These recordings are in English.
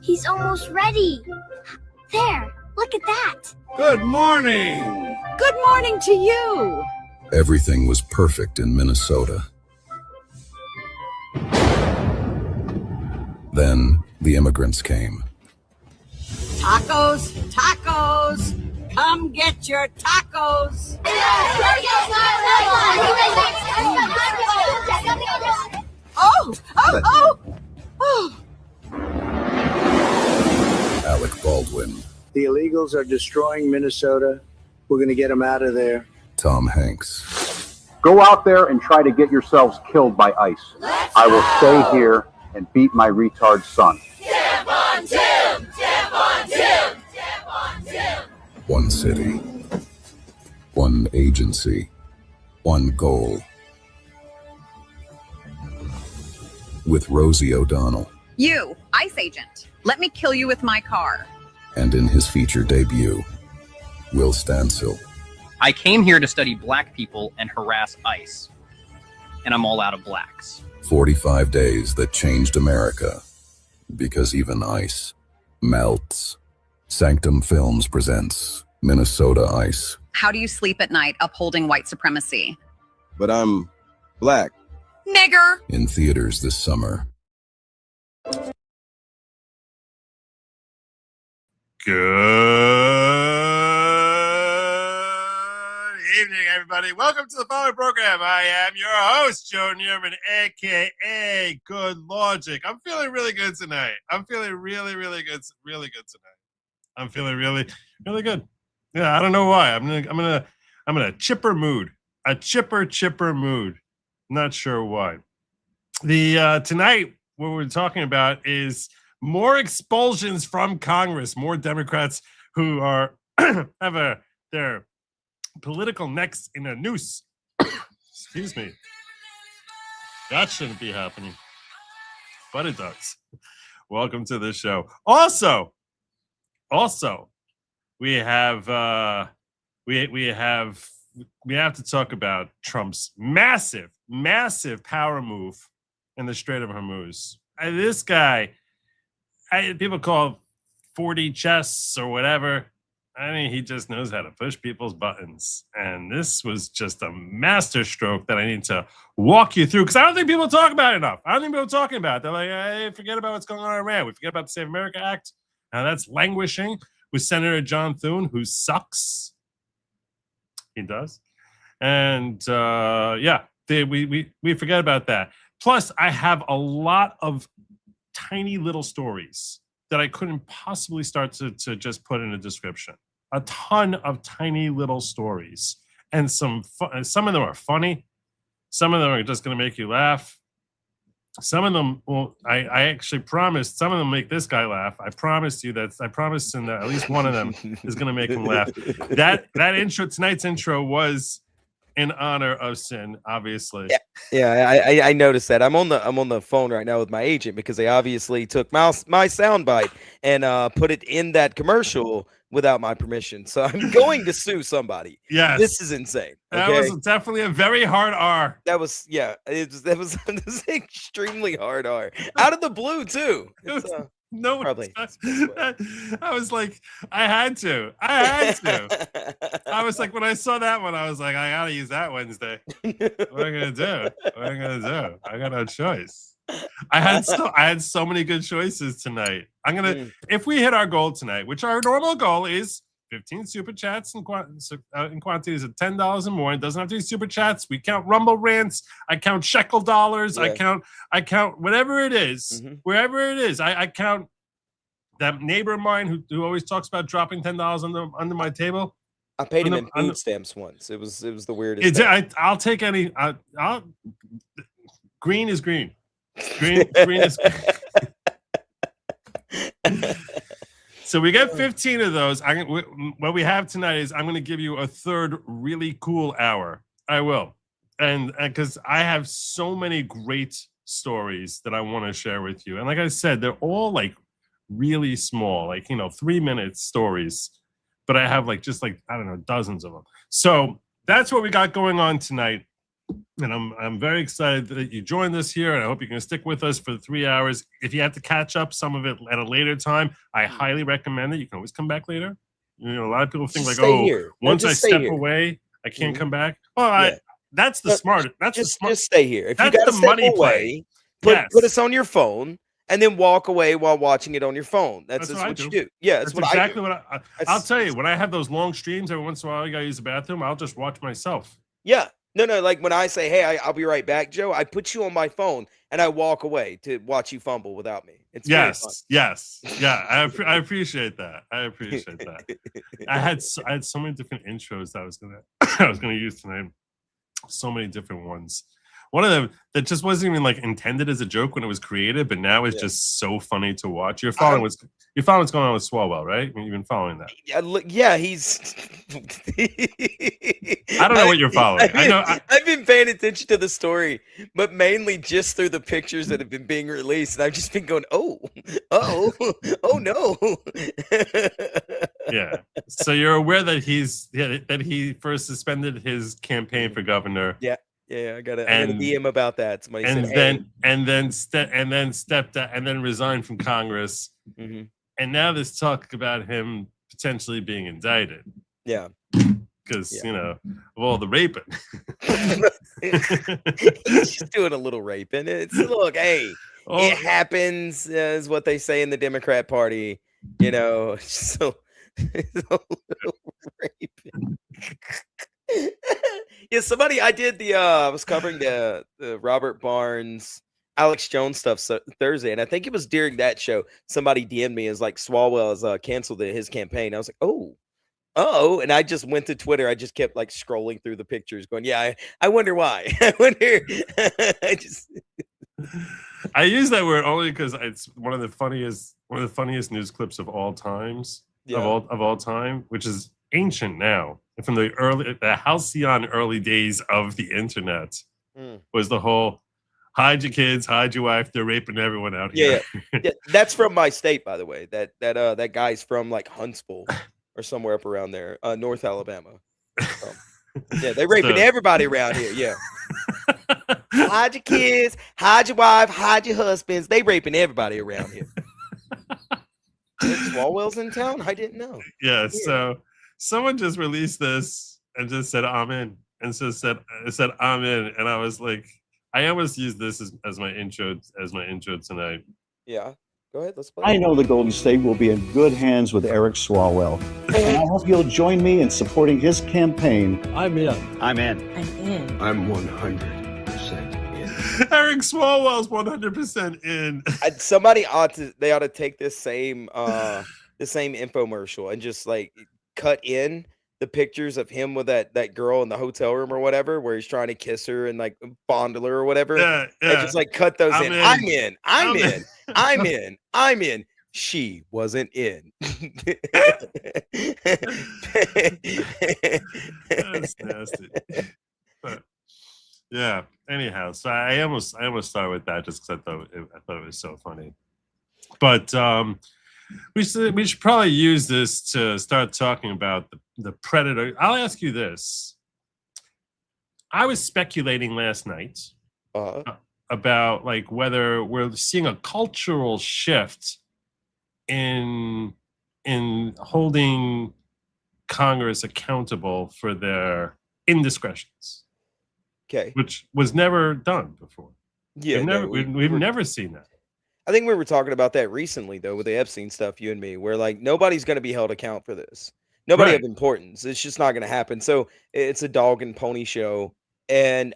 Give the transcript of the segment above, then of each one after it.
He's almost ready. There, look at that. Good morning. Good morning to you. Everything was perfect in Minnesota. Then the immigrants came. Tacos, tacos. Come get your tacos. Oh. Alec Baldwin. The illegals are destroying Minnesota. We're going to get them out of there. Tom Hanks. Go out there and try to get yourselves killed by ICE. I will stay here and beat my retard son. Step on Tim! Step on Tim! Step on Tim! One city. One agency. One goal. With Rosie O'Donnell. You, ICE agent. Let me kill you with my car. And in his feature debut, Will Stansel. I came here to study black people and harass ICE. And I'm all out of blacks. 45 days that changed America. Because even ICE melts. Sanctum Films presents Minnesota ICE. How do you sleep at night upholding white supremacy? But I'm black. Nigger! In theaters this summer. Good evening, everybody. Welcome to the following program. I am your host, Joe Newman, a.k.a. Good Logic. I'm feeling really good tonight. I'm feeling really good tonight. I'm feeling really good. Yeah, I don't know why. I'm in a chipper mood. A chipper mood. Not sure why. The tonight what we're talking about is more expulsions from Congress, more Democrats who are have their political necks in a noose. Excuse me. That shouldn't be happening, but it does. Welcome to the show. Also, we have to talk about Trump's massive power move in the Strait of Hormuz. This guy, people call 40 chests or whatever. I mean, he just knows how to push people's buttons. And this was just a master stroke that I need to walk you through because I don't think people talk about it enough. I don't think people are talking about it. They're like, hey, forget about what's going on in Iran. We forget about the Save America Act. Now that's languishing with Senator John Thune, who sucks. He does. And we forget about that. Plus, I have a lot of tiny little stories that I couldn't possibly start to just put in a description. A ton of tiny little stories. And some of them are funny. Some of them are just going to make you laugh. Some of them, well, I actually promised, some of them make this guy laugh. I promised you that, and at least one of them is going to make him laugh. That intro, tonight's intro was in honor of Sin, obviously. Yeah, I noticed that. I'm on the phone right now with my agent because they obviously took my soundbite and put it in that commercial without my permission. So I'm going to sue somebody. Yes. This is insane. That okay? was definitely a very hard R. That was this extremely hard R. Out of the blue too. No one probably. I was like, I had to. I was like, when I saw that one, I was like, I gotta use that Wednesday. What am I gonna do? I got no choice. I had so many good choices tonight. If we hit our goal tonight, which our normal goal is 15 super chats in quantities of $10 or more. It doesn't have to be super chats. We count Rumble rants. I count shekel dollars. Yeah. I count whatever it is, wherever it is. I count that neighbor of mine who always talks about dropping $10 under my table. I paid him in food stamps once. It was the weirdest. I'll take any. Green is green. Green is green. So we get 15 of those. What we have tonight is I'm going to give you a third really cool hour. I will. And because I have so many great stories that I want to share with you. And like I said, they're all like really small, like, 3-minute stories. But I have I don't know, dozens of them. So that's what we got going on tonight. And I'm very excited that you joined us here, and I hope you can stick with us for 3 hours. If you have to catch up some of it at a later time, I highly recommend it. You can always come back later. You know, a lot of people think Just like, stay oh, here. No, once I just stay step here. away, I can't come back. Well, Yeah. that's the No, smart. That's the Just smart. stay here. If you That's got to the step money play. away, put us on your phone and then walk away while watching it on your phone. That's what you do. Yeah, that's what exactly I do. what I'll tell you. When I have those long streams, every once in a while, I gotta use the bathroom. I'll just watch myself. Yeah. No. Like when I say, "Hey, I'll be right back, Joe," I put you on my phone and I walk away to watch you fumble without me. It's very fun. Yes. Yeah, I appreciate that. I appreciate that. I had so many different intros that I was gonna use tonight. So many different ones. One of them that just wasn't even like intended as a joke when it was created, but now is just so funny to watch. You're following what's going on with Swalwell, right? I mean, you've been following that. Yeah, he's. I don't know what you're following. I've been paying attention to the story, but mainly just through the pictures that have been being released. And I've just been going, oh no. Yeah. So you're aware that he first suspended his campaign for governor. Yeah, I got a DM about that. Somebody and said, then stepped out and then resigned from Congress. Mm-hmm. And now there's talk about him potentially being indicted. Yeah. Because you know, of all the raping. He's just doing a little raping. Look, hey, it happens, is what they say in the Democrat Party. You know, so it's a little raping. Yeah, I was covering the Robert Barnes, Alex Jones stuff Thursday, and I think it was during that show somebody DM'd me as like Swalwell has canceled his campaign. I was like, oh, and I just went to Twitter. I just kept like scrolling through the pictures, going, "Yeah, I wonder why." I wonder. I use that word only because it's one of the funniest news clips of all times, of all time, which is ancient now. From the halcyon early days of the internet, was the whole hide your kids, hide your wife, they're raping everyone out here. Yeah, that's from my state, by the way. That guy's from like Huntsville or somewhere up around there, North Alabama. Yeah, they raping everybody around here. Yeah. Hide your kids, hide your wife, hide your husbands. They raping everybody around here. Swalwell's in town? I didn't know. Yeah, so someone just released this and just said I'm in, and so said I'm in, and I was like, I almost used this as my intro tonight. Yeah, go ahead. Let's play. I know the Golden State will be in good hands with Eric Swalwell, and I hope you'll join me in supporting his campaign. I'm in. I'm in. I'm 100% in. Eric Swalwell's 100% in. Somebody ought to take this same infomercial and just like cut in the pictures of him with that girl in the hotel room or whatever, where he's trying to kiss her and like fondle her or whatever. Yeah. And just like cut those in. I'm in. I'm in. She wasn't in. That's nasty. But, yeah. Anyhow, so I almost started with that just because I thought it was so funny. But we should probably use this to start talking about the predator. I'll ask you this. I was speculating last night about like whether we're seeing a cultural shift in holding Congress accountable for their indiscretions. Okay. Which was never done before. Yeah. We've never seen that. I think we were talking about that recently, though, with the Epstein stuff, you and me, where like nobody's going to be held account for this. Nobody of importance. It's just not going to happen. So it's a dog and pony show, and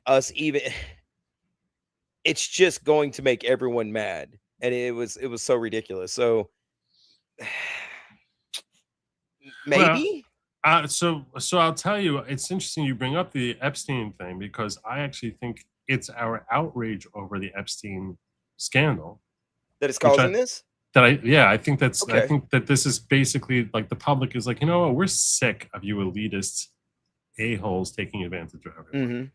it's just going to make everyone mad, and it was so ridiculous. So maybe. So I'll tell you, it's interesting you bring up the Epstein thing, because I actually think it's our outrage over the Epstein scandal that is causing this. I think that's okay. I think that this is basically like the public is like, you know what, we're sick of you elitist a-holes taking advantage of everyone.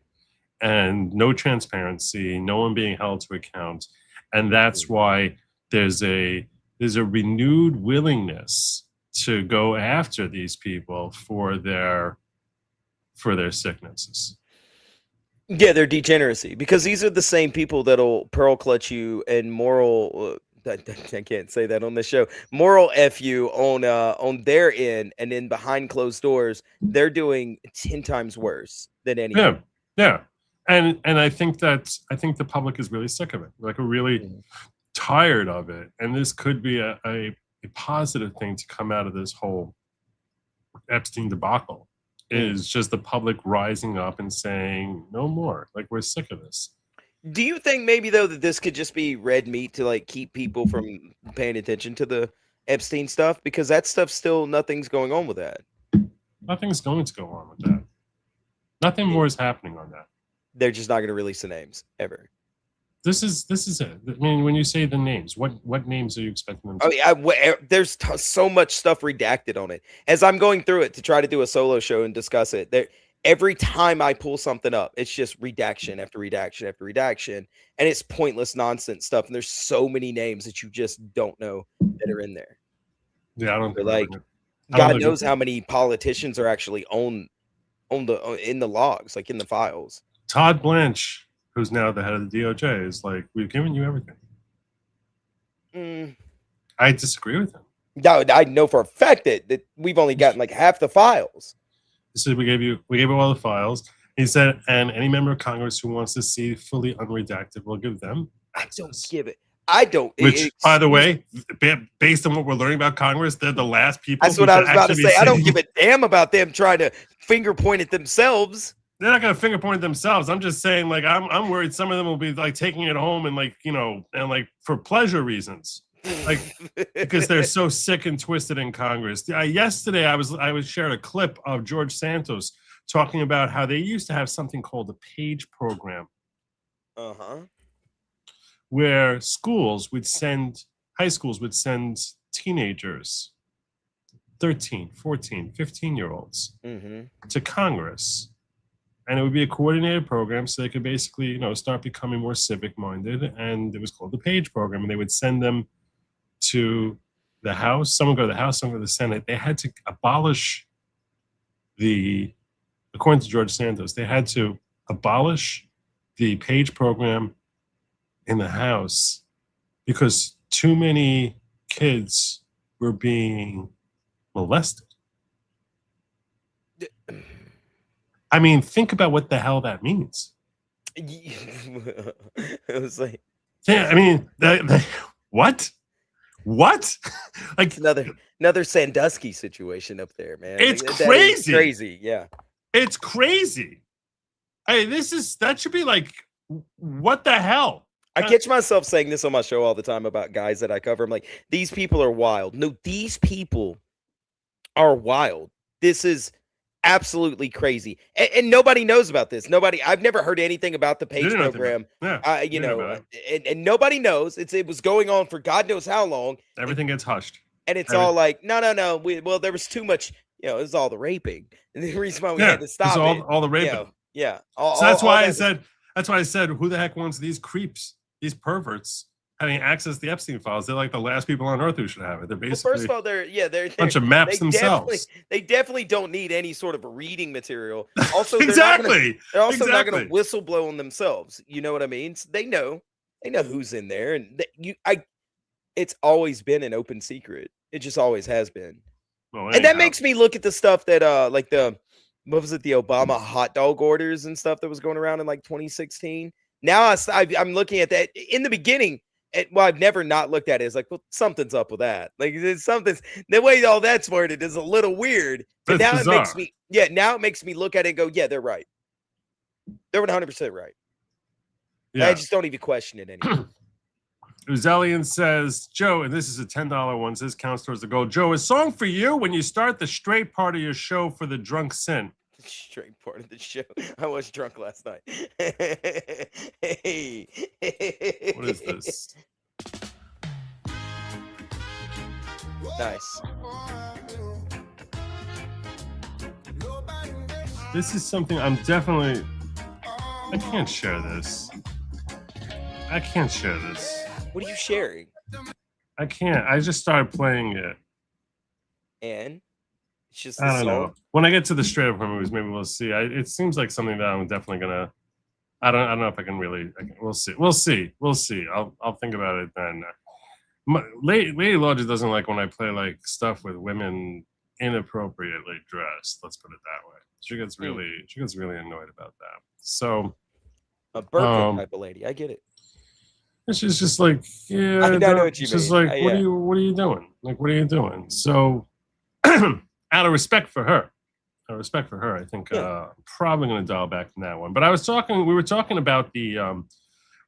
And no transparency, no one being held to account, and that's why there's a renewed willingness to go after these people for their sicknesses. Yeah, they're degeneracy because these are the same people that'll pearl clutch you and moral. I can't say that on the show. Moral f you on their end, and then behind closed doors, they're doing 10 times worse than anyone. Yeah, and I think the public is really sick of it. Like we're really tired of it, and this could be a positive thing to come out of this whole Epstein debacle. Is just the public rising up and saying no more. Like we're sick of this. Do you think maybe though that this could just be red meat to like keep people from paying attention to the Epstein stuff? Because that stuff still nothing's going on with that. Nothing's going to go on with that. Nothing more is happening on that. They're just not going to release the names ever. This is it. I mean, when you say the names, what names are you expecting them to? Oh yeah, there's so much stuff redacted on it. As I'm going through it to try to do a solo show and discuss it, every time I pull something up, it's just redaction after redaction after redaction, and it's pointless nonsense stuff. And there's so many names that you just don't know that are in there. Yeah, I don't think like God knows how many politicians are actually in the logs, like in the files. Todd Blanche, who's now the head of the DOJ, is like, we've given you everything. I disagree with him. No, I know for a fact that we've only gotten like half the files. He said we gave you all the files. He said, and any member of Congress who wants to see fully unredacted, we'll give them access. I don't give it. I don't. Which, by the way, based on what we're learning about Congress, they're the last people. That's what I was about to say. I don't give a damn about them trying to finger point at themselves. They're not going to finger point at themselves. I'm just saying, like, I'm worried some of them will be like taking it home and like, you know, and like for pleasure reasons, like because they're so sick and twisted in Congress. Yesterday, I was shared a clip of George Santos talking about how they used to have something called the PAGE program. Where high schools would send teenagers, 13, 14, 15-year-olds to Congress. And it would be a coordinated program so they could basically, you know, start becoming more civic-minded. And it was called the PAGE program. And they would send them to the House. Some would go to the House, some would go to the Senate. They had to abolish according to George Santos, they had to abolish the PAGE program in the House because too many kids were being molested. I mean, think about what the hell that means. It was like, yeah, I mean, what? Like another Sandusky situation up there, man. It's like, crazy. Crazy, yeah. It's crazy. Hey, that should be like, what the hell? I catch myself saying this on my show all the time about guys that I cover. I'm like, these people are wild. No, these people are wild. This is absolutely crazy. And nobody knows about this. I've never heard anything about the PAGE program. Yeah, you know, and nobody knows. It was going on for God knows how long. Everything gets hushed. And it's all like, no. Well, there was too much, you know, it was all the raping. And the reason why we had to stop it. All the raping. You know, yeah. So that's why I said, who the heck wants these creeps, these perverts, having access to the Epstein files? They're like the last people on earth who should have it. They're basically first of all, they're a bunch of maps themselves. They definitely don't need any sort of reading material. Also, exactly. They're also not going to whistle blow on themselves. You know what I mean? So they know who's in there, and it's always been an open secret. It just always has been. Well, and that makes me look at the stuff that like the Obama hot dog orders and stuff that was going around in like 2016. Now I'm looking at that in the beginning. I've never not looked at it. It's like, well, something's up with that. Like something's the way all that's worded is a little weird. But now bizarre. It makes me look at it and go, yeah, they're right. They're 100% right. Yeah. I just don't even question it anymore. Uzelian says, Joe, and this is a $10 one, says counts towards the goal. Joe, a song for you when you start the straight part of your show for the drunk sin. Straight part of the show. I was drunk last night. Hey. What is this? Nice. This is something I can't share this. What are you sharing? I can't. I just started playing it. And? It's just I don't know. When I get to the Strait of Hormuz, maybe we'll see. It seems like something that I'm definitely gonna I don't know if I can really. We'll see. I'll think about it then. Lady Logic doesn't like when I play like stuff with women inappropriately dressed. Let's put it that way. She gets really annoyed about that. So a Birkin type of lady. I get it. And she's just like, yeah. I know what you mean. She's like, yeah. what are you doing? Like, what are you doing? So out of respect for her, I think I'm probably going to dial back from that one. But we were talking about the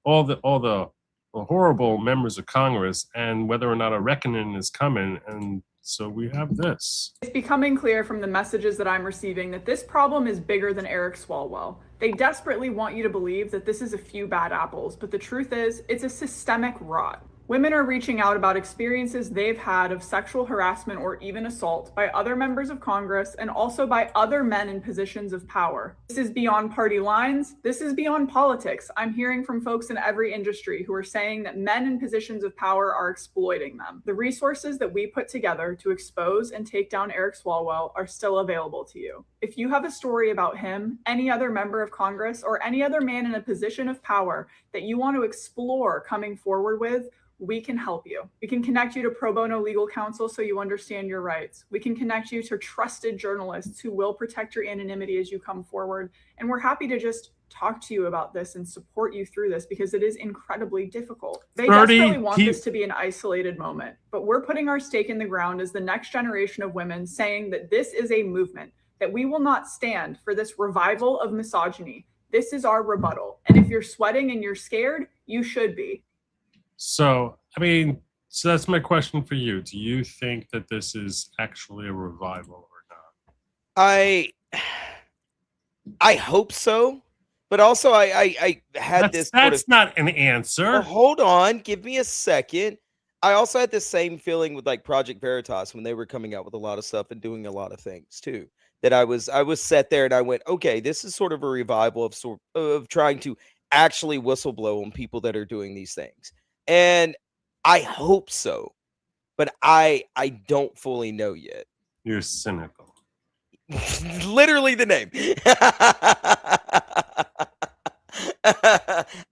all the horrible members of Congress and whether or not a reckoning is coming. And so we have this. It's becoming clear from the messages that I'm receiving that this problem is bigger than Eric Swalwell. They desperately want you to believe that this is a few bad apples, but the truth is, it's a systemic rot. Women are reaching out about experiences they've had of sexual harassment or even assault by other members of Congress and also by other men in positions of power. This is beyond party lines. This is beyond politics. I'm hearing from folks in every industry who are saying that men in positions of power are exploiting them. The resources that we put together to expose and take down Eric Swalwell are still available to you. If you have a story about him, any other member of Congress, or any other man in a position of power that you want to explore coming forward with, we can help you. We can connect you to pro bono legal counsel so you understand your rights. We can connect you to trusted journalists who will protect your anonymity as you come forward. And we're happy to just talk to you about this and support you through this because it is incredibly difficult. They desperately want this to be an isolated moment, but we're putting our stake in the ground as the next generation of women saying that this is a movement, that we will not stand for this revival of misogyny. This is our rebuttal. And if you're sweating and you're scared, you should be. So, so that's my question for you. Do you think that this is actually a revival or not? I hope so, but also I had this. That's not an answer. Hold on, give me a second. I also had the same feeling with like Project Veritas when they were coming out with a lot of stuff and doing a lot of things too. That I was sat there and I went, okay, this is sort of a revival of trying to actually whistleblow on people that are doing these things. And I hope so, but I don't fully know yet. You're cynical. Literally the name.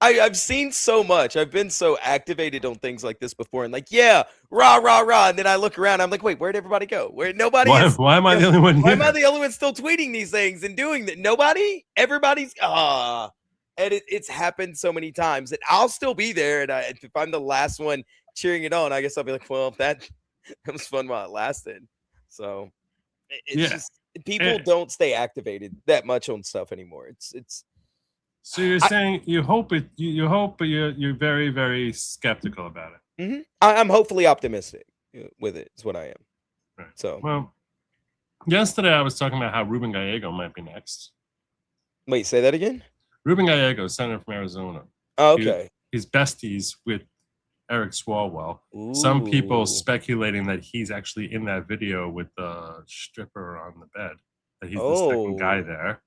I've seen so much. I've been so activated on things like this before, and like, yeah, rah, rah, rah. And then I look around, I'm like, wait, where'd everybody go? Where nobody is? Why am I the only one here? Why am I the only one still tweeting these things and doing that? Nobody? Everybody's and it's happened so many times that I'll still be there. And if I'm the last one cheering it on, I guess I'll be like, well, that was fun while it lasted. So it's just people don't stay activated that much on stuff anymore. It's. So you're saying you hope, but you're very, very skeptical about it. Mm-hmm. I'm hopefully optimistic with it. Is what I am. Right. So well, yesterday I was talking about how Ruben Gallego might be next. Wait, say that again. Ruben Gallego, senator from Arizona. Oh, okay. He's besties with Eric Swalwell. Ooh. Some people speculating that he's actually in that video with the stripper on the bed. That he's the second guy there.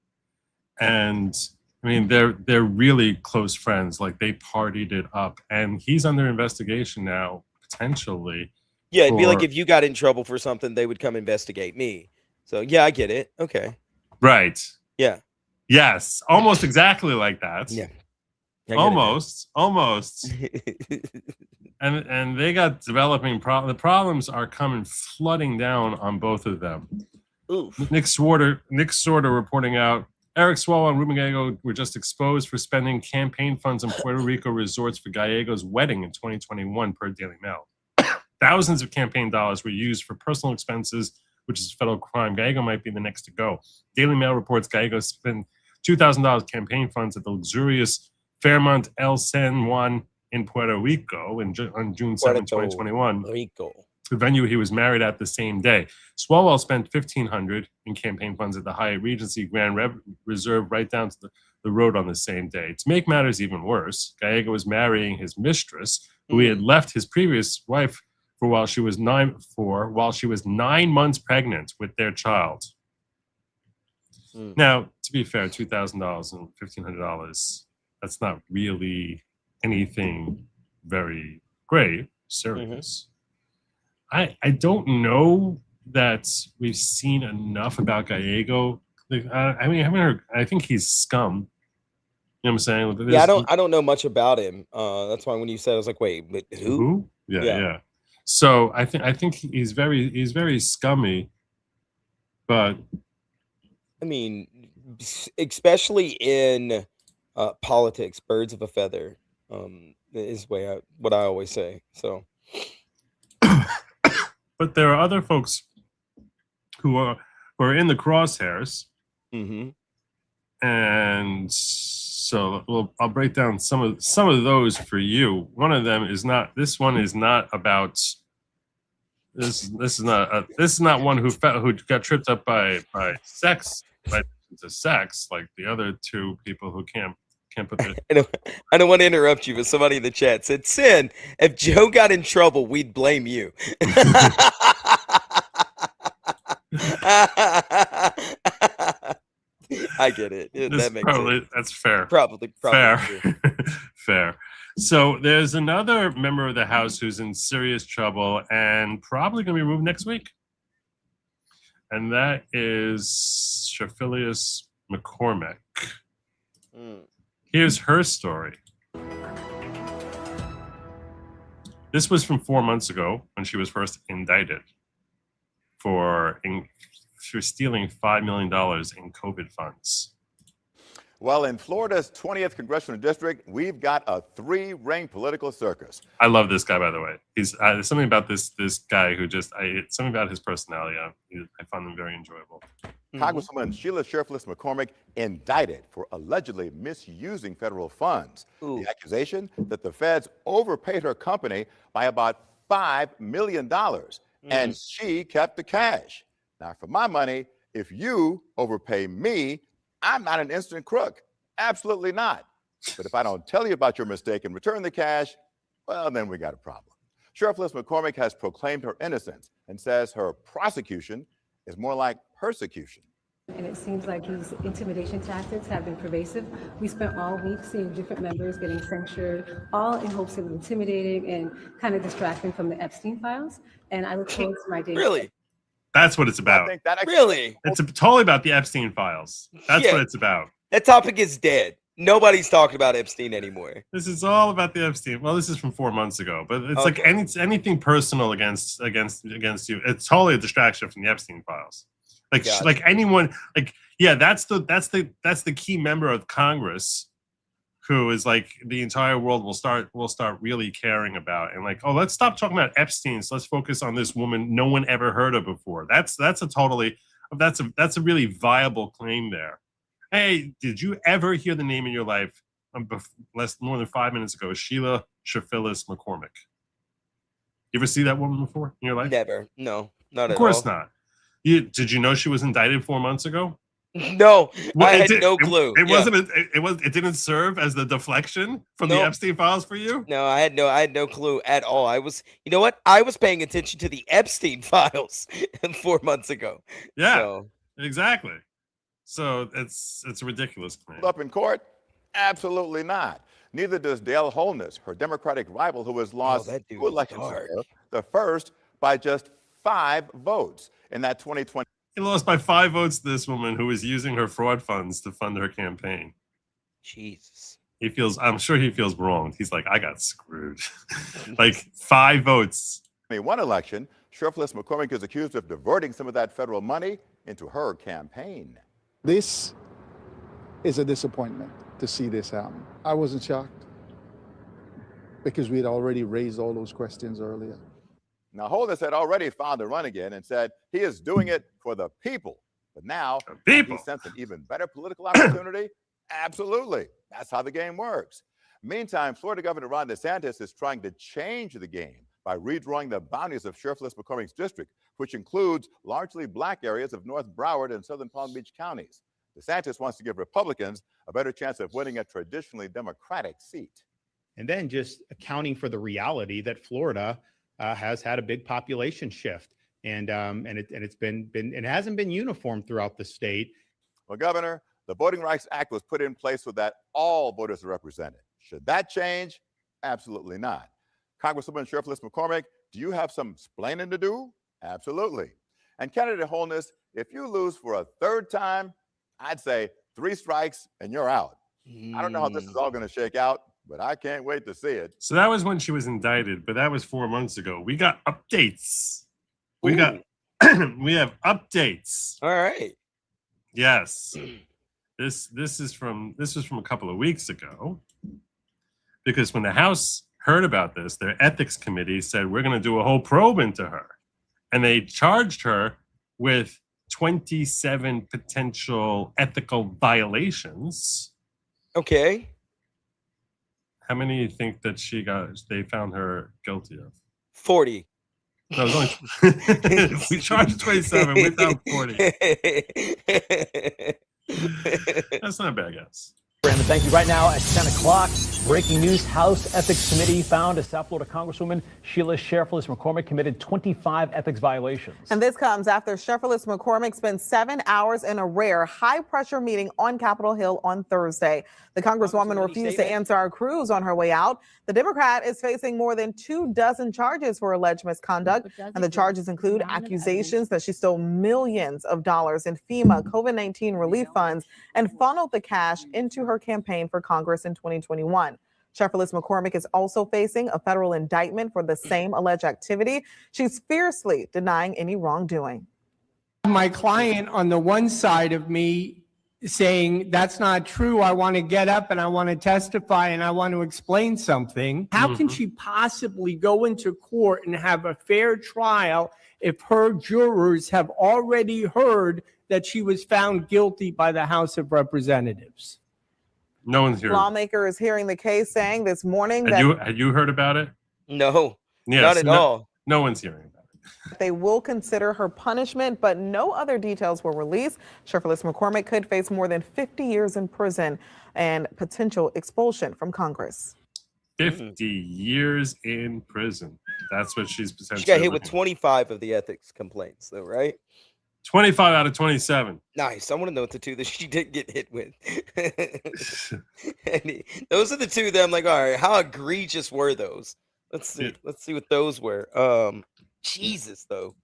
And they're really close friends. Like they partied it up, and he's under investigation now, potentially. Yeah, it'd be like if you got in trouble for something, they would come investigate me. So yeah, I get it. Okay. Right. Yeah. Yes, almost exactly like that. Yeah. Almost. and they got developing the problems are coming flooding down on both of them. Oof. Nick Sorter reporting out Eric Swalwell and Ruben Gallego were just exposed for spending campaign funds on Puerto Rico resorts for Gallego's wedding in 2021 per Daily Mail. Thousands of campaign dollars were used for personal expenses, which is a federal crime. Gallego might be the next to go. Daily Mail reports Gallego spent $2,000 campaign funds at the luxurious Fairmont El San Juan in Puerto Rico on June 7, 2021. The venue he was married at the same day. Swalwell spent $1,500 in campaign funds at the Hyatt Regency Grand Reserve right down to the road on the same day. To make matters even worse, Gallego was marrying his mistress, who he had left his previous wife for while she was 9 months pregnant with their child. Now, to be fair, $2,000 and $1,500, that's not really anything very great, serious. I don't know that we've seen enough about Gallego. I think he's scum. what I'm saying? Yeah, I don't know much about him. That's why when you said, I was like, wait, but who? Yeah. So I think he's very scummy, but I mean, especially in politics, birds of a feather is what I always say. So, but there are other folks who are in the crosshairs, and so I'll break down some of those for you. One of them is not. This one is not about. This is not one who got tripped up by sex, to sex, like the other two people who can't put their. I don't want to interrupt you, but somebody in the chat said, "Sin, if Joe got in trouble, we'd blame you." I get it. That makes sense. That's fair. Probably fair. True. Fair. So there's another member of the House who's in serious trouble and probably going to be removed next week. And that is Cherfilus-McCormick. Here's her story. This was from 4 months ago when she was first indicted for stealing $5 million in COVID funds. Well, in Florida's 20th congressional district, we've got a three-ring political circus. I love this guy, by the way. He's there's something about this guy who something about his personality. I find him very enjoyable. Congresswoman Sheila Cherfilus-McCormick indicted for allegedly misusing federal funds. The accusation that the feds overpaid her company by about $5 million, and she kept the cash. Now, for my money, if you overpay me, I'm not an instant crook. Absolutely not. But if I don't tell you about your mistake and return the cash, well, then we got a problem. Cherfilus-McCormick has proclaimed her innocence and says her prosecution is more like persecution. And it seems like his intimidation tactics have been pervasive. We spent all week seeing different members getting censured, all in hopes of intimidating and kind of distracting from the Epstein files. And I look forward to my day. Really? That's what it's about. Really? It's totally about the Epstein files. That's what it's about. That topic is dead. Nobody's talking about Epstein anymore. This is all about the Epstein. Well, this is from 4 months ago, but it's like anything personal against you. It's totally a distraction from the Epstein files. Like anyone, that's the key member of Congress who is like the entire world will start really caring about, and like, oh, let's stop talking about Epstein. So let's focus on this woman no one ever heard of before. That's a really viable claim there. Hey, did you ever hear the name in your life more than 5 minutes ago? Sheila Cherfilus-McCormick. You ever see that woman before in your life? Never. No, not at all. Of course not. Did you know she was indicted 4 months ago? No, I had no clue. It didn't serve as the deflection from the Epstein files for you? No, I had no clue at all. I was paying attention to the Epstein files 4 months ago. Yeah, exactly. So it's a ridiculous claim. Up in court? Absolutely not. Neither does Dale Holness, her Democratic rival, who has lost 2 elections to her, the first by just 5 votes in that 2020. He lost by 5 votes to this woman who was using her fraud funds to fund her campaign. Jesus. I'm sure he feels wronged. He's like, I got screwed. Like 5 votes. In one election, Cherfilus-McCormick is accused of diverting some of that federal money into her campaign. This is a disappointment to see this happen. I wasn't shocked because we had already raised all those questions earlier. Now, Holness had already filed a run again and said he is doing it for the people. But now, he sensed an even better political opportunity? Absolutely. That's how the game works. Meantime, Florida Governor Ron DeSantis is trying to change the game by redrawing the boundaries of Cherfilus-McCormick's district, which includes largely black areas of North Broward and southern Palm Beach counties. DeSantis wants to give Republicans a better chance of winning a traditionally Democratic seat. And then just accounting for the reality that Florida has had a big population shift, and it hasn't been uniform throughout the state. Well, Governor, the Voting Rights Act was put in place so that all voters are represented. Should that change? Absolutely not. Congresswoman Cherfilus-McCormick, do you have some splaining to do? Absolutely. And candidate Holness, if you lose for a 3rd time, I'd say 3 strikes and you're out. I don't know how this is all going to shake out, but I can't wait to see it. So that was when she was indicted, but that was 4 months ago. We got updates. We got we have updates. All right. Yes. This was from a couple of weeks ago. Because when the House heard about this, their ethics committee said, we're going to do a whole probe into her. And they charged her with 27 potential ethical violations. Okay. How many do you think that they found her guilty of? 40. No, it was only, we charged 27. We found 40. That's not a bad guess. Brandon, thank you. Right now at 10 o'clock, breaking news, House Ethics Committee found a South Florida Congresswoman, Sheila Cherfilus-McCormick, committed 25 ethics violations. And this comes after Cherfilus-McCormick spent 7 hours in a rare high-pressure meeting on Capitol Hill on Thursday. The Congresswoman refused to answer our crews on her way out. The Democrat is facing more than 24 charges for alleged misconduct, and the charges include accusations that she stole millions of dollars in FEMA COVID-19 relief funds and funneled the cash into her campaign for Congress in 2021. Cherfilus-McCormick is also facing a federal indictment for the same alleged activity. She's fiercely denying any wrongdoing. My client on the one side of me saying, that's not true. I want to get up and I want to testify and I want to explain something. How can she possibly go into court and have a fair trial if her jurors have already heard that she was found guilty by the House of Representatives? No one's hearing. Lawmaker is hearing the case, saying this morning Had you heard about it? No, yes, not at all. No one's hearing about it. They will consider her punishment, but no other details were released. Cherfilus-McCormick could face more than 50 years in prison and potential expulsion from Congress. 50 years in prison. That's what she's potentially. She got hit with 25 of the ethics complaints, though, right? 25 out of 27. Nice. I want to know what the two that she did get hit with. Those are the two that I'm like, all right, how egregious were those? Let's see. Yeah. Let's see what those were. Jesus, though.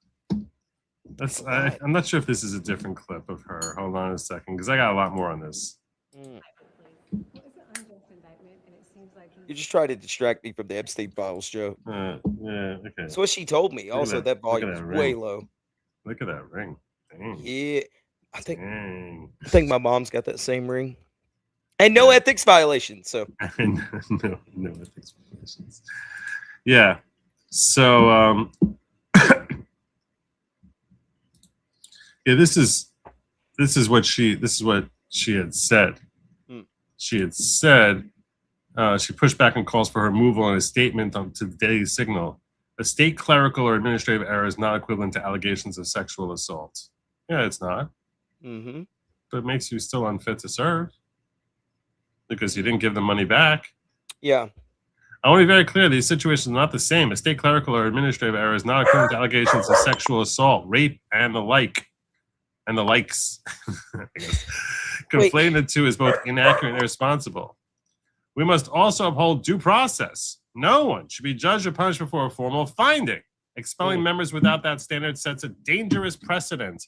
I'm not sure if this is a different clip of her. Hold on a second, because I got a lot more on this. You just try to distract me from the Epstein files, Joe. Yeah, okay. That's what she told me. Also, that volume is way low. Look at that ring. Dang. Yeah, I think my mom's got that same ring, and no ethics violations. So no ethics violations. Yeah. So yeah, this is what she had said. She had said she pushed back on calls for her removal in a statement to the Daily Signal. A state clerical or administrative error is not equivalent to allegations of sexual assault. Yeah, it's not. But it makes you still unfit to serve because you didn't give the money back. Yeah. I want to be very clear. These situations are not the same. A state clerical or administrative error is not equivalent to allegations of sexual assault, rape, and the like. And the likes. I guess. Conflating the two is both inaccurate and irresponsible. We must also uphold due process. No one should be judged or punished before a formal finding. Expelling members without that standard sets a dangerous precedent.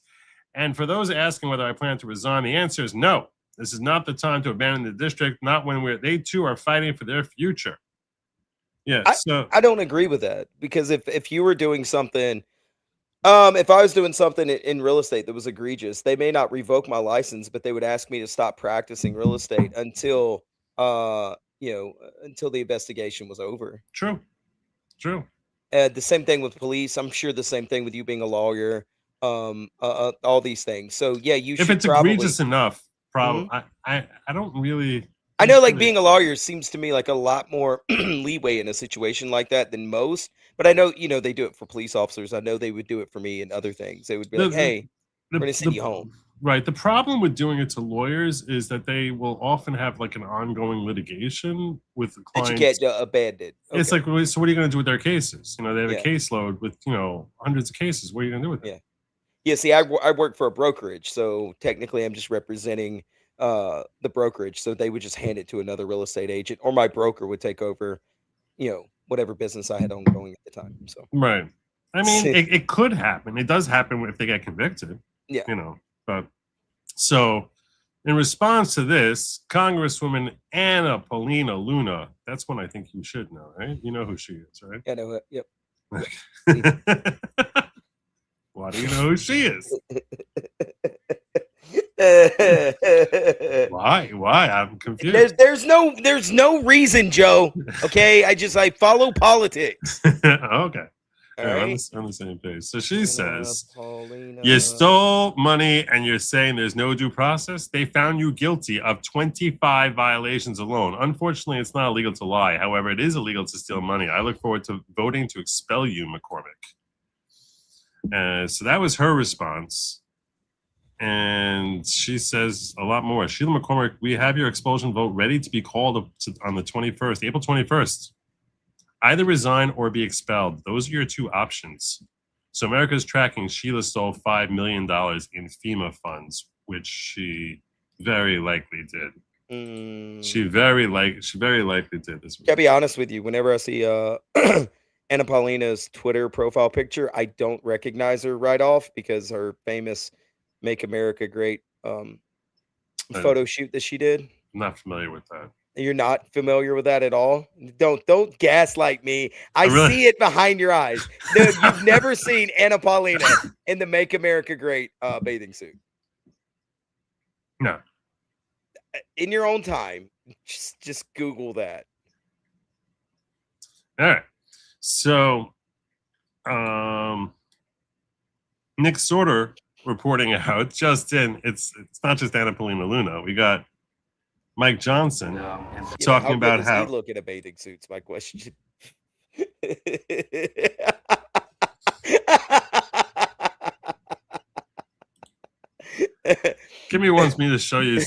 And for those asking whether I plan to resign, the answer is no. This is not the time to abandon the district, not when they too are fighting for their future. Yeah, I don't agree with that, because if you were doing something, if I was doing something in real estate that was egregious, they may not revoke my license, but they would ask me to stop practicing real estate until until the investigation was over. True. The same thing with police. I'm sure the same thing with you being a lawyer. All these things. So yeah, you should. If it's egregious enough, probably. I don't really. I know, like, being a lawyer seems to me like a lot more leeway in a situation like that than most. But I know, they do it for police officers. I know they would do it for me and other things. They would be like, hey, we're going to send you home. Right. The problem with doing it to lawyers is that they will often have like an ongoing litigation with the clients. That you can't abandon. Okay. It's like, so what are you going to do with their cases? They have a caseload with, hundreds of cases. What are you going to do with it? Yeah. See, I work for a brokerage. So technically I'm just representing the brokerage. So they would just hand it to another real estate agent, or my broker would take over, whatever business I had ongoing at the time. So right. I mean, it could happen. It does happen if they get convicted. Yeah. But so In response to this, Congresswoman Anna Paulina Luna, that's one I think you should know, right? You know who she is, right? I know it. Yep. Why do you know who she is? Why? I'm confused. There's no reason, Joe. Okay, I follow politics. Okay. All Yeah, right. on the same page. So she says, you stole money and you're saying there's no due process? They found you guilty of 25 violations alone. Unfortunately, it's not illegal to lie. However, it is illegal to steal money. I look forward to voting to expel you, McCormick. So that was her response. And she says a lot more. Sheila McCormick, we have your expulsion vote ready to be called on the 21st, April 21st. Either resign or be expelled. Those are your two options. So America's tracking Sheila stole $5 million in FEMA funds, which she very likely did. She very likely did this. I'll be honest with you. Whenever I see Anna Paulina's Twitter profile picture, I don't recognize her right off because her famous "Make America Great" photo shoot that she did. I'm not familiar with that. You're not familiar with that at all? Don't gaslight me. I see it behind your eyes. Dude, you've never seen Anna Paulina in the "Make America Great" bathing suit. No. In your own time, just Google that. All right. So, Nick Sorter reporting out just in. It's not just Anna Paulina Luna. We got Mike Johnson talking about how he look at a bathing suit's my question. Kimmy wants me to show you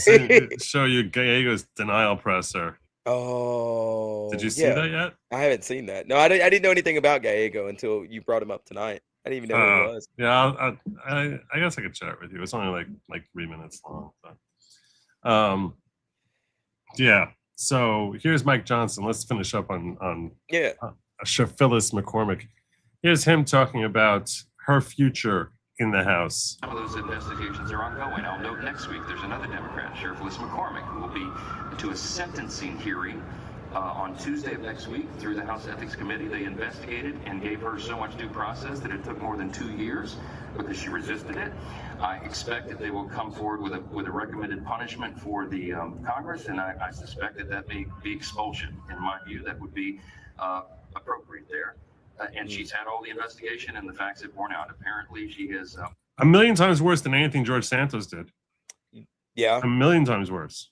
Gallego's denial presser. Oh, did you see that yet? I haven't seen that. No, I didn't know anything about Gallego until you brought him up tonight. I didn't even know who he was. Yeah, I guess I could chat with you. It's only like 3 minutes long. But, yeah. So here's Mike Johnson. Let's finish up on Cherfilus-McCormick. Here's him talking about her future in the House. Some of those investigations are ongoing. I'll note next week there's another Democrat, Cherfilus-McCormick, who will be to a sentencing hearing on Tuesday of next week through the House Ethics Committee. They investigated and gave her so much due process that it took more than 2 years because she resisted it. I expect that they will come forward with a recommended punishment for the Congress, and I suspect that may be expulsion. In my view, that would be appropriate there. And she's had all the investigation, and the facts have borne out. Apparently, she is a million times worse than anything George Santos did. Yeah, a million times worse.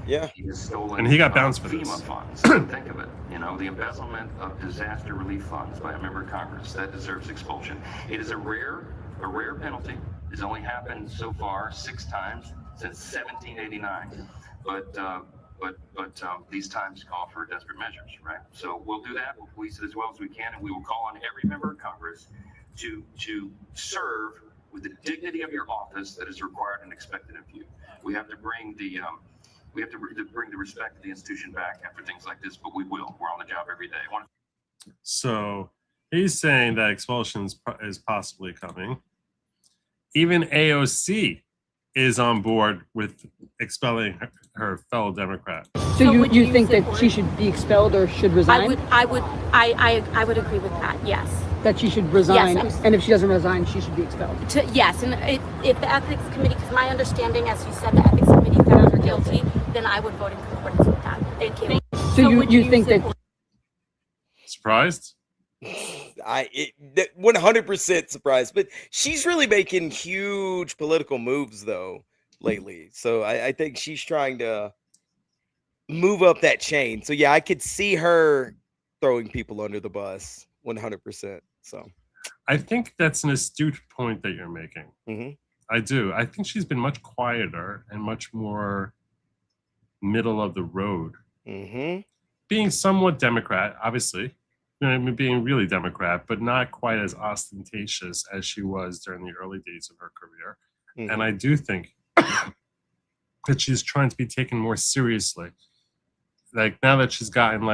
Yeah, he has stolen, and he got bounced for FEMA this. funds. Think of it. You know, the embezzlement of disaster relief funds by a member of Congress that deserves expulsion. It is a rare penalty. It's only happened so far 6 times since 1789. But these times call for desperate measures, right? So we'll do that. We'll police it as well as we can, and we will call on every member of Congress to serve with the dignity of your office that is required and expected of you. We have to bring the bring the respect of the institution back after things like this, but we will. We're on the job every day. So he's saying that expulsion is possibly coming. Even AOC is on board with expelling her fellow Democrat. So you think that she should be expelled or should resign? I would agree with that. Yes. That she should resign, Yes, and if she doesn't resign, she should be expelled. Yes, and if the ethics committee, because my understanding, as you said, the ethics committee found her guilty, then I would vote in concordance with that. Thank you. So you think that? Surprised? 100% surprised, but she's really making huge political moves though lately. So I think she's trying to move up that chain. So yeah, I could see her throwing people under the bus 100%. So I think that's an astute point that you're making. Mm-hmm. I do. I think she's been much quieter and much more middle of the road. Mm-hmm. Being somewhat Democrat, obviously. I mean, being really Democrat, but not quite as ostentatious as she was during the early days of her career. Mm-hmm. And I do think that she's trying to be taken more seriously. Like now that she's gotten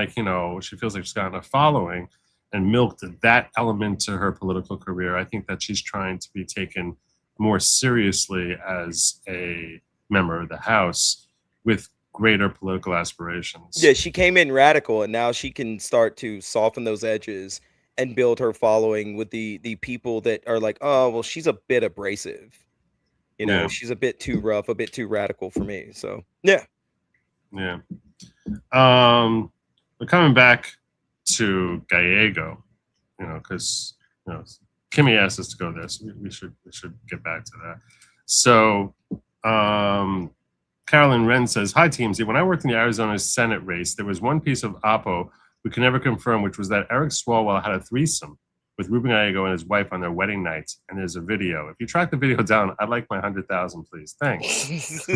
she feels like she's gotten a following and milked that element to her political career. I think that she's trying to be taken more seriously as a member of the House with greater political aspirations. Yeah, she came in radical, and now she can start to soften those edges and build her following with the people that are like, oh, well, she's a bit abrasive. You know, Yeah. she's a bit too rough, a bit too radical for me. So yeah. Yeah. We're coming back to Gallego, you know, because you know Kimmy asked us to go there, so we should get back to that. So Carolyn Wren says, "Hi TMZ. When I worked in the Arizona Senate race, there was one piece of oppo we could never confirm, which was that Eric Swalwell had a threesome with Ruben Gallego and his wife on their wedding night, and there's a video. If you track the video down, I'd like my 100,000, please. Thanks."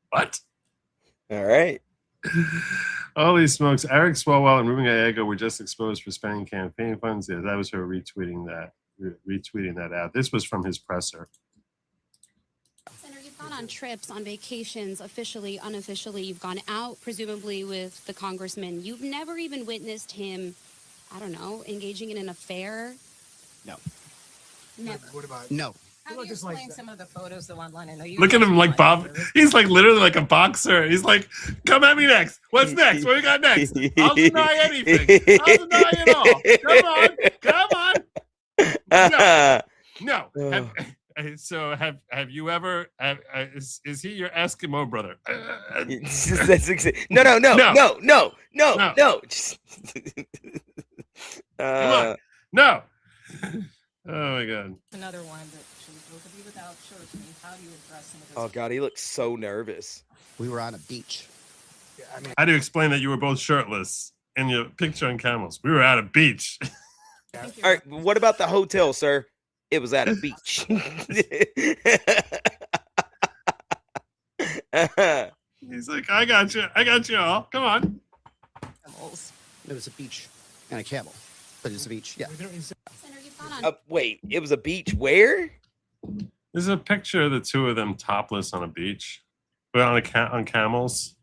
What? All right. Holy smokes! Eric Swalwell and Ruben Gallego were just exposed for spending campaign funds. Yeah, that was her retweeting that out. This was from his presser. Senator, you've gone on trips, on vacations, officially, unofficially. You've gone out, presumably, with the congressman. You've never even witnessed him, I don't know, engaging in an affair? No. Never. What about no? How do you explain some of the photos that went online? I know you Look at him like Bob. He's like literally like a boxer. He's like, come at me next. What's next? What we got next? I'll deny anything. I'll deny it all. Come on. No. So have you ever? Is he your Eskimo brother? No. Come on. No. Oh my God. Another one that shows both of you without shirts. I mean, how do you address some of this? Oh God, he looks so nervous. We were on a beach. How do you explain that you were both shirtless in your picture on camels? We were at a beach. All right, what about the hotel, sir? It was at a beach. He's like, I got you all. Come on. It was a beach and a camel, but it's a beach. Yeah. Wait, it was a beach where? There's a picture of the two of them topless on a beach, but on camels.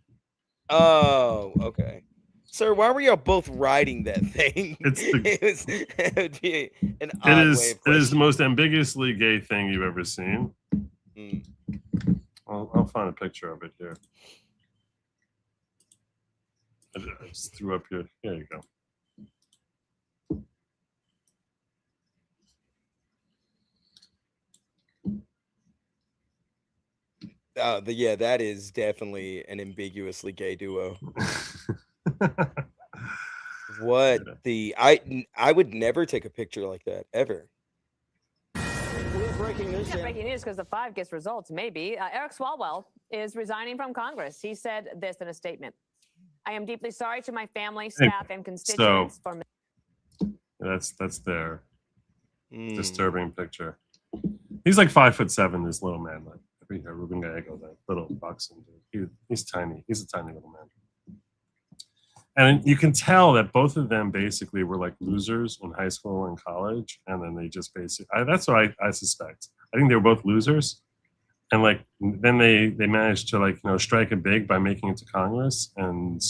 Oh, okay. Sir, why were y'all both riding that thing? It would be an odd way of it is the most ambiguously gay thing you've ever seen. I'll find a picture of it here. I just threw up here. There you go. Yeah, that is definitely an ambiguously gay duo. What the I would never take a picture like that ever. Breaking news because the 5 gets results, maybe. Eric Swalwell is resigning from Congress. He said this in a statement. "I am deeply sorry to my family, staff, and constituents for..." That's their disturbing picture. He's like 5'7", this little man. Like Ruben Gallego, that little boxing dude. He's tiny. He's a tiny little man. And you can tell that both of them basically were like losers in high school and college, and then they just basically that's what I suspect. I think they were both losers, and like then they managed to strike it big by making it to Congress, and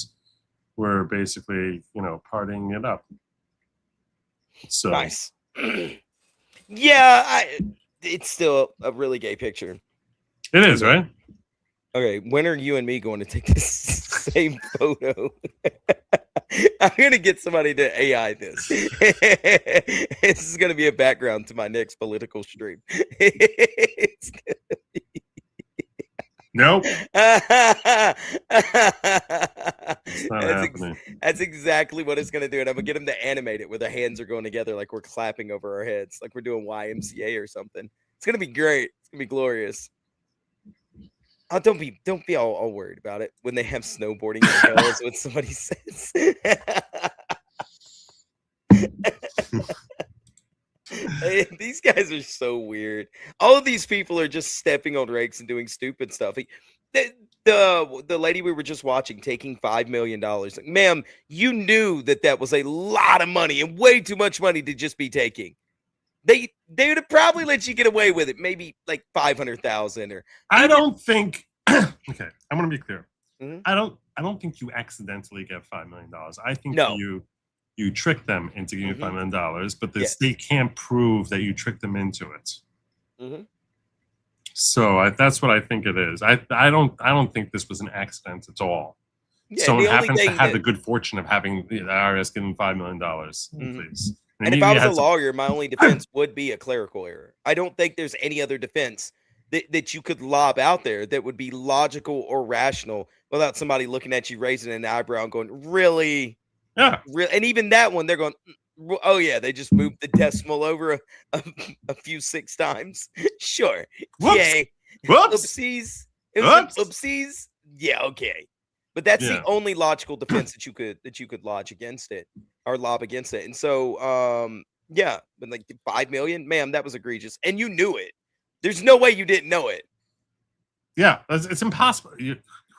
were basically partying it up. So nice. Yeah, it's still a really gay picture. It is, right? Okay, when are you and me going to take the same photo? I'm going to get somebody to AI this. This is going to be a background to my next political stream. Nope. That's happening. That's exactly what it's going to do. And I'm going to get them to animate it where the hands are going together like we're clapping over our heads, like we're doing YMCA or something. It's going to be great. It's going to be glorious. Oh, don't be all worried about it when they have snowboarding is what somebody says. These guys are so weird. All of these people are just stepping on rakes and doing stupid stuff. The lady we were just watching taking $5 million. Like, ma'am, you knew that was a lot of money and way too much money to just be taking. They would have probably let you get away with it, maybe like 500,000 or. I don't think. Okay, I'm gonna be clear. I don't think you accidentally get $5 million. I think you trick them into giving you $5 million, but the state can't prove that you tricked them into it. So that's what I think it is. I don't think this was an accident at all. Yeah, Someone the only happens to thing have that- the good fortune of having the IRS give him $5 million. Please. And if I was a lawyer, my only defense would be a clerical error. I don't think there's any other defense that you could lob out there that would be logical or rational without somebody looking at you, raising an eyebrow and going, really? Yeah. Really? And even that one, they're going, oh, yeah, they just moved the decimal over a few 6 times. Sure. Whoops. Yay. Whoops. Oopsies. It was oopsies. Yeah, okay. But that's Yeah. the only logical defense that you could lodge against it or lob against it. And so, yeah, but like 5 million, ma'am, that was egregious, and you knew it. There's no way you didn't know it. Yeah, it's impossible.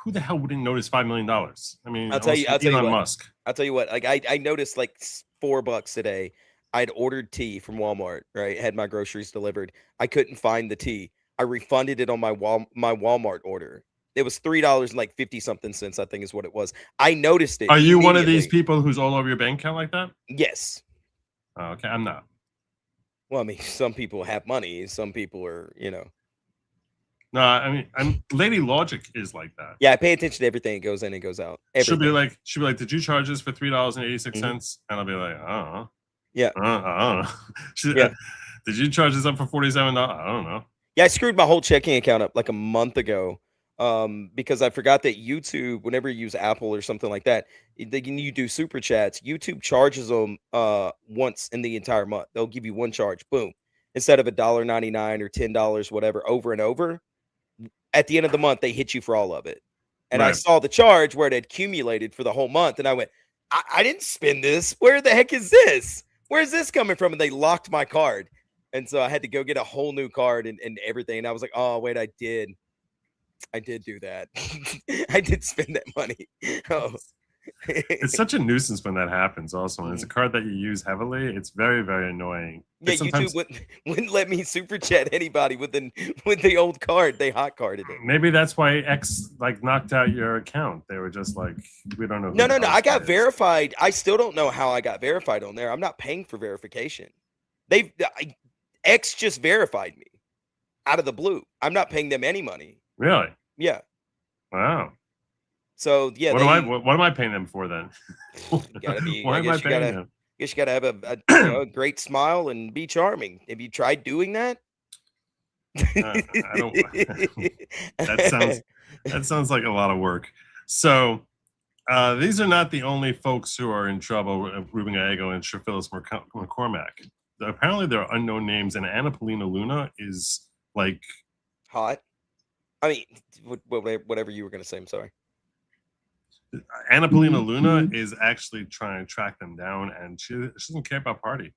Who the hell wouldn't notice $5 million? I mean, I'll tell you Elon what. Musk. I'll tell you what. Like I noticed like $4 today. I'd ordered tea from Walmart. Right, had my groceries delivered. I couldn't find the tea. I refunded it on my Walmart order. It was $3 and like 50 something cents, I think is what it was. I noticed it. Are you one of these immediately. people who's all over your bank account like that? Yes. Oh, okay, I'm not. Well, I mean, some people have money. Some people are, No, I mean, Lady Logic is like that. Yeah, I pay attention to everything that goes in and goes out. She'll be Everything. like, did you charge this for $3.86? And I'll be like, I don't know. Yeah. I don't know. Yeah. Did you charge this up for $47? I don't know. Yeah, I screwed my whole checking account up like a month ago because I forgot that YouTube, whenever you use Apple or something like that, you do super chats. YouTube charges them once in the entire month. They'll give you one charge, boom, instead of $1.99 or $10, whatever, over and over. At the end of the month, they hit you for all of it. And I Right. saw the charge where it had accumulated for the whole month, and I went, I didn't spend this. Where the heck is this? Where's this coming from? And they locked my card. And so I had to go get a whole new card and everything. And I was like, oh, wait, I did do that. I did spend that money. Oh. It's such a nuisance when that happens also. When it's a card that you use heavily, it's very, very annoying. Yeah, Sometimes- YouTube wouldn't let me super chat anybody with the old card. They hot carded it. Maybe that's why X knocked out your account. They were just like, we don't know. who No. the hell I this got is. verified. I still don't know how I got verified on there. I'm not paying for verification. X just verified me out of the blue. I'm not paying them any money. Really? Yeah. Wow. So yeah. What am I paying them for then? Gotta be. Why I am I guess you paying gotta. them? Guess you gotta have a great smile and be charming. Have you tried doing that? I don't. that sounds like a lot of work. So these are not the only folks who are in trouble. Ruben Gallego and Cherfilus-McCormick. Apparently, there are unknown names, and Anna Paulina Luna is like hot. I mean, whatever you were gonna say. I'm sorry. Anna Paulina Luna is actually trying to track them down, and she doesn't care about party.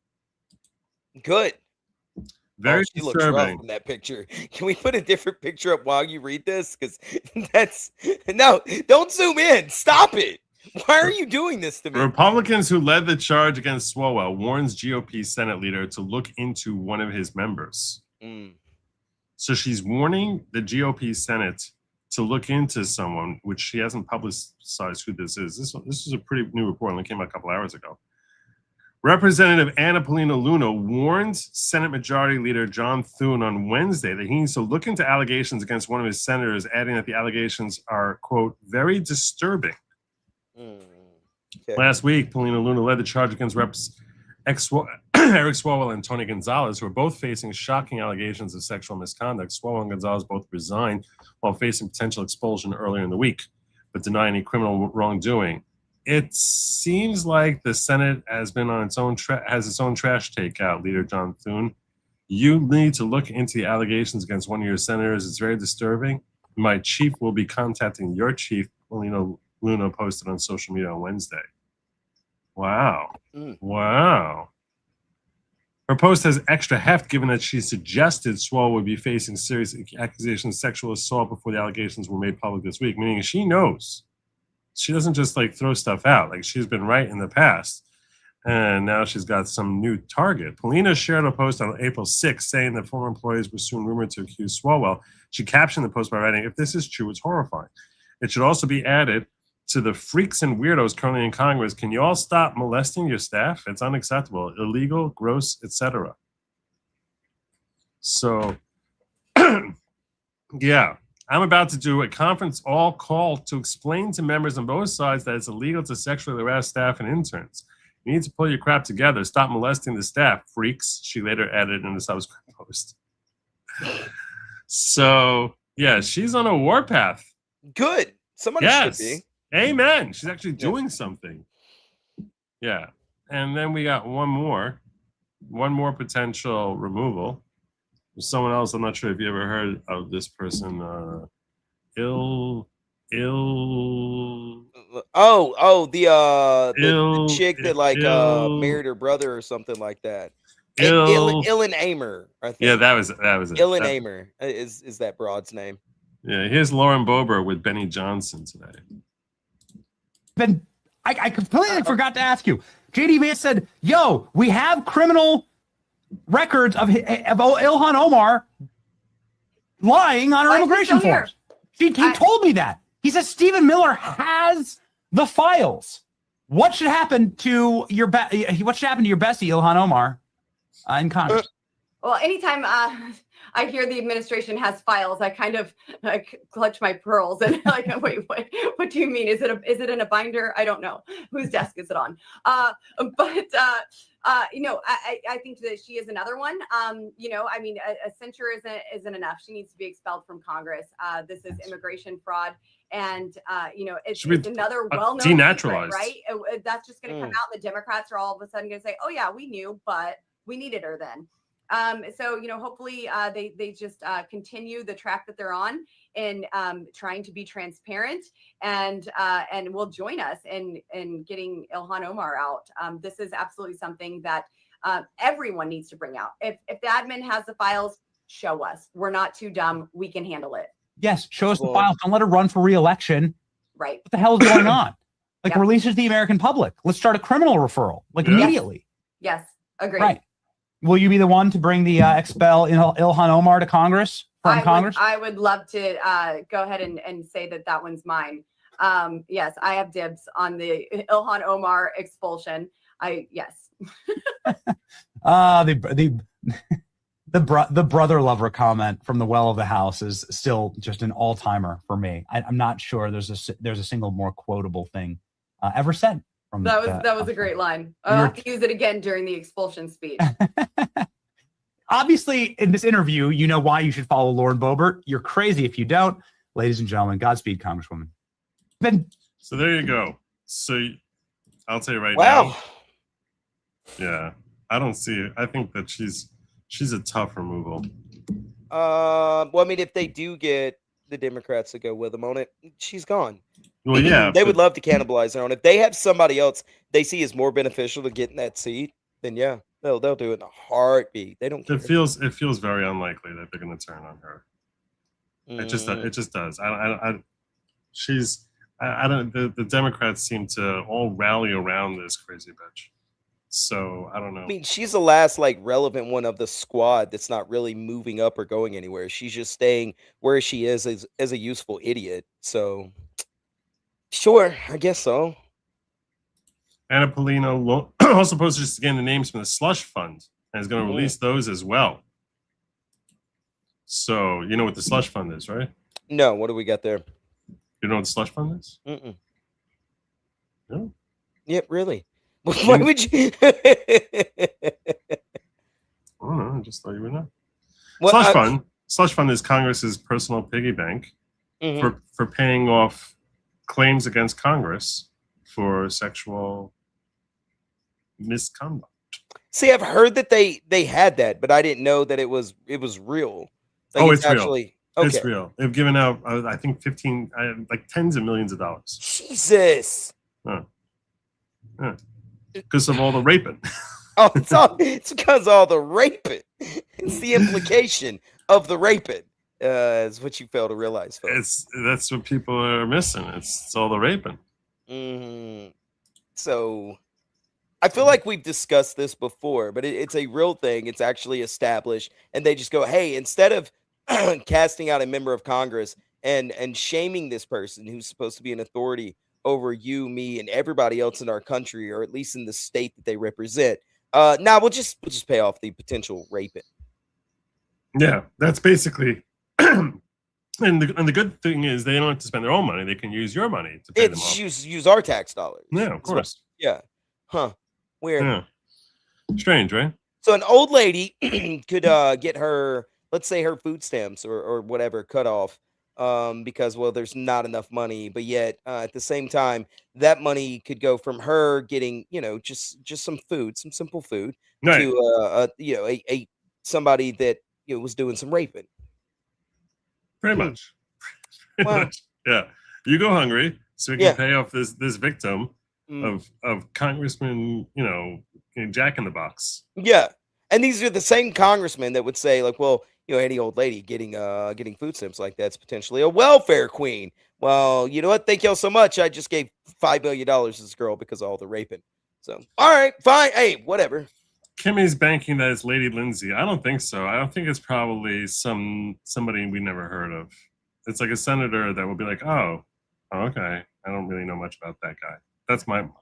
Good. Very she looks rough disturbing. in that picture. Can we put a different picture up while you read this? Because that's no. Don't zoom in. Stop it. Why are you doing this to me? Republicans who led the charge against Swalwell warns GOP Senate leader to look into one of his members. So she's warning the GOP Senate to look into someone, which she hasn't publicized who this is. This is a pretty new report, only came out a couple hours ago. Representative Anna Paulina Luna warns Senate Majority Leader John Thune on Wednesday that he needs to look into allegations against one of his senators, adding that the allegations are, quote, very disturbing. Okay. Last week, Paulina Luna led the charge against Reps Eric Swalwell and Tony Gonzalez, who are both facing shocking allegations of sexual misconduct. Swalwell and Gonzalez both resigned while facing potential expulsion earlier in the week, but deny any criminal wrongdoing. It seems like the Senate has been on its own has its own trash takeout, Leader John Thune. You need to look into the allegations against one of your senators. It's very disturbing. My chief will be contacting your chief, Paulina Luna posted on social media on Wednesday. Wow. Wow. Her post has extra heft given that she suggested Swalwell would be facing serious accusations of sexual assault before the allegations were made public this week, meaning she knows. She doesn't just like throw stuff out. Like she's been right in the past. And now she's got some new target. Paulina shared a post on April 6th saying that former employees were soon rumored to accuse Swalwell. She captioned the post by writing, "If this is true, it's horrifying. It should also be added to the freaks and weirdos currently in Congress. Can you all stop molesting your staff? It's unacceptable, illegal, gross, etc." So Yeah. I'm about to do a conference all call to explain to members on both sides that it's illegal to sexually harass staff and interns. You need to pull your crap together. Stop molesting the staff, freaks, she later added in a subsequent post. So, yeah, she's on a warpath. Good. Somebody should be. Amen. She's actually doing something. Yeah. And then we got one more potential removal. There's someone else. I'm not sure if you ever heard of this person. The chick that married her brother or something like that. Ilhan Omar, I think. Yeah, that was it. Ilhan Omar is that broad's name. Yeah, here's Lauren Boebert with Benny Johnson today. Ben, I completely forgot to ask you. JD Vance said, "Yo, we have criminal records of Ilhan Omar lying on her immigration forms." He told me that. He says Stephen Miller has the files. What should happen to your bestie Ilhan Omar in Congress? Well, anytime I hear the administration has files, I kind of clutch my pearls and like, wait, what do you mean? Is it in a binder? I don't know. Whose desk is it on? I think that she is another one. A censure isn't enough. She needs to be expelled from Congress. This is immigration fraud. And, it's another well-known denaturalized, secret, right? That's just going to come out. The Democrats are all of a sudden going to say, oh, yeah, we knew, but we needed her then. Hopefully they just continue the track that they're on in trying to be transparent and will join us in getting Ilhan Omar out. This is absolutely something that everyone needs to bring out. If the admin has the files, show us. We're not too dumb. We can handle it. Yes, show us the files. Don't let her run for re-election. Right. What the hell is going on? Release it to the American public. Let's start a criminal referral, immediately. Yes, agreed. Right. Will you be the one to bring the expel Ilhan Omar to Congress Congress? I would love to go ahead and say that one's mine. Yes, I have dibs on the Ilhan Omar expulsion. Yes. The brother lover comment from the well of the house is still just an all timer for me. I'm not sure there's a single more quotable thing ever said. That was a great line. I'll have to use it again during the expulsion speech. Obviously, in this interview, you know why you should follow Lauren Boebert. You're crazy if you don't. Ladies and gentlemen, Godspeed, Congresswoman. So there you go. So I'll tell you right now. Wow. Yeah, I don't see it. I think that she's a tough removal. If they do get the Democrats to go with them on it, she's gone. Well, yeah, they would love to cannibalize her on. If they have somebody else they see as more beneficial to getting that seat, then yeah, they'll do it in a heartbeat. They don't care. It feels very unlikely that they're going to turn on her. It just does. The Democrats seem to all rally around this crazy bitch. So I don't know. I mean, she's the last relevant one of the squad that's not really moving up or going anywhere. She's just staying where she is as a useful idiot. So sure, I guess so. Anna Polino also posted just again the names from the slush fund and is going to release those as well. So you know what the slush fund is, right? No, what do we got there? You know what the slush fund is? No. Yep, really. Why would you? I don't know. I just thought you would know. Slush fund is Congress's personal piggy bank for paying off claims against Congress for sexual misconduct. See, I've heard that they had that, but I didn't know that it was real. It's real. Okay. It's real. They've given out, I think, tens of millions of dollars. Jesus. Because of all the raping. It's because of all the raping. It's the implication of the raping. Is what you fail to realize, folks. That's what people are missing. It's all the raping. So I feel like we've discussed this before, but it's a real thing. It's actually established, and they just go, hey, instead of casting out a member of Congress and shaming this person who's supposed to be an authority over you, me, and everybody else in our country, or at least in the state that they represent, we'll just pay off the potential raping. Yeah, that's basically And the good thing is they don't have to spend their own money. They can use your money to pay them off. Use our tax dollars. Yeah, of course. Yeah. Huh. Weird. Yeah. Strange, right? So an old lady could get her, let's say, her food stamps or whatever cut off because, well, there's not enough money. But yet, at the same time, that money could go from her getting, just some food, some simple food, Right. to a somebody that was doing some raping. Pretty much. Pretty much. Yeah. You go hungry so we can pay off this victim of Congressman, Jack in the Box. Yeah. And these are the same congressmen that would say, like, well, any old lady getting food stamps like that's potentially a welfare queen. Well, you know what? Thank y'all so much. I just gave $5 million to this girl because of all the raping. So, all right, fine. Hey, whatever. Kimmy's banking that it's Lady Lindsay. I don't think so. I don't think it's probably somebody we never heard of. It's like a senator that will be like, oh, okay. I don't really know much about that guy. I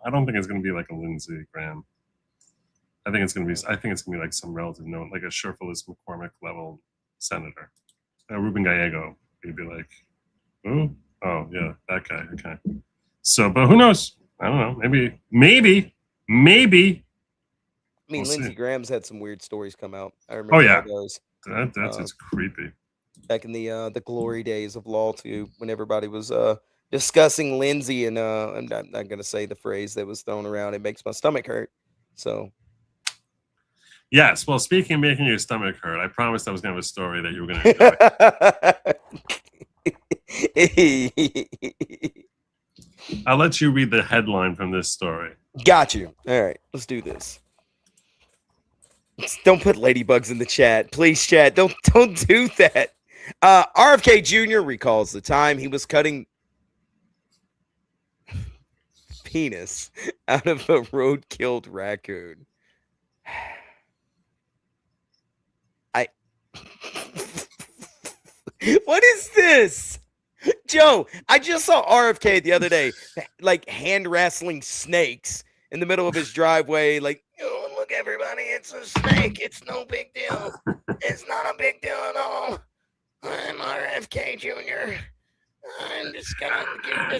don't think it's going to be like a Lindsey Graham. I think it's going to be like some relative known, like a Cherfilus-McCormick level senator. Ruben Gallego. He'd be like, oh yeah, that guy. Okay. So, but who knows? I don't know. Maybe. I mean, We'll Lindsey see. Graham's had some weird stories come out. I remember those. That's it's creepy. Back in the glory days of Law 2, when everybody was discussing Lindsey, and I'm not going to say the phrase that was thrown around. It makes my stomach hurt. So. Yes. Well, speaking of making your stomach hurt, I promised I was going to have a story that you were going to enjoy. I'll let you read the headline from this story. Got you. All right, let's do this. Don't put ladybugs in the chat, please, chat. Don't do that. RFK Jr. recalls the time he was cutting penis out of a road-killed raccoon. What is this? Joe, I just saw RFK the other day, like hand wrestling snakes in the middle of his driveway. Like, oh, look, everybody, it's a snake. It's no big deal. It's not a big deal at all. I'm RFK Jr. I'm just gonna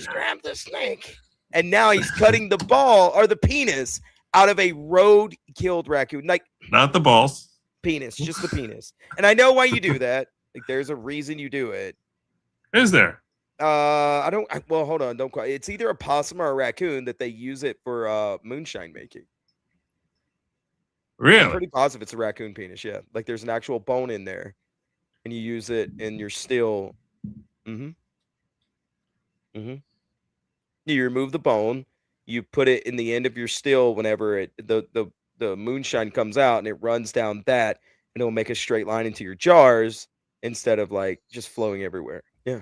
grab the snake. And now he's cutting the ball or the penis out of a road-killed raccoon. Like, not the balls. Penis, just the penis. And I know why you do that. Like, there's a reason you do it. Is there? Well, hold on. Don't quite. It's either a possum or a raccoon that they use it for moonshine making. Really? I'm pretty positive it's a raccoon penis. Yeah, like there's an actual bone in there, and you use it in your still. You remove the bone. You put it in the end of your still whenever the moonshine comes out, and it runs down that, and it'll make a straight line into your jars instead of like just flowing everywhere. Yeah.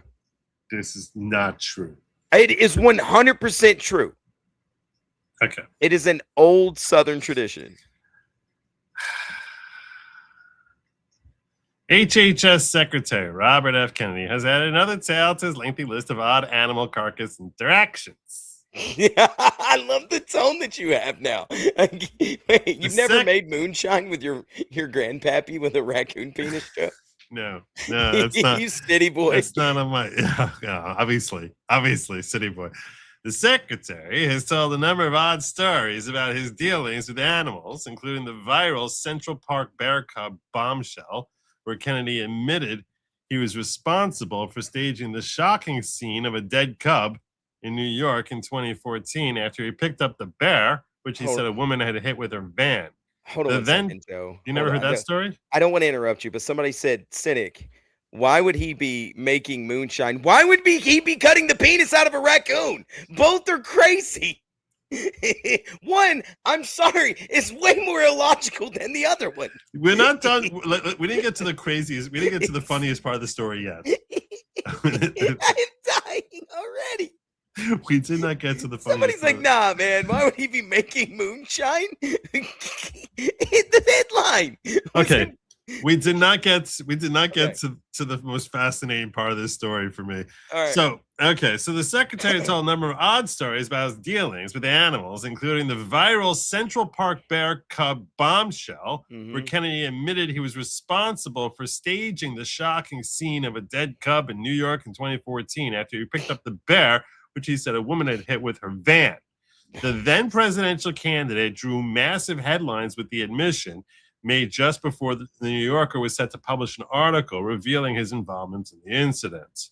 This is not true. It is 100% true. Okay. It is an old Southern tradition. HHS Secretary Robert F. Kennedy has added another tale to his lengthy list of odd animal carcass interactions. Yeah, I love the tone that you have now. Wait, you've never made moonshine with your grandpappy with a raccoon penis, Joe? No, that's not. You city boy. That's not on my. Yeah, obviously, city boy. The secretary has told a number of odd stories about his dealings with animals, including the viral Central Park bear cub bombshell, where Kennedy admitted he was responsible for staging the shocking scene of a dead cub in New York in 2014 after he picked up the bear, which he said a woman had hit with her van. Hold on a second, Joe. You never heard that story? I don't want to interrupt you, but somebody said, cynic, why would he be making moonshine? Why would he be cutting the penis out of a raccoon? Both are crazy. One, I'm sorry, is way more illogical than the other one. We're not done. We didn't get to the craziest. We didn't get to the funniest part of the story yet. I'm dying already. We did not get to the funniest. Somebody's like, nah, man, why would he be making moonshine? Hit the headline. Okay. we did not get to the most fascinating part of this story for me. All right. So the secretary told a number of odd stories about his dealings with animals, including the viral Central Park bear cub bombshell, where Kennedy admitted he was responsible for staging the shocking scene of a dead cub in New York in 2014 after he picked up the bear, which he said a woman had hit with her van. The then presidential candidate drew massive headlines with the admission made just before the New Yorker was set to publish an article revealing his involvement in the incident.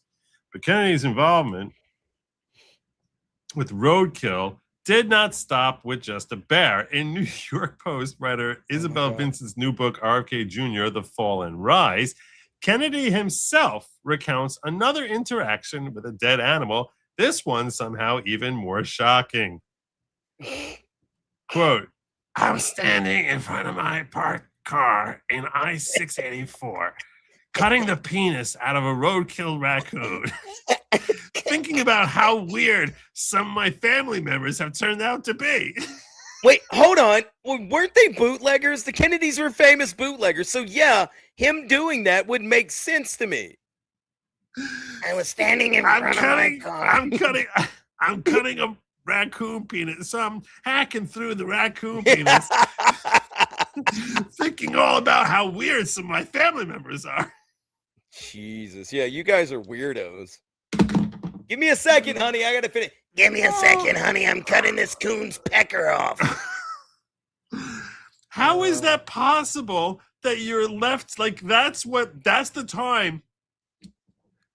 But Kennedy's involvement with roadkill did not stop with just a bear. In New York Post writer Isabel Vincent's new book, RFK Jr., The Fall and Rise, Kennedy himself recounts another interaction with a dead animal, this one somehow even more shocking. Quote, I was standing in front of my parked car in I-684, cutting the penis out of a roadkill raccoon, thinking about how weird some of my family members have turned out to be. Wait, hold on. Well, weren't they bootleggers? The Kennedys were famous bootleggers. So yeah, him doing that would make sense to me. I was standing in front of my car. I'm cutting a raccoon penis. So I'm hacking through the raccoon penis, thinking all about how weird some of my family members are. Jesus. Yeah, you guys are weirdos. Give me a second, honey. I gotta finish. Give me a second, honey. I'm cutting this coon's pecker off. How is that possible that you're left like that's the time?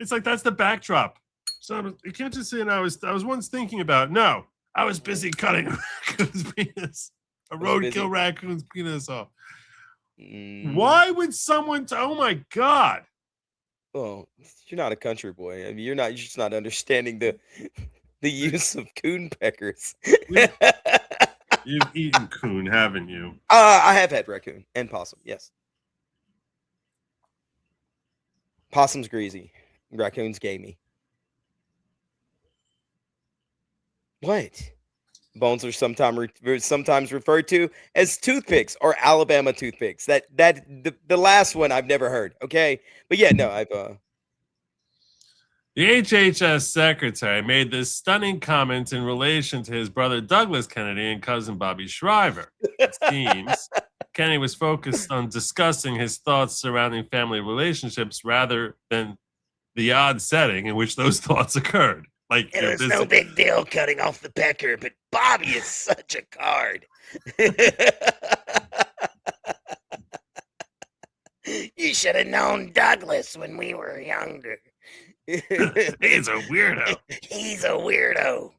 It's like that's the backdrop. So you can't just say, I was once thinking about. No, I was busy cutting a raccoon's penis, a roadkill raccoon's penis off. Why would someone? Oh my God! Oh, you're not a country boy. I mean, you're just not understanding the use of coon peckers. You've eaten coon, haven't you? I have had raccoon and possum. Yes. Possum's greasy. Raccoon's gamey. What? Bones are sometimes referred to as toothpicks or Alabama toothpicks. The last one I've never heard. Okay, but yeah, no, I've. The HHS secretary made this stunning comment in relation to his brother Douglas Kennedy and cousin Bobby Shriver. It seems Kennedy was focused on discussing his thoughts surrounding family relationships rather than the odd setting in which those thoughts occurred. Like, it was no big deal cutting off the pecker, but Bobby is such a card. You should have known Douglas when we were younger. He's a weirdo. He's a weirdo.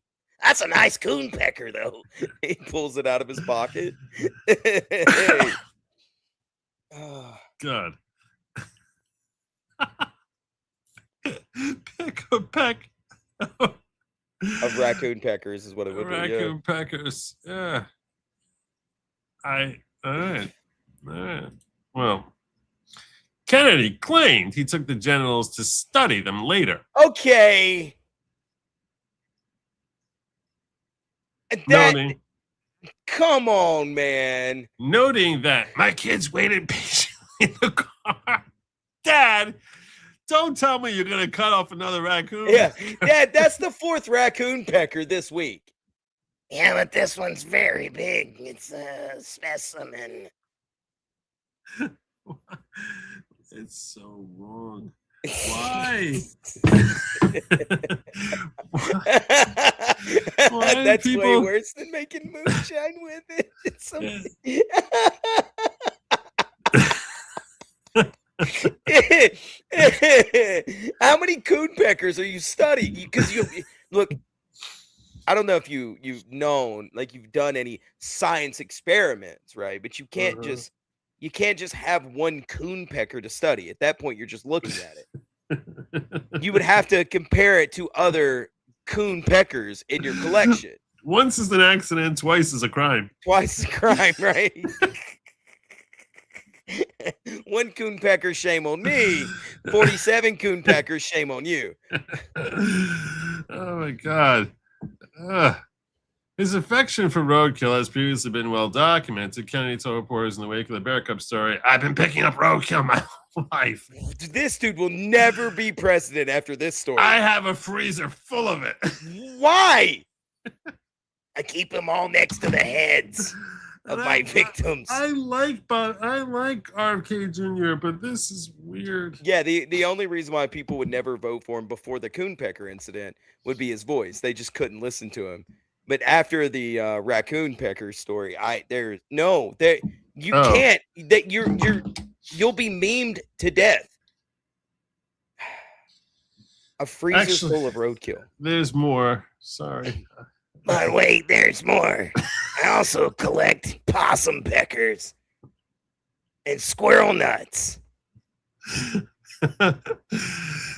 That's a nice coon pecker, though. He pulls it out of his pocket. God. Pick a peck. Of raccoon peckers is what it would be. Raccoon peckers. Yeah. All right. Well, Kennedy claimed he took the genitals to study them later. Okay. Come on, man. Noting that my kids waited patiently in the car. Dad, don't tell me you're going to cut off another raccoon. Yeah, Dad, that's the fourth raccoon pecker this week. Yeah, but this one's very big. It's a specimen. It's so wrong. Why? Why That's people... way worse than making moonshine with it. It's so... How many coon peckers are you studying? Because you look, I don't know if you've known, like you've done any science experiments, right? But you can't just have one coon pecker to study. At that point, you're just looking at it. You would have to compare it to other coon peckers in your collection. Once is an accident, twice is a crime. Twice a crime, right? One coon pecker, shame on me. 47 coon peckers, shame on you. Oh my God. His affection for roadkill has previously been well documented. Kennedy told reporters in the wake of the Bear Cub story, "I've been picking up roadkill my whole life. This dude will never be president after this story. I have a freezer full of it." Why? I keep them all next to the heads of my victims. I like RFK Jr., but this is weird. Yeah, the only reason why people would never vote for him before the coonpecker incident would be his voice. They just couldn't listen to him. But after the raccoon pecker story, you can't. You'll be memed to death. A freezer full of roadkill. There's more. Sorry. But wait, there's more. I also collect possum peckers and squirrel nuts.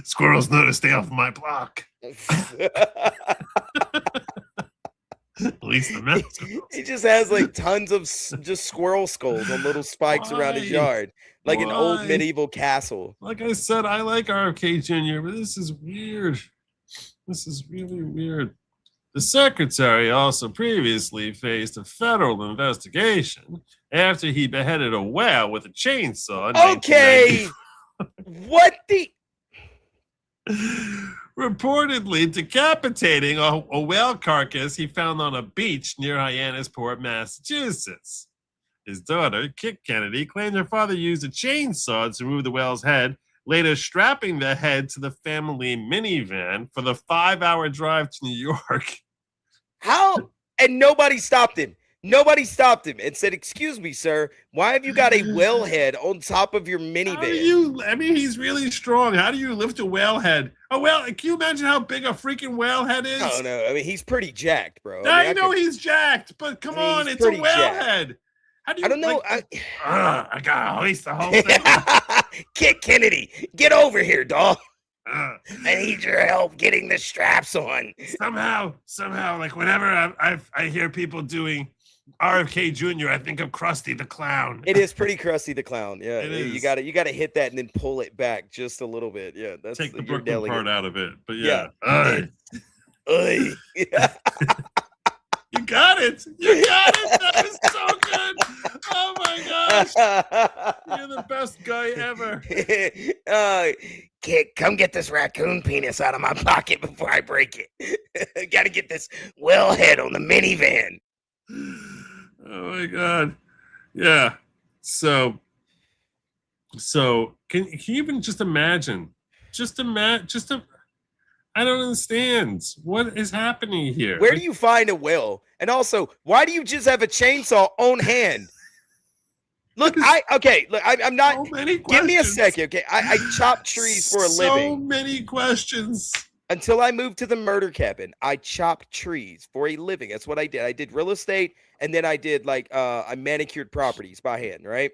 Squirrels know to stay off my block. At least the metal squirrels. He just has like tons of just squirrel skulls on little spikes around his yard, like an old medieval castle. Like I said, I like RFK Jr., but this is weird. This is really weird. The secretary also previously faced a federal investigation after he beheaded a whale with a chainsaw. Okay. What the? Reportedly decapitating a whale carcass he found on a beach near Hyannisport, Massachusetts. His daughter, Kit Kennedy, claimed her father used a chainsaw to remove the whale's head, later strapping the head to the family minivan for the 5-hour drive to New York. How? And nobody stopped him. Nobody stopped him and said, "Excuse me, sir, why have you got a whale head on top of your minivan?" I mean, he's really strong. How do you lift a whale head? A whale? Can you imagine how big a freaking whale head is? Oh no, I mean he's pretty jacked, bro. I know he's jacked, but come on, it's a whale head. How do you? I don't know. I gotta hoist the whole thing. Kit Kennedy, get over here, dog. I need your help getting the straps on. Somehow, like whenever I hear people doing RFK Jr., I think of Krusty the Clown. It is pretty Krusty the Clown. Yeah, It you is. gotta hit that and then pull it back just a little bit. Yeah, that's Take the your Brooklyn delegate. part out of it, but yeah. Oy. You got it. You got it. That was so good. Oh my gosh. You're the best guy ever. Kit, come get this raccoon penis out of my pocket before I break it. Gotta get this whale head on the minivan. Oh my god. Yeah. So can you even just imagine? I don't understand. What is happening here? Where do you find a whale? And also, why do you just have a chainsaw on hand? Look, I'm not. So many Give me a questions. second, okay? I chop trees for a living. So many questions. Until I moved to the murder cabin, I chopped trees for a living. That's what I did. I did real estate, and then I did I manicured properties by hand, right?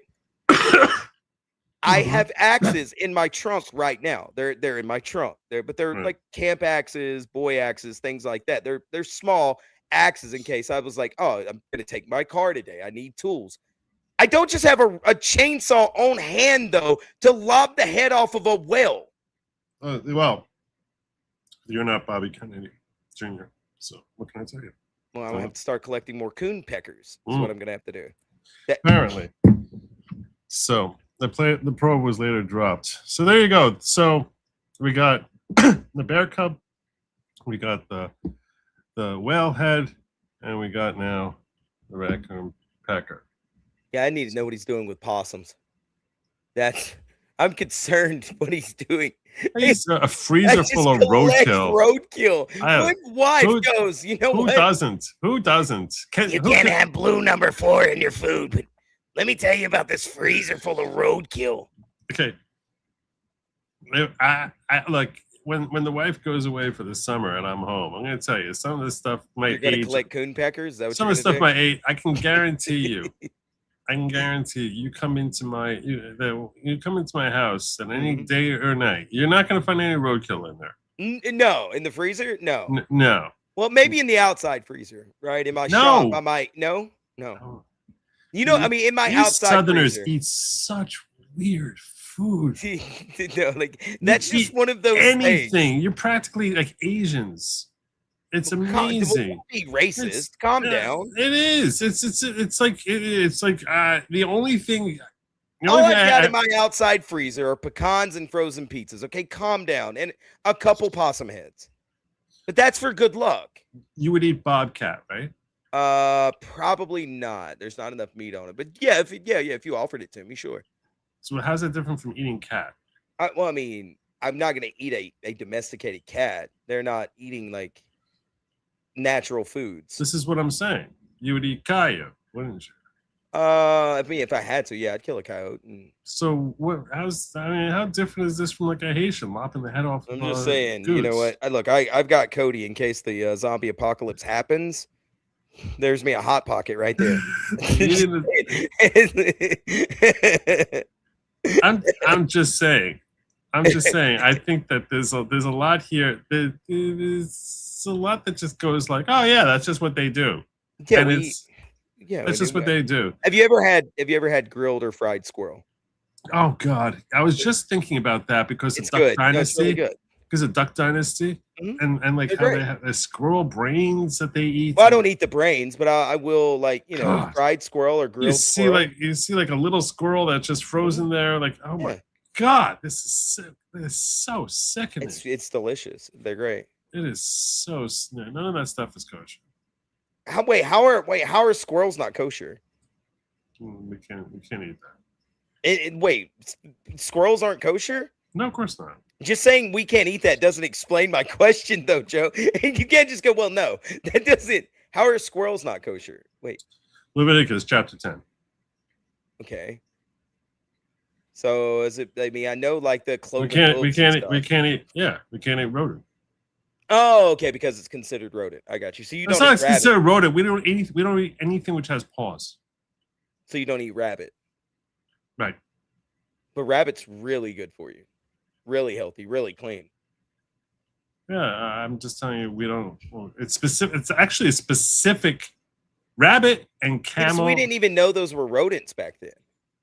I have axes in my trunk right now. They're in my trunk. They're like camp axes, boy axes, things like that. They're small axes in case I was like, oh, I'm gonna take my car today. I need tools. I don't just have a chainsaw on hand though to lob the head off of a whale. Well, you're not Bobby Kennedy Jr. So what can I tell you? Well, I'm gonna have to start collecting more coon peckers. Is what I'm gonna have to do. Apparently. So the probe was later dropped. So there you go. So we got the bear cub, we got the whale head, and we got now the raccoon pecker. Yeah, I need to know what he's doing with possums. I'm concerned what he's doing. He's a freezer full of roadkill. Roadkill. My wife goes, you know who what? Who doesn't? You can't have blue number 4 in your food, but let me tell you about this freezer full of roadkill. Okay. I like when the wife goes away for the summer and I'm home, I'm gonna tell you some of this stuff might You're gonna age. collect coon peckers? Is that what Some you're of the gonna stuff do? might age. I can guarantee you. You come into my house at any day or night. You're not gonna find any roadkill in there. No, in the freezer? No. No. Well, maybe in the outside freezer, right? In my No. shop, I might. No. You know, I mean, in my You outside Southerners freezer. eat such weird food. No, like that's just one of those anything. things. You're practically like Asians. It's amazing. Don't be racist. Calm down. It is. It's like the only thing. All I've got in my outside freezer are pecans and frozen pizzas. Okay, calm down, and a couple possum heads. But that's for good luck. You would eat bobcat, right? Probably not. There's not enough meat on it. But yeah, if you offered it to me, sure. So how's that different from eating cat? Well, I mean, I'm not gonna eat a domesticated cat. They're not eating like natural foods. This is what I'm saying. You would eat coyote, wouldn't you? I mean, if I had to, yeah, I'd kill a coyote. So what? How different is this from like a Haitian lopping the head off? I'm just saying. You know what? I've got Cody in case the zombie apocalypse happens. There's me a hot pocket right there. I'm just saying. I think that there's a lot here. There's a lot that just goes like, oh yeah, that's just what they do. Yeah, and that's just what they do. Have you ever had grilled or fried squirrel? Oh God, I was just thinking about that because it's Duck good. Dynasty. No, it's really good. Because of Duck Dynasty, and like how they have the squirrel brains that they eat. Well, I don't eat the brains, but I will fried squirrel or grilled. You see like a little squirrel that's just frozen there. Like, oh my God, this is so sickening. It's delicious. They're great. It is so none of that stuff is kosher. How are squirrels not kosher? We can't eat that. Wait, squirrels aren't kosher? No, of course not. Just saying we can't eat that doesn't explain my question, though, Joe. You can't just go, well, no, that doesn't. How are squirrels not kosher? Wait. Leviticus chapter 10. Okay. So is it? I mean, I know like the clothing. We can't eat. Yeah, we can't eat rodent. Oh, okay, because it's considered rodent. I got you. So you It's don't. not considered rodent. We don't eat anything which has paws. So you don't eat rabbit. Right. But rabbit's really good for you. Really healthy, really clean. Yeah, I'm just telling you, we don't. Well, it's specific. It's actually a specific rabbit and camel. So we didn't even know those were rodents back then.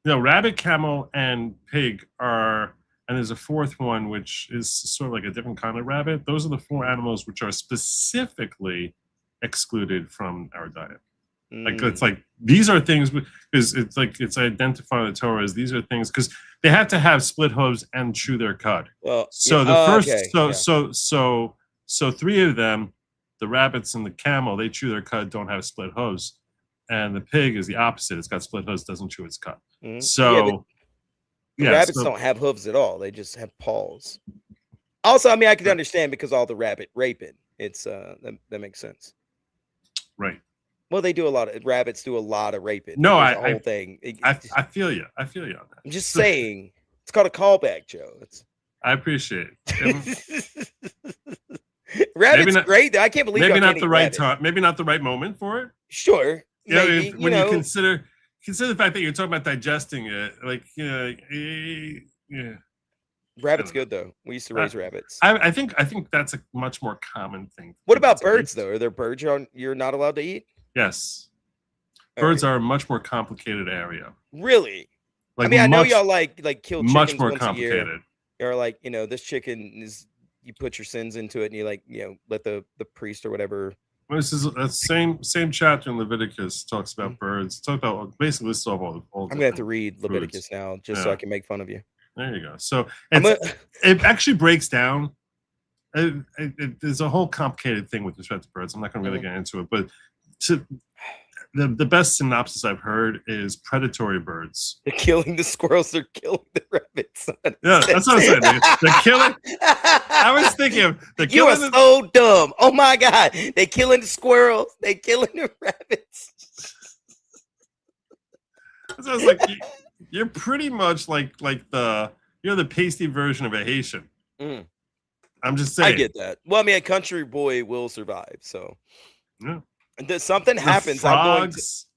No, rabbit, camel, and pig are, and there's a fourth one which is sort of like a different kind of rabbit. Those are the four animals which are specifically excluded from our diet. Like it's like these are things because it's like it's identified in the Torah as these are things because they have to have split hooves and chew their cud. Well, so the first so three of them, the rabbits and the camel, they chew their cud, don't have split hooves, and the pig is the opposite. It's got split hooves, doesn't chew its cud. So the rabbits don't have hooves at all. They just have paws. Also, I mean, I could understand because all the rabbit raping. It's that makes sense. Right. Well, they do a lot of rabbits do a lot of raping. No, I feel you. I feel you on that. I'm just saying, it's called a callback, Joe. I appreciate it. Rabbit's great. I can't believe maybe not the right time. Maybe not the right moment for it. Sure. Yeah, when you consider the fact that you're talking about digesting it, like yeah. Rabbit's good though. We used to raise rabbits. I think that's a much more common thing. What about birds though? Are there birds you're not allowed to eat? Yes. Birds are a much more complicated area. Really? Like I mean, I know y'all like kill chickens much more once complicated. A year. You're like, this chicken is. You put your sins into it, and you let the priest or whatever. Well, this is the same chapter in Leviticus talks about birds. Talk about basically lists off all. I'm gonna have to read Leviticus now just so I can make fun of you. There you go. So it actually breaks down. There's a whole complicated thing with respect to birds. I'm not going to really get into it, but the best synopsis I've heard is predatory birds. They're killing the squirrels. They're killing the rabbits. Yeah, that's what I'm saying. They're killing. I was thinking you are so dumb. Oh my God! They killing the squirrels. They killing the rabbits. So I was like, you're pretty much like the pasty version of a Haitian. I'm just saying. I get that. Well, I mean, a country boy will survive. So yeah. And something happens. Frogs,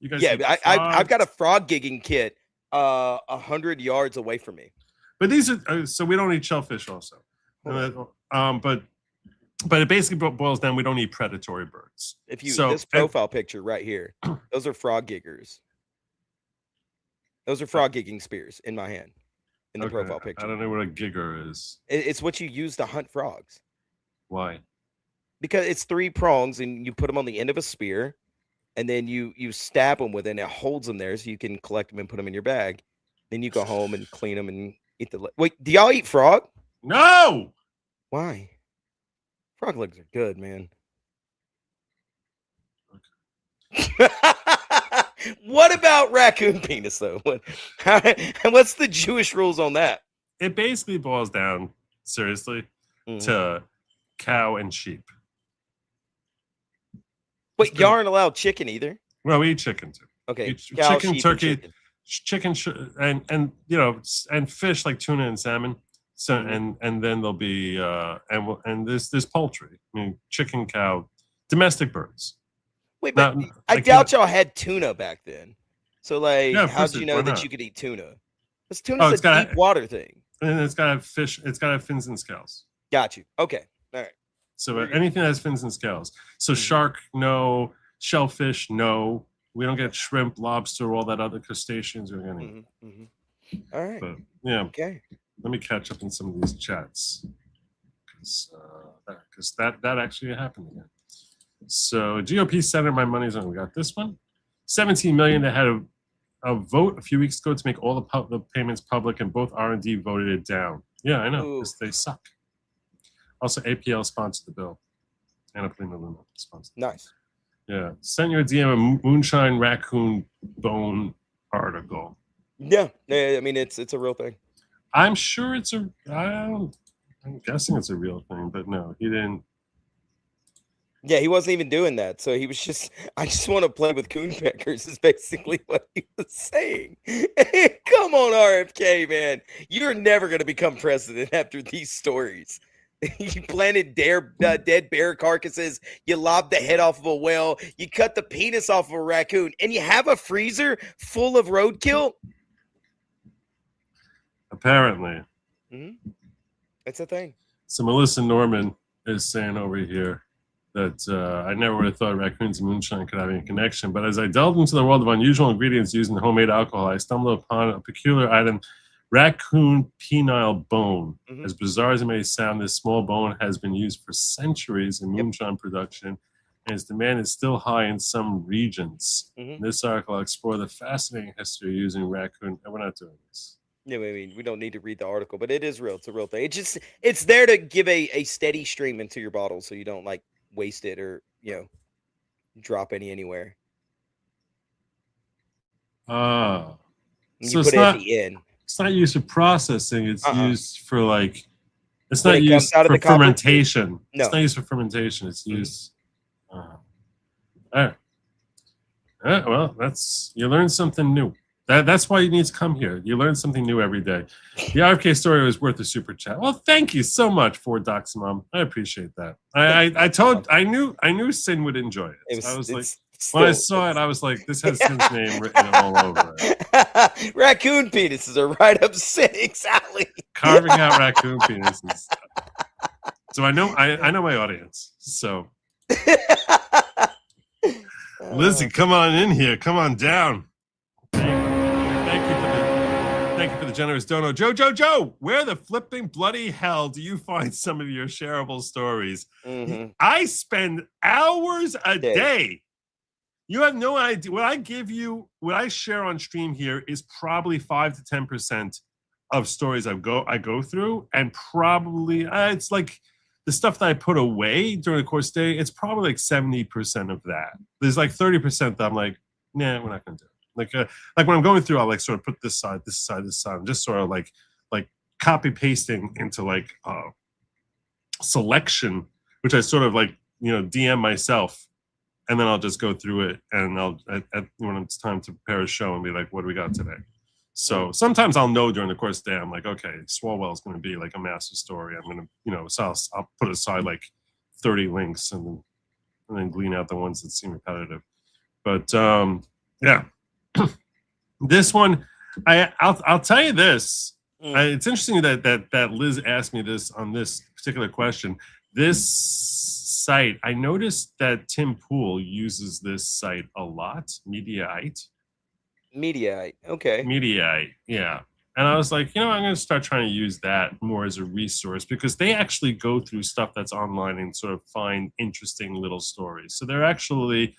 I've got a frog gigging kit 100 yards away from me. But these are so we don't eat shellfish also. But it basically boils down we don't eat predatory birds. If you this profile picture right here, those are frog giggers. Those are frog gigging spears in my hand in the profile picture. I don't know what a gigger is. It's what you use to hunt frogs. Why? Because it's 3 prongs, and you put them on the end of a spear, and then you stab them with it, and it holds them there, so you can collect them and put them in your bag. Then you go home and clean them and eat the. Wait, do y'all eat frog? No. Why? Frog legs are good, man. What about raccoon penis, though? What's the Jewish rules on that? It basically boils down, seriously, to cow and sheep. Wait, y'all aren't allowed chicken either? Well, we eat chicken too. Okay, cow, chicken, turkey, chicken, and you know, and fish like tuna and salmon. So and then there'll be and there's poultry. I mean, chicken, cow, domestic birds. Wait, but I doubt y'all had tuna back then. So like, how did you know that you could eat tuna? Because tuna's a deep water thing. And it's got to have fish. It's got to have fins and scales. Got you. Okay. All right. So anything that has fins and scales. So shark, no. Shellfish, no. We don't get shrimp, lobster, all that other crustaceans we're gonna eat. All right. But yeah. Okay. Let me catch up in some of these chats because that actually happened again. So GOP Senator, my money's on. We got this one. 17 million. They had a vote a few weeks ago to make all the payments public, and both R&D voted it down. Yeah, I know, because they suck. Also, APL sponsored the bill. Anna Polina Luna sponsored. Nice. Yeah. Send you a DM a Moonshine Raccoon Bone article. Yeah. I mean, it's a real thing. I'm sure it's I'm guessing it's a real thing, but no, he didn't. Yeah, he wasn't even doing that. So he was just, I just want to play with coonpeckers is basically what he was saying. Come on, RFK, man. You're never going to become president after these stories. You planted dead bear carcasses. You lobbed the head off of a whale. You cut the penis off of a raccoon. And you have a freezer full of roadkill? Apparently. That's a thing. So Melissa Norman is saying over here that I never would have thought raccoons and moonshine could have any connection. But as I delved into the world of unusual ingredients used in homemade alcohol, I stumbled upon a peculiar item, raccoon penile bone. As bizarre as it may sound, this small bone has been used for centuries in moonshine production, and its demand is still high in some regions. In this article, I'll explore the fascinating history of using raccoon. And we're not doing this. Yeah, I mean, we don't need to read the article, but it is real. It's a real thing. It's there to give a steady stream into your bottle so you don't like waste it or, you know, drop anywhere. So you put it at the end. It's not used for processing. It's used for like, it's When not it comes used out of for the copper- fermentation. No. It's not used for fermentation. It's used. All right. Well, you learn something new. That's why you need to come here. You learn something new every day. The RFK story was worth a super chat. Well, thank you so much for Doc's Mom. I appreciate that. I knew Sin would enjoy it. I was like, when I saw it, I was like, this has Sin's name written all over it. Raccoon penises are right up Sin, exactly. Carving out raccoon penises. So I know my audience. So Lizzie, come on in here. Come on down. Thank you for the generous dono. Joe, where the flipping bloody hell do you find some of your shareable stories? I spend hours a day. You have no idea. What I share on stream here is probably 5 to 10% of stories I go through, and probably it's like the stuff that I put away during the course of the day, it's probably like 70% of that. There's like 30% that I'm like, nah, we're not gonna do it. Like when I'm going through, I'll like sort of put this side, I'm just sort of like copy pasting into like selection, which I sort of like, you know, DM myself, and then I'll just go through it, and I'll when it's time to prepare a show and be like, what do we got today? So sometimes I'll know during the course of the day, I'm like, okay, Swalwell is going to be like a massive story. I'm going to, you know, so I'll put aside like 30 links and then glean out the ones that seem repetitive. But yeah. This one, I'll tell you this. It's interesting that Liz asked me this on this particular question. This site, I noticed that Tim Pool uses this site a lot. Mediaite. Mediaite, okay. Mediaite, yeah. And I was like, I'm going to start trying to use that more as a resource because they actually go through stuff that's online and sort of find interesting little stories. So they're actually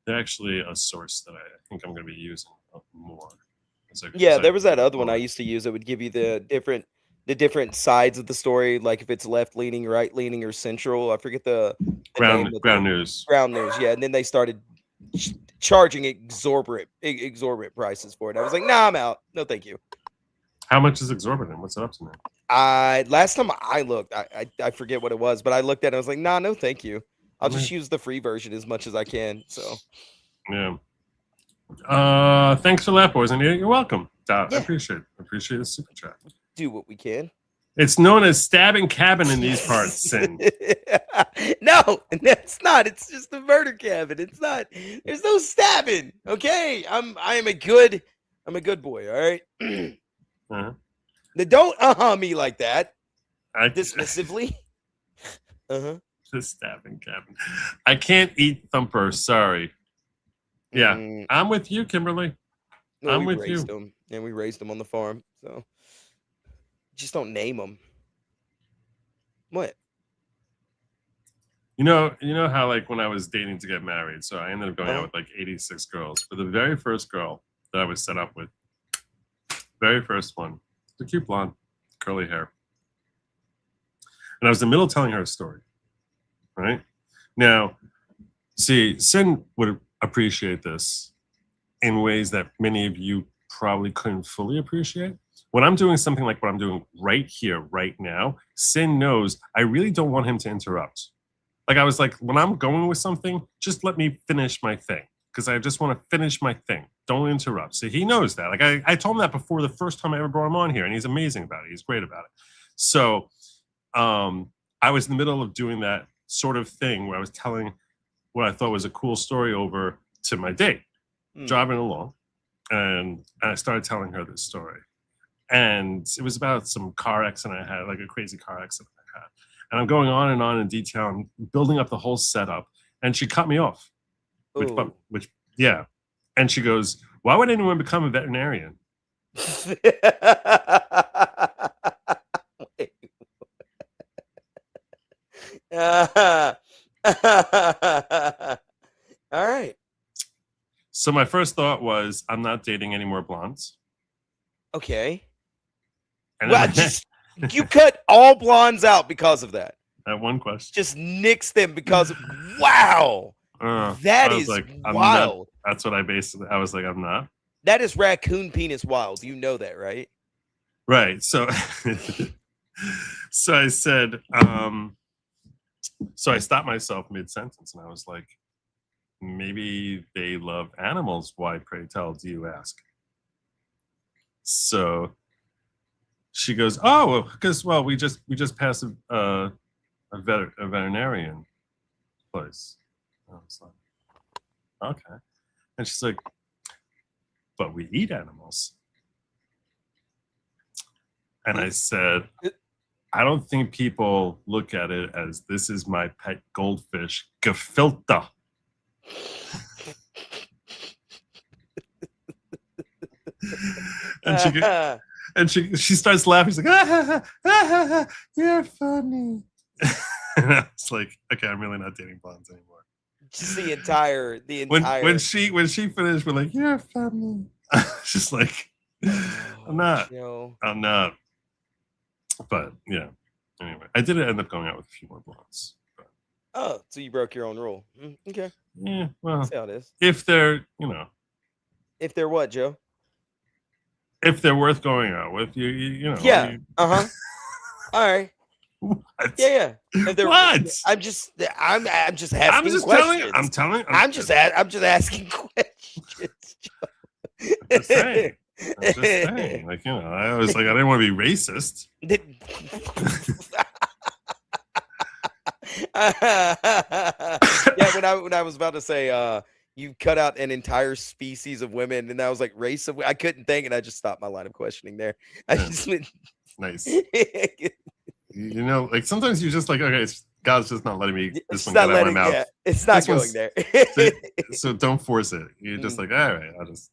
a source that I think I'm going to be using more. There was that other one I used to use that would give you the different sides of the story, like if it's left leaning, right leaning, or central. I forget the Ground News. Ground News, yeah. And then they started charging exorbitant prices for it. I was like, nah, I'm out. No, thank you. How much is exorbitant? What's it up to now? Last time I looked, I forget what it was, but I looked at it. I was like, nah, no, thank you. I'll just use the free version as much as I can. So, yeah. Thanks for that, boys, and you're welcome. I appreciate the super chat. Do what we can. It's known as stabbing cabin in these parts. Sin. No, it's not. It's just a murder cabin. It's not. There's no stabbing. Okay, I am a good boy. All right. Don't me like that. Dismissively. The stabbing cabin. I can't eat Thumper. Sorry. Yeah, I'm with you, Kimberly. No, I'm with you. And we raised them on the farm, so just don't name them. What? You know how like when I was dating to get married, so I ended up going out with like 86 girls. For the very first girl that I was set up with, very first one, the cute blonde, curly hair, and I was in the middle of telling her a story. Right now, see, Sin would appreciate this in ways that many of you probably couldn't fully appreciate. When I'm doing something like what I'm doing right here, right now, Sin knows I really don't want him to interrupt. Like I was like, when I'm going with something, just let me finish my thing because I just want to finish my thing. Don't interrupt. So he knows that. Like I told him that before the first time I ever brought him on here, and he's amazing about it. He's great about it. So I was in the middle of doing that sort of thing where I was telling what I thought was a cool story over to my date, driving along, and I started telling her this story. And it was about some car accident I had, like a crazy car accident I had. And I'm going on and on in detail. I'm building up the whole setup. And she cut me off. Which yeah. And she goes, why would anyone become a veterinarian? All right. So my first thought was, I'm not dating any more blondes. Okay. And well, you cut all blondes out because of that. That one question. Just nix them because of wow. That is like, wild. That's what I was like, I'm not. That is raccoon penis wild. You know that, right? Right. So so I said, so I stopped myself mid-sentence and I was like, maybe they love animals. Why, pray tell, do you ask? So she goes, oh, because we just passed a veterinarian place. I was like, okay. And she's like, but we eat animals. And I said, I don't think people look at it as this is my pet goldfish, gefilte. And she starts laughing. She's like, you're funny. And I was like, okay, I'm really not dating blondes anymore. Just the entire. When she finished, we're like, you're funny. She's like, I'm not. But yeah. Anyway, I did end up going out with a few more blondes. But. Oh, so you broke your own rule. Okay. Yeah. Well, that's how it is. If they're, If they're what, Joe? If they're worth going out with, you know. Yeah. All right. What? Yeah. If they're, what? I'm just asking questions. I'm just asking questions. I'm just saying. Like, I was like, I didn't want to be racist. Yeah, when I was about to say, you cut out an entire species of women, and I was like, race of. I couldn't think, and I just stopped my line of questioning there. I just went nice. Like sometimes you're just like, okay, God's just not letting me. It's not letting. Yeah, it's not going there. So don't force it. You're just like, all right, I'll just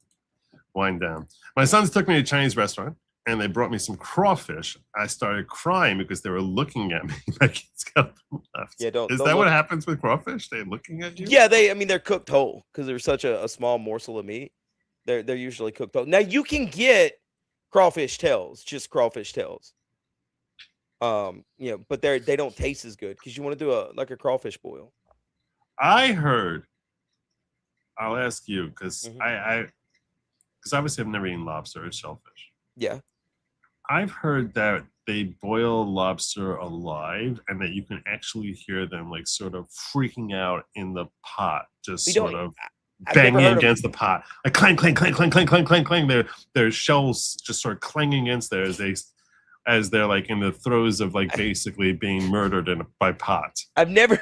wind down. My sons took me to a Chinese restaurant, and they brought me some crawfish, I started crying because they were looking at me like it's got them left. Yeah, don't. Is don't that what look- happens with crawfish? They're looking at you? Yeah, they're cooked whole because they're such a small morsel of meat. They're usually cooked whole. Now you can get crawfish tails, just crawfish tails. But they don't taste as good because you want to do a crawfish boil. I heard. I'll ask you because because obviously I've never eaten lobster or shellfish. Yeah. I've heard that they boil lobster alive and that you can actually hear them like sort of freaking out in the pot, just sort of banging against the pot. Like clang, clang, clang, clang, clang, clang, clang, clang. Their shells just sort of clanging against there as they're like in the throes of like basically being murdered by pot. I've never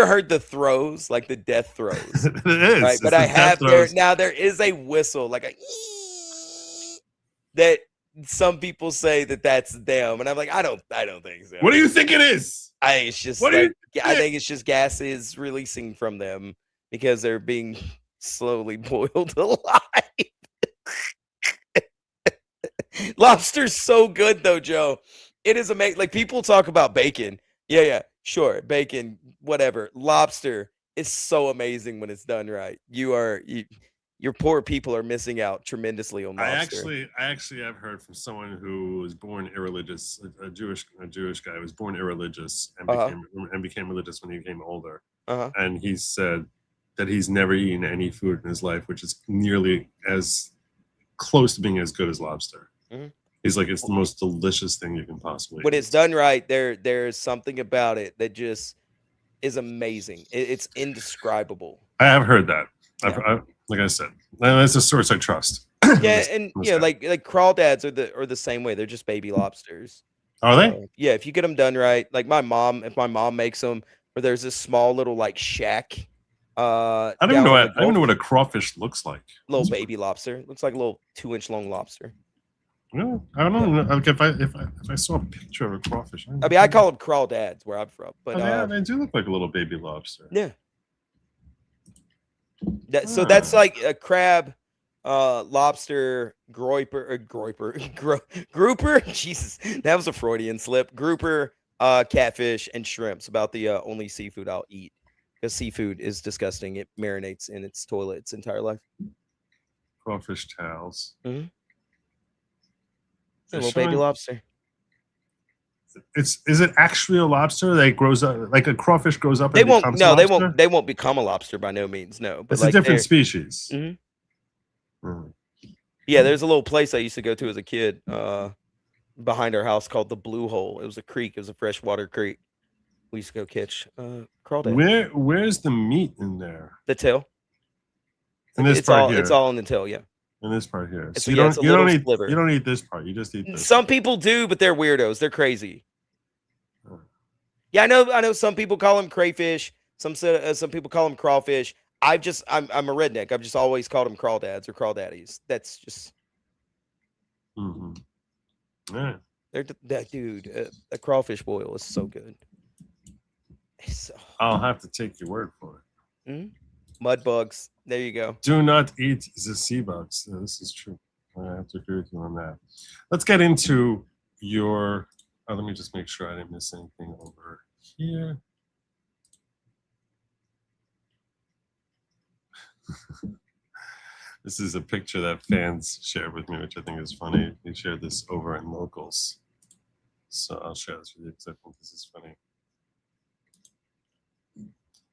heard the throes, like the death throes. It is. Right? But I have there is a whistle, like a that some people say that's them, and I'm like, I don't think so. What do you think it is? I think it's just gases releasing from them because they're being slowly boiled alive. Lobster's so good though, Joe. It is amazing. Like people talk about bacon. Yeah, sure, bacon, whatever. Lobster is so amazing when it's done right. Your poor people are missing out tremendously on lobster. I actually have heard from someone who was born irreligious, a Jewish guy was born irreligious and became religious when he became older. And he said that he's never eaten any food in his life which is nearly as close to being as good as lobster. He's like, it's the most delicious thing you can possibly When eat. it's done right, there's something about it that just is amazing. It's indescribable. I have heard that. Yeah. Like I said, that's a source I trust. Yeah, and like crawdads are the same way. They're just baby lobsters. Are they? Yeah, if you get them done right, like if my mom makes them, where there's this small little like shack. I don't even know what a crawfish looks like. Little baby lobster. Looks like a little 2-inch long lobster. No, I don't know. Like if I saw a picture of a crawfish, I call them crawdads where I'm from. But yeah, they do look like a little baby lobster. Yeah. So that's like a crab, lobster, grouper. Jesus, that was a Freudian slip. Grouper, catfish, and shrimps. About the only seafood I'll eat because seafood is disgusting. It marinates in its toilet its entire life. Crawfish towels. A little baby lobster. Is it actually a lobster that grows up like a crawfish grows up? They won't. No, they won't become a lobster by no means. No, but it's a different species. Yeah, there's a little place I used to go to as a kid behind our house called the Blue Hole. It was a creek. It was a freshwater creek. We used to go catch crawdads. Where's the meat in there? The tail. In this part here. It's all in the tail. Yeah. In this part here. So you don't eat this part. You just eat this. Some people do, but they're weirdos. They're crazy. Yeah, I know. Some people call them crayfish. Some people call them crawfish. I'm a redneck. I've just always called them crawdads or crawdaddies. That's just. Yeah. Dude, a crawfish boil is so good. I'll have to take your word for it. Mud bugs. There you go. Do not eat the sea bugs. This is true. I have to agree with you on that. Let's get into your. Let me just make sure I didn't miss anything over here. This is a picture that fans shared with me, which I think is funny. He shared this over in Locals. So I'll share this with you because I think this is funny.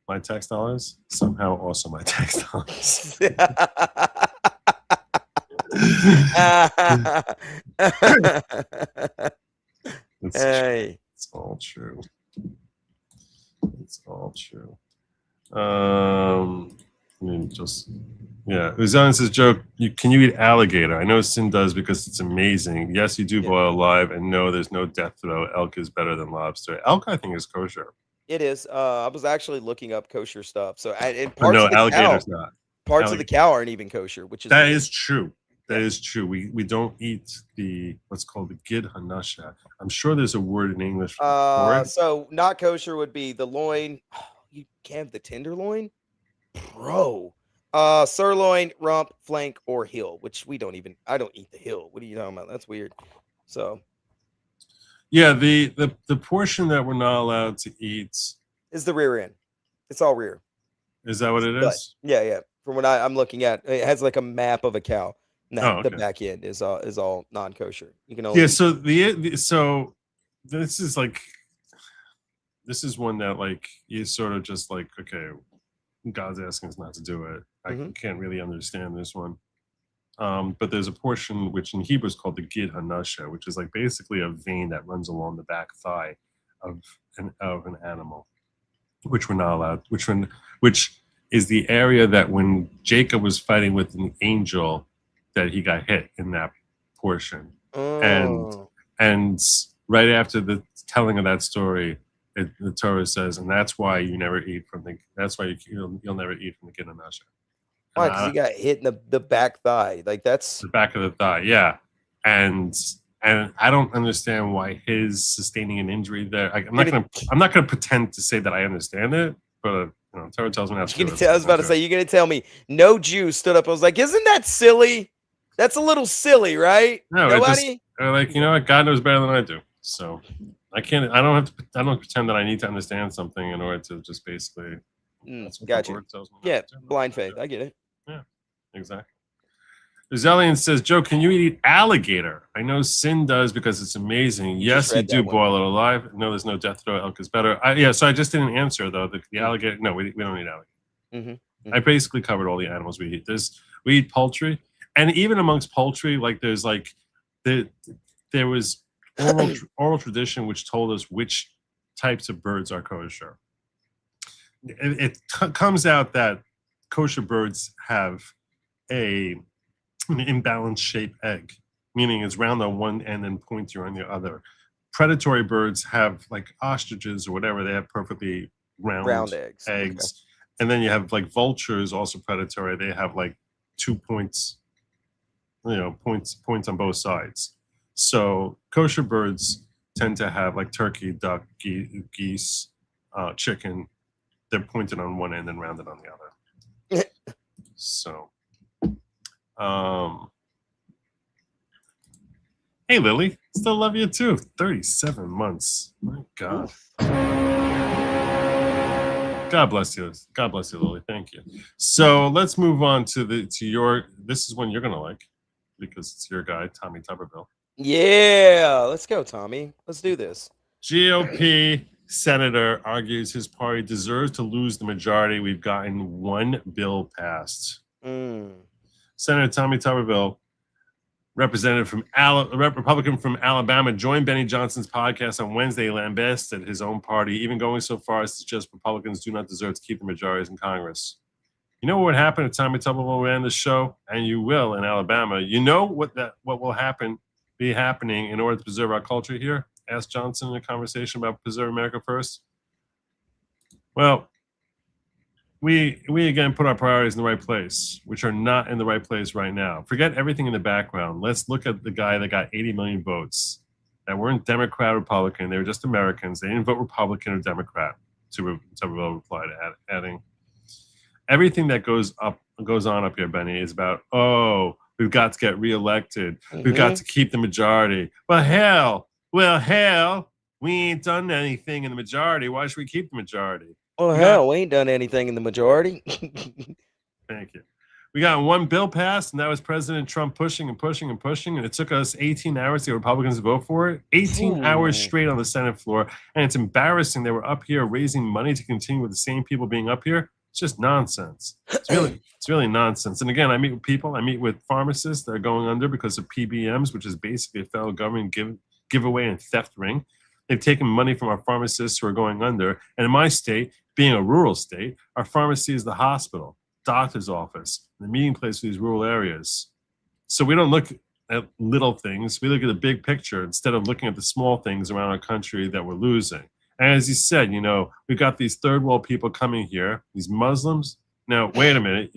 My tax dollars, somehow also my tax dollars. It's all true. It's all true. I mean, just Uzan says, Joe, can you eat alligator? I know Sin does because it's amazing. Yes, you do boil alive, and no, there's no death throw. Elk is better than lobster. Elk, I think, is kosher. It is. I was actually looking up kosher stuff. So alligator's not. Parts of the cow aren't even kosher, which is that is true. That is true. We don't eat what's called the gid hanasha. I'm sure there's a word in English for it. So not kosher would be the loin. You can't have the tenderloin, bro. Sirloin, rump, flank, or heel, which I don't eat the heel. What are you talking about? That's weird. So Yeah, the portion that we're not allowed to eat is the rear end. It's all rear. Is that what it But, is? yeah. From what I'm looking at, it has like a map of a cow. No, okay. The back end is all non-kosher. You can only So so this is like one that like you sort of just like, okay, God's asking us not to do it. I can't really understand this one. But there's a portion which in Hebrew is called the Gid Hanasha, which is like basically a vein that runs along the back thigh of an animal, which we're not allowed. Which is the area that when Jacob was fighting with an angel, that he got hit in that portion. And right after the telling of that story, the Torah says, and that's why you never eat from the. That's why you'll never eat from the Gid Hanasha. Why? Because he got hit in the back thigh. Like that's the back of the thigh, yeah. And I don't understand why his sustaining an injury there. I'm not gonna pretend to say that I understand it, but Torah tells me not to. I was about to say, you're gonna tell me no Jew stood up. I was like, isn't that silly? That's a little silly, right? No, nobody. Like, you know what? God knows better than I do. So I don't pretend that I need to understand something in order to just basically. Gotcha. Yeah, blind faith. I get it. Yeah, exactly. Zelian says, Joe, can you eat alligator? I know Sin does because it's amazing. Yes, you do boil it alive. No, there's no death throw. Elk is better. So I just didn't answer, though. The alligator, no, we don't eat alligator. I basically covered all the animals we eat. We eat poultry. And even amongst poultry, like there was oral tradition which told us which types of birds are kosher. It comes out that kosher birds have an imbalanced shaped egg, meaning it's round on one end and pointier on the other. Predatory birds have, like ostriches or whatever, they have perfectly round eggs. Okay. And then you have like vultures, also predatory. They have like 2 points, points on both sides. So kosher birds tend to have like turkey, duck, geese, chicken. They're pointed on one end and rounded on the other. So, hey Lily, still love you too. 37 months. My God. God bless you. God bless you, Lily. Thank you. So let's move on to your. This is one you're gonna like because it's your guy, Tommy Tuberville. Yeah, let's go, Tommy. Let's do this. GOP senator argues his party deserves to lose the majority. We've gotten one bill passed. Senator Tommy Tuberville, Republican from Alabama, joined Benny Johnson's podcast on Wednesday, lambasted his own party, even going so far as to suggest Republicans do not deserve to keep the majorities in Congress. You know what would happen if Tommy Tuberville ran the show? And you will in Alabama. You know what will be happening in order to preserve our culture here? Asked Johnson in a conversation about Preserve America First. Well, we again put our priorities in the right place, which are not in the right place right now. Forget everything in the background. Let's look at the guy that got 80 million votes that weren't Democrat or Republican. They were just Americans. They didn't vote Republican or Democrat. Tuberville replied, adding, everything that goes on up here, Benny, is about, we've got to get reelected. We've got to keep the majority. Well, hell, we ain't done anything in the majority. Why should we keep the majority? We ain't done anything in the majority. Thank you. We got one bill passed, and that was President Trump pushing and pushing and pushing, and it took us 18 hours to get Republicans to vote for it. 18 hours straight on the Senate floor, and it's embarrassing they were up here raising money to continue with the same people being up here. It's just nonsense. It's really nonsense. And again, I meet with people. I meet with pharmacists that are going under because of PBMs, which is basically a federal government giveaway and theft ring. They've taken money from our pharmacists who are going under. And in my state, being a rural state, our pharmacy is the hospital, doctor's office, the meeting place for these rural areas. So we don't look at little things. We look at the big picture instead of looking at the small things around our country that we're losing. And as you said, we've got these third world people coming here, these Muslims. Now, wait a minute.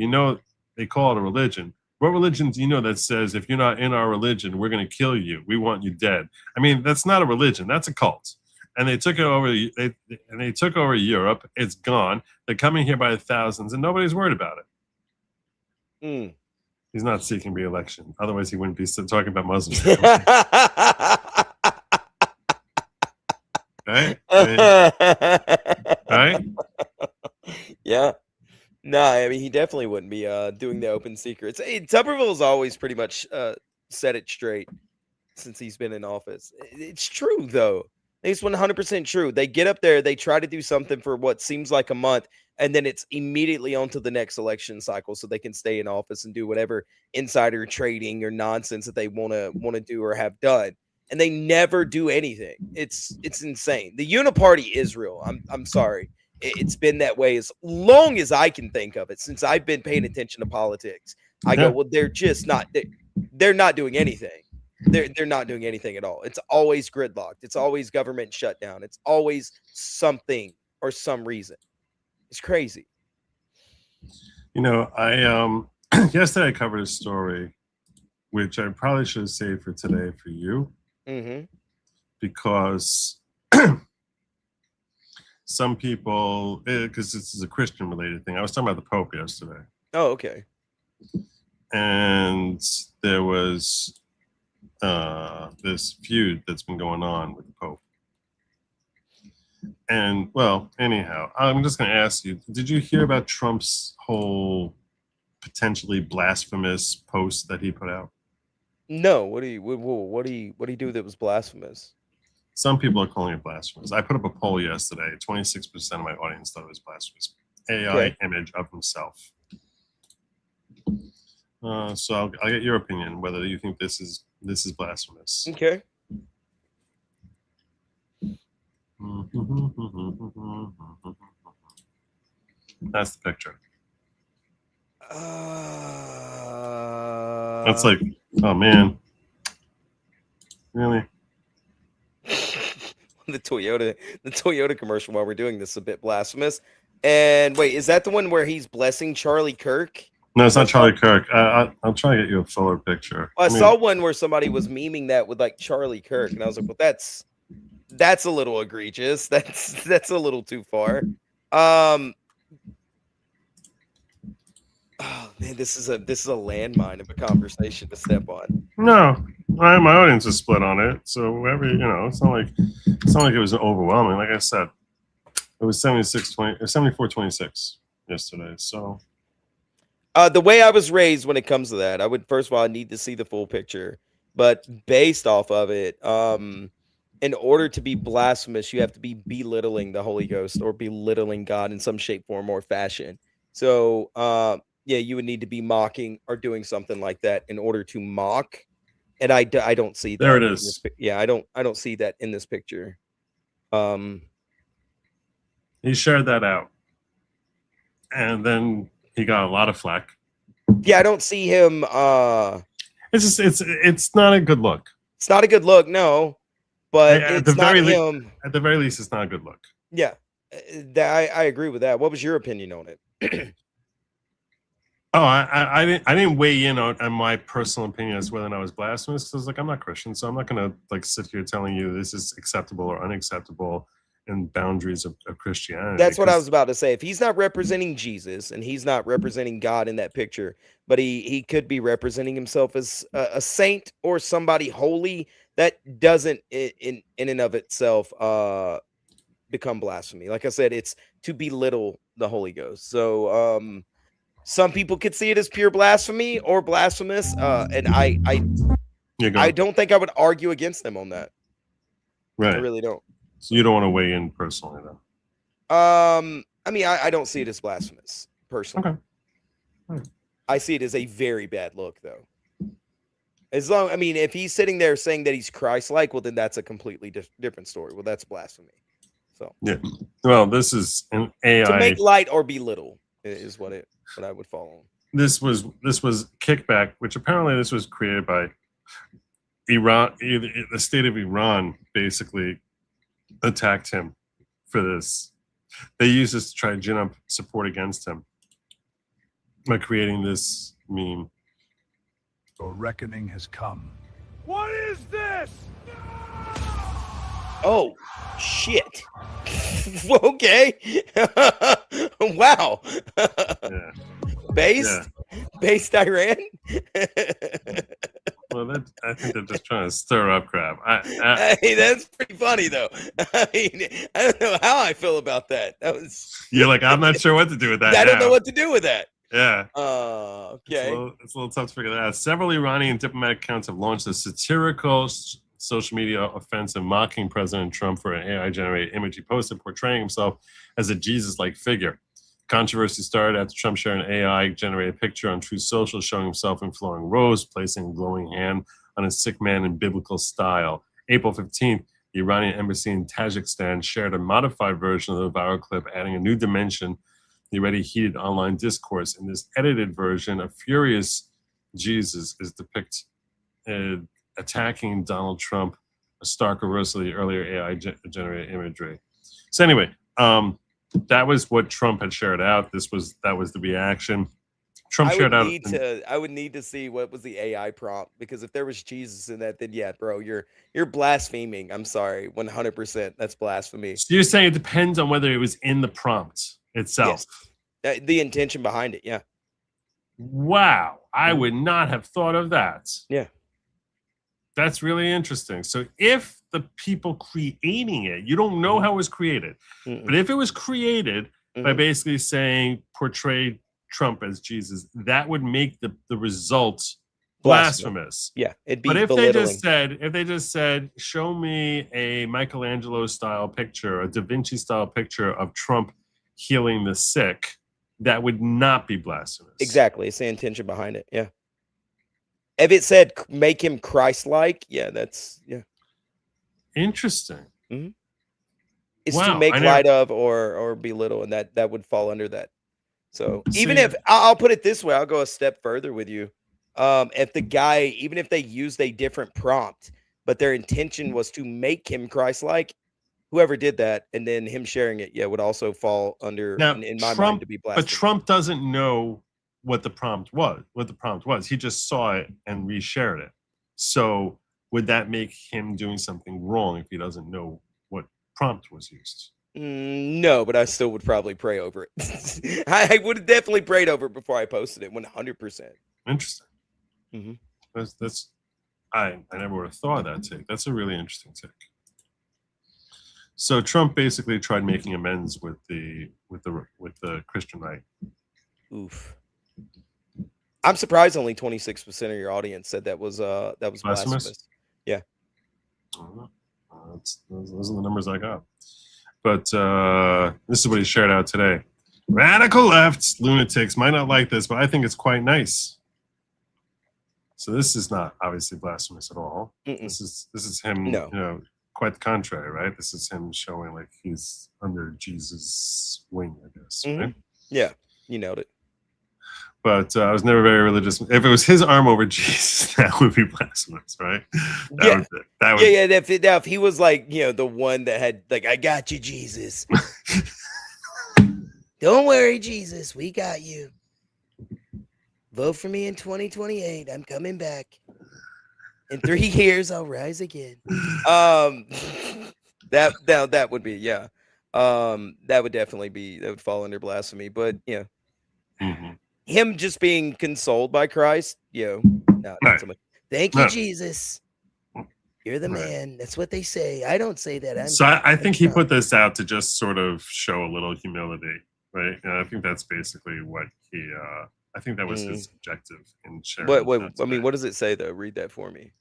They call it a religion. What religion do you know that says if you're not in our religion, we're going to kill you? We want you dead. I mean, that's not a religion. That's a cult. And they took it over. They took over Europe. It's gone. They're coming here by the thousands, and nobody's worried about it. He's not seeking re-election. Otherwise, he wouldn't be talking about Muslims. Right? Right? Yeah. No, I mean, he definitely wouldn't be doing the open secrets. Hey, Tuberville's always pretty much set it straight since he's been in office. It's true, though. It's 100% true. They get up there, they try to do something for what seems like a month, and then it's immediately on to the next election cycle so they can stay in office and do whatever insider trading or nonsense that they want to do or have done. And they never do anything. It's insane. The uniparty is real. I'm sorry. It's been that way as long as I can think of it, since I've been paying attention to politics. I go, well, they're just not. They're not doing anything. They're not doing anything at all. It's always gridlocked. It's always government shutdown. It's always something or some reason. It's crazy. You know, I yesterday I covered a story, which I probably should have saved for today for you, because some people, because this is a Christian related thing. I was talking about the Pope yesterday. Oh, okay. And there was this feud that's been going on with the Pope. And, well, anyhow, I'm just going to ask you, did you hear about Trump's whole potentially blasphemous post that he put out? No. What do you do that was blasphemous? Some people are calling it blasphemous. I put up a poll yesterday. 26% of my audience thought it was blasphemous. AI image of himself. So I'll get your opinion whether you think this is blasphemous. Okay. That's the picture. That's like, oh man, really? the Toyota commercial while we're doing this is a bit blasphemous. And wait, is that the one where he's blessing Charlie Kirk? No, it's not Charlie Kirk. I'll try to get you a fuller picture. I saw one where somebody was memeing that with like Charlie Kirk, and I was like, well, that's a little egregious. That's a little too far. Oh man, this is a landmine of a conversation to step on. No, my audience is split on it. So whoever, it's not like it was overwhelming. Like I said, it was 74-26 yesterday. So the way I was raised when it comes to that, I would first of all I need to see the full picture. But based off of it, in order to be blasphemous, you have to be belittling the Holy Ghost or belittling God in some shape, form, or fashion. So yeah, you would need to be mocking or doing something like that in order to mock. And I don't see that. There it is. Yeah, I don't see that in this picture. He shared that out, and then he got a lot of flack. Yeah, I don't see him. It's not a good look. It's not a good look, no. But at it's the not very him. At the very least, it's not a good look. Yeah, I agree with that. What was your opinion on it? Oh, I didn't weigh in on my personal opinion as whether or not I was blasphemous. Because I'm not Christian, so I'm not gonna sit here telling you this is acceptable or unacceptable in boundaries of Christianity. That's what I was about to say. If he's not representing Jesus and he's not representing God in that picture, but he could be representing himself as a saint or somebody holy, that doesn't in and of itself become blasphemy. Like I said, it's to belittle the Holy Ghost. So some people could see it as pure blasphemy or blasphemous, and I don't think I would argue against them on that. Right. I really don't. So you don't want to weigh in personally, though. I mean, I don't see it as blasphemous personally. Okay. I see it as a very bad look, though. If he's sitting there saying that he's Christ-like, well, then that's a completely different story. Well, that's blasphemy. So yeah. Well, this is an AI to make light or belittle is what I would follow. This was kickback, which apparently this was created by Iran. The state of Iran basically attacked him for this. They used this to try to gin up support against him by creating this meme. The reckoning has come. What is this? Oh, shit. Okay. Wow. Yeah. Based Iran. Well, I think they're just trying to stir up crap. Hey, that's pretty funny though. I mean, I don't know how I feel about that. That was. You're like, I'm not sure what to do with that. I don't know what to do with that. Yeah. Okay. It's a little tough to figure that out. Several Iranian diplomatic accounts have launched a satirical social media offensive mocking President Trump for an AI-generated image he posted portraying himself as a Jesus-like figure. Controversy started after Trump shared an AI-generated picture on Truth Social showing himself in flowing robes, placing a glowing hand on a sick man in biblical style. April 15th, the Iranian embassy in Tajikistan shared a modified version of the viral clip, adding a new dimension to the already heated online discourse. In this edited version, a furious Jesus is depicted attacking Donald Trump, a stark reversal of the earlier AI-generated imagery. So anyway, that was what Trump had shared out. That was the reaction. Trump shared out. I would need to see what was the AI prompt, because if there was Jesus in that, then yeah, bro, you're blaspheming. I'm sorry, 100%. That's blasphemy. So you're saying it depends on whether it was in the prompt itself. Yes. The intention behind it, yeah. Wow, I would not have thought of that. Yeah. That's really interesting. So if the people creating it, you don't know how it was created, but if it was created by basically saying portray Trump as Jesus, that would make the result blasphemous. Yeah, it'd be but if belittling. they just said, show me a Michelangelo style picture, a Da Vinci style picture of Trump healing the sick, that would not be blasphemous. Exactly. It's the intention behind it. Yeah. If it said make him Christ-like, yeah, that's interesting. It's to make light of or belittle, and that would fall under that. So even if I'll put it this way, I'll go a step further with you. If the guy, even if they used a different prompt, but their intention was to make him Christ-like, whoever did that, and then him sharing it, would also fall under, now, in my Trump, mind, to be blasphemy. But Trump doesn't know what the prompt was. He just saw it and reshared it. So would that make him doing something wrong if he doesn't know what prompt was used? No, but I still would probably pray over it. I would have definitely prayed over it before I posted it, 100%. Interesting. I never would have thought of that take. That's a really interesting take. So Trump basically tried making amends with the Christian right. Oof. I'm surprised only 26% of your audience said that was blasphemous. Yeah. Those are the numbers I got. But this is what he shared out today. Radical left lunatics might not like this, but I think it's quite nice. So this is not obviously blasphemous at all. This is him, quite the contrary, right? This is him showing like he's under Jesus' wing, I guess. Right? Yeah, you nailed it. But I was never very religious. If it was his arm over Jesus, that would be blasphemous, right? If he was like, the one that had like, I got you, Jesus. Don't worry, Jesus, we got you. Vote for me in 2028. I'm coming back. In 3 years, I'll rise again. That would be, that would definitely be, that would fall under blasphemy. But him just being consoled by Christ, not so much. Thank you, Jesus. You're the man. That's what they say. I don't say that. I think he put this out to just sort of show a little humility, right? And I think that's basically what he. I think that was his objective in sharing. What does it say though? Read that for me.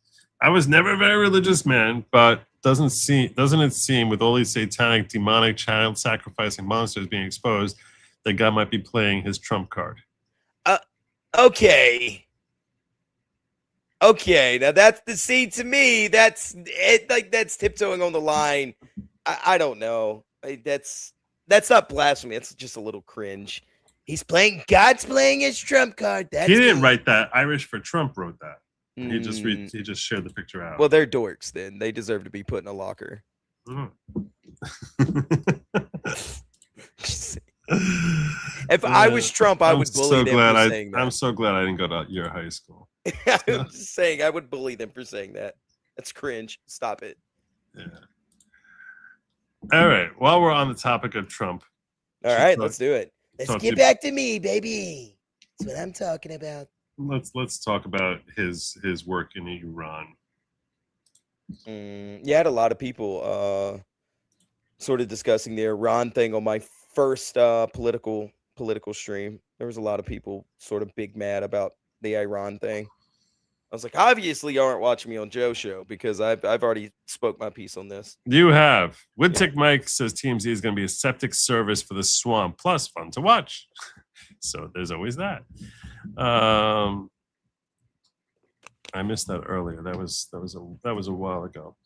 I was never a very religious man, but doesn't it seem with all these satanic, demonic, child sacrificing monsters being exposed that God might be playing his trump card? Okay. Now that's to me, that's it. Like that's tiptoeing on the line. I don't know. That's not blasphemy. It's just a little cringe. God's playing his trump card. He didn't write that. Irish for Trump wrote that. He just shared the picture out. Well, they're dorks then. They deserve to be put in a locker. If I was Trump, I would bully them for saying that. I'm so glad I didn't go to your high school. I'm just saying, I would bully them for saying that. That's cringe. Stop it. Yeah. All right. While we're on the topic of Trump. All right, let's do it. Let's get back to me, baby. That's what I'm talking about. Let's talk about his work in Iran. Yeah, I had a lot of people sort of discussing the Iran thing on my first political stream. There was a lot of people sort of big mad about the Iran thing. I was like, obviously you aren't watching me on Joe's show because I've already spoke my piece on this. You have. Woodtick Mike says TMZ is going to be a septic service for the swamp, plus fun to watch. So there's always that. I missed that earlier. That was a while ago.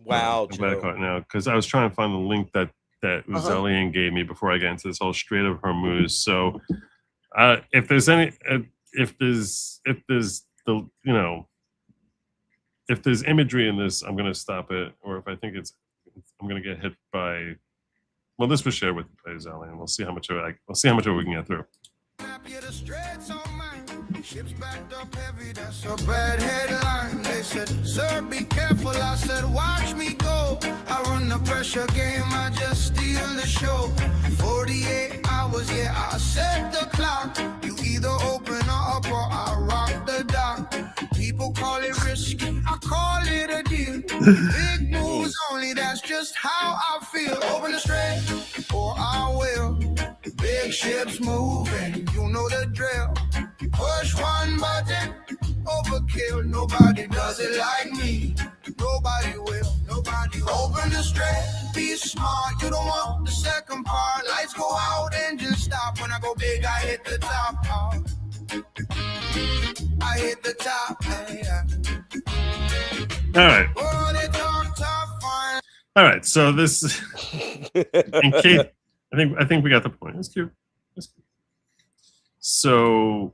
Wow, I'm glad I caught it now because I was trying to find the link that Uzelian gave me before I got into this whole Strait of Hormuz. So if there's imagery in this, I'm going to stop it. Or if I think I'm going to get hit by. Well, this was shared with Uzelian. We'll see how much of it we can get through. Ships backed up heavy, that's a bad headline. They said, sir, be careful. I said, watch me go. I run the pressure game, I just steal the show. 48 hours, yeah, I set the clock. You either open up or I rock the dock. People call it risky, I call it a deal. Big moves only, that's just how I feel. Open the strait or I will. Big ships moving, you know the drill. Push one button, overkill. Nobody does it like me. Nobody will. Nobody. Open the strait, be smart. You don't want the second part. Lights go out, engine stop. When I go big, I hit the top. I hit the top. All right. So this, in case, I think we got the point. That's cute. So,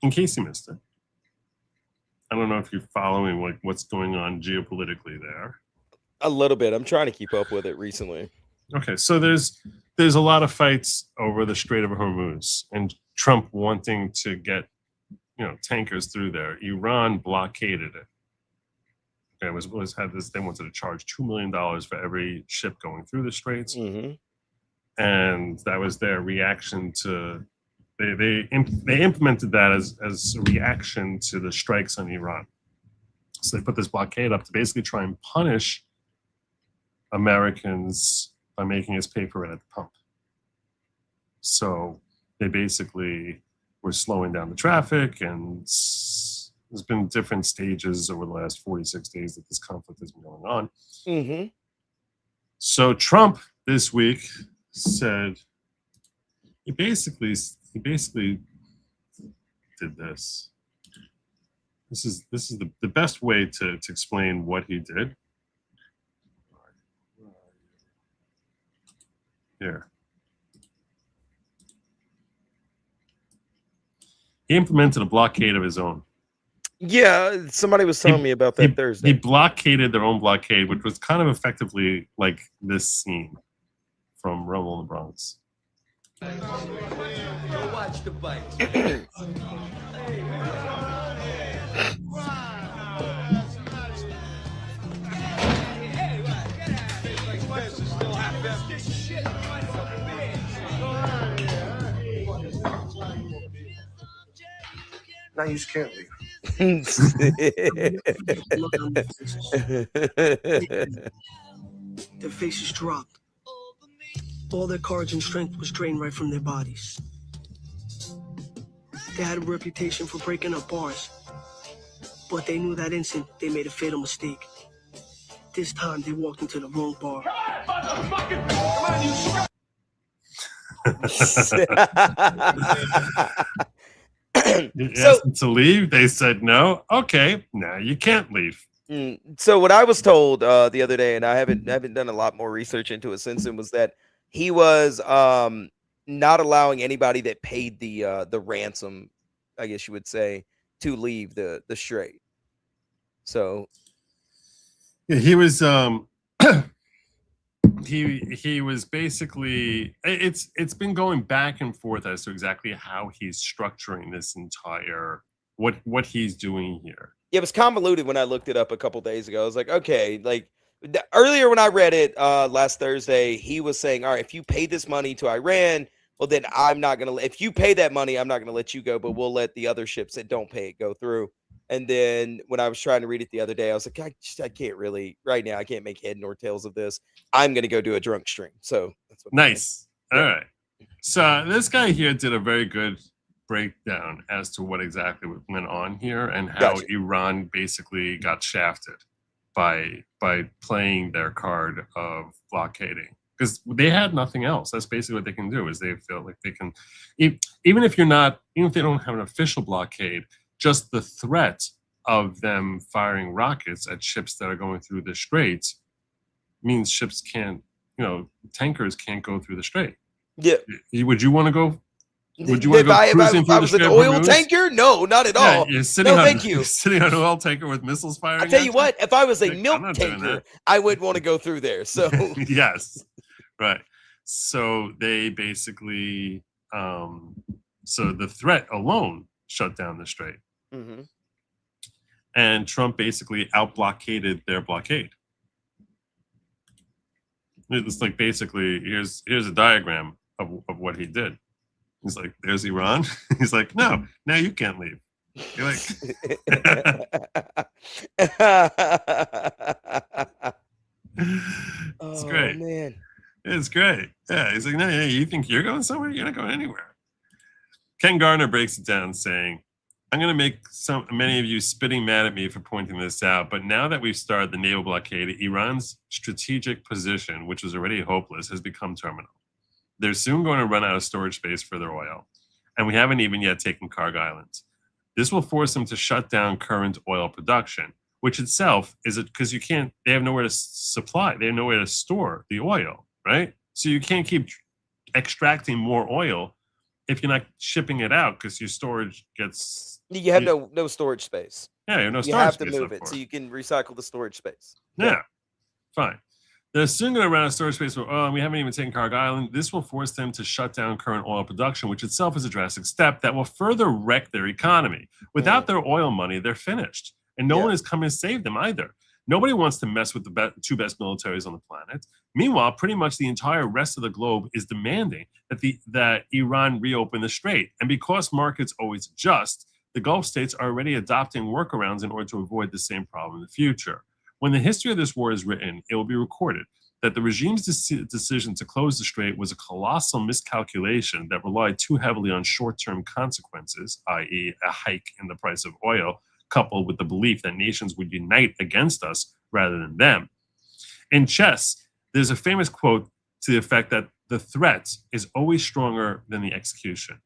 in case you missed it, I don't know if you're following like what's going on geopolitically there. A little bit. I'm trying to keep up with it recently. Okay, so there's a lot of fights over the Strait of Hormuz and Trump wanting to get tankers through there. Iran blockaded it. Okay, they wanted to charge $2 million for every ship going through the straits, and that was their reaction to. They implemented that as a reaction to the strikes on Iran. So they put this blockade up to basically try and punish Americans by making us pay for it at the pump. So they basically were slowing down the traffic, and there's been different stages over the last 46 days that this conflict has been going on. So Trump this week said he basically did this. This is the best way to explain what he did. Here. He implemented a blockade of his own. Yeah, somebody was telling me about that Thursday. He blockaded their own blockade, which was kind of effectively like this scene from Rumble in the Bronx. Go watch the bite. Now you can't leave. Their faces dropped. All their courage and strength was drained right from their bodies. They had a reputation for breaking up bars, but they knew that instant they made a fatal mistake. This time they walked into the wrong bar. You asked them to leave. They said no. Okay, now you can't leave. So what I was told the other day, and I haven't done a lot more research into it since then, was that he was not allowing anybody that paid the ransom, I guess you would say, to leave the strait. So yeah, he was he was basically it's been going back and forth as to exactly how he's structuring this entire what he's doing here. Yeah, it was convoluted when I looked it up a couple days ago. I was like, okay, like earlier when I read it last Thursday, he was saying, all right, if you pay this money to Iran, well, then I'm not going to, if you pay that money, I'm not going to let you go, but we'll let the other ships that don't pay it go through. And then when I was trying to read it the other day, I was like, I can't really, right now, I can't make head nor tails of this. I'm going to go do a drunk stream. So that's what nice. All right. So this guy here did a very good breakdown as to what exactly went on here and how Iran basically got shafted by playing their card of blockading, because they had nothing else. That's basically what they can do, is they feel like they can, even if they don't have an official blockade, just the threat of them firing rockets at ships that are going through the straits means ships can't, tankers can't go through the strait. Yeah. Would you want to go? Would you want to go cruising through I was an oil tanker? No, not at all. You're sitting thank you. You're sitting on an oil tanker with missiles firing. I tell you what, if I was a I'm milk not doing tanker, that. I wouldn't want to go through there. So yes, right. So they basically, so the threat alone shut down the strait, and Trump basically out-blockaded their blockade. It's like basically here's a diagram of what he did. He's like, there's Iran. He's like, no, now you can't leave. You're like, it's great. Man. It's great. Yeah, he's like, no, you think you're going somewhere? You're not going anywhere. Ken Garner breaks it down saying, I'm going to make many of you spitting mad at me for pointing this out, but now that we've started the naval blockade, Iran's strategic position, which was already hopeless, has become terminal. They're soon going to run out of storage space for their oil, and we haven't even yet taken Carg Island. This will force them to shut down current oil production, which itself is because they have nowhere to supply, they have nowhere to store the oil, right? So you can't keep extracting more oil if you're not shipping it out, because your storage gets... You have no storage space. Yeah, you have no storage space. You have to move it so you can recycle the storage space. Yeah, fine. They're soon going to run out of storage space for oil, and we haven't even taken Carg Island. This will force them to shut down current oil production, which itself is a drastic step that will further wreck their economy. Without their oil money, they're finished, and no one is coming to save them either. Nobody wants to mess with the two best militaries on the planet. Meanwhile, pretty much the entire rest of the globe is demanding that Iran reopen the strait. And because markets always adjust, the Gulf states are already adopting workarounds in order to avoid the same problem in the future. When the history of this war is written, it will be recorded that the regime's decision to close the strait was a colossal miscalculation that relied too heavily on short-term consequences, i.e. a hike in the price of oil, coupled with the belief that nations would unite against us rather than them. In chess, there's a famous quote to the effect that the threat is always stronger than the execution.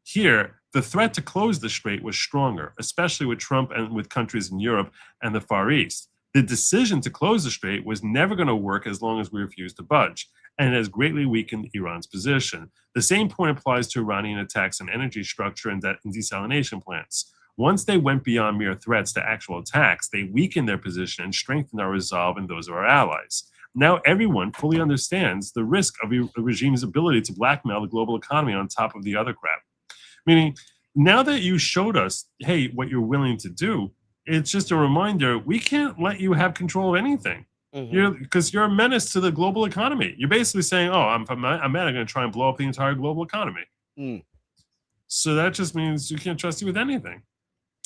Here, the threat to close the strait was stronger, especially with Trump and with countries in Europe and the Far East. The decision to close the strait was never going to work as long as we refuse to budge, and it has greatly weakened Iran's position. The same point applies to Iranian attacks on energy structure and desalination plants. Once they went beyond mere threats to actual attacks, they weakened their position and strengthened our resolve and those of our allies. Now everyone fully understands the risk of a regime's ability to blackmail the global economy on top of the other crap. Meaning, now that you showed us, hey, what you're willing to do, it's just a reminder, we can't let you have control of anything. Because you're a menace to the global economy. You're basically saying, oh, I'm mad, I'm going to try and blow up the entire global economy. So that just means you can't trust you with anything.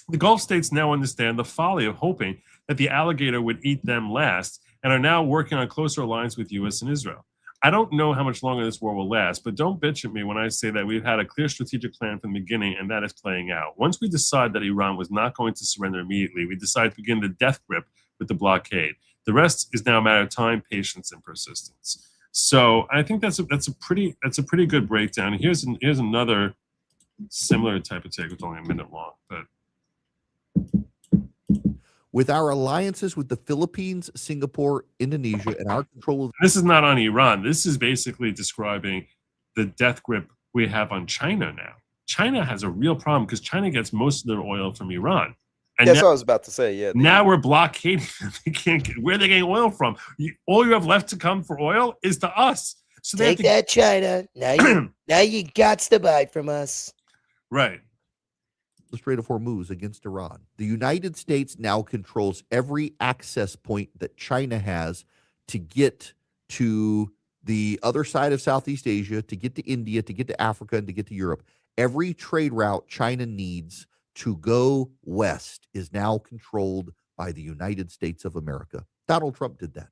The Gulf states now understand the folly of hoping that the alligator would eat them last and are now working on a closer alliance with U.S. and Israel. I don't know how much longer this war will last, but don't bitch at me when I say that we've had a clear strategic plan from the beginning, and that is playing out. Once we decide that Iran was not going to surrender immediately, we decided to begin the death grip with the blockade. The rest is now a matter of time, patience, and persistence. So I think that's a pretty good breakdown. Here's another similar type of take. It's only a minute long, but. With our alliances with the Philippines, Singapore, Indonesia, and our control of... This is not on Iran. This is basically describing the death grip we have on China now. China has a real problem because China gets most of their oil from Iran. And that's what I was about to say, yeah. Now we're blockading them. They can't get, where are they getting oil from? All you have left to come for oil is to us. So Take that, China. Now you got to buy from us. Right. The Strait of Hormuz against Iran. The United States now controls every access point that China has to get to the other side of Southeast Asia, to get to India, to get to Africa, and to get to Europe. Every trade route China needs to go west is now controlled by the United States of America. Donald Trump did that.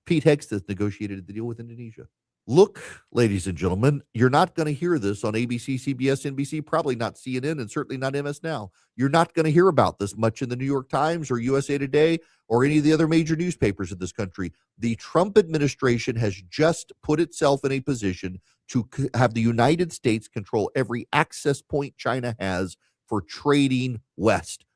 Pete Hegseth negotiated the deal with Indonesia. Look, ladies and gentlemen, you're not going to hear this on ABC, CBS, NBC, probably not CNN, and certainly not MS Now. You're not going to hear about this much in the New York Times or USA Today or any of the other major newspapers in this country. The Trump administration has just put itself in a position to have the United States control every access point China has for trading west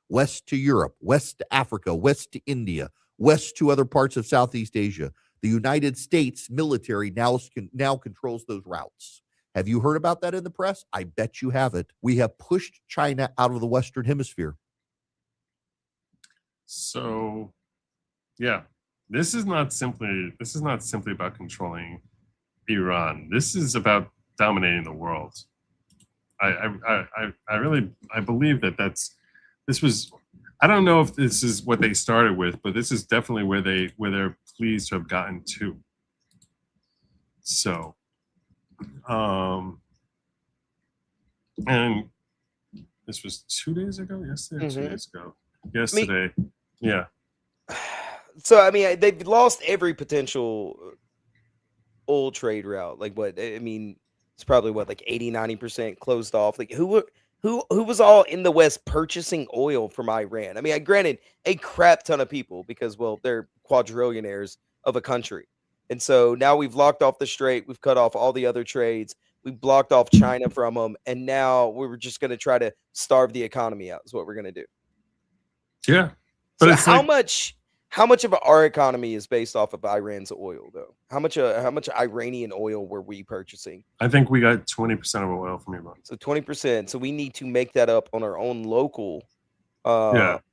to Europe, west to Africa, west to India, west to other parts of Southeast Asia. The United States military now controls those routes. Have you heard about that in the press? I bet you haven't. We have pushed China out of the Western Hemisphere. So, yeah, this is not simply about controlling Iran. This is about dominating the world. I believe this was. I don't know if this is what they started with, but this is definitely where they're pleased to have gotten to. So, and this was 2 days ago, yesterday, or 2 days ago, yesterday, yeah. So I mean, they've lost every potential oil trade route. Like what? I mean, it's probably what, like 80-90% closed off. Like who was all in the West purchasing oil from Iran? I mean, granted, a crap ton of people because, well, they're quadrillionaires of a country. And so now we've locked off the strait. We've cut off all the other trades. We've blocked off China from them. And now we're just going to try to starve the economy out is what we're going to do. Yeah. But so how much of our economy is based off of Iran's oil, though? How much Iranian oil were we purchasing? I think we got 20% of our oil from Iran. So 20%. So we need to make that up on our own local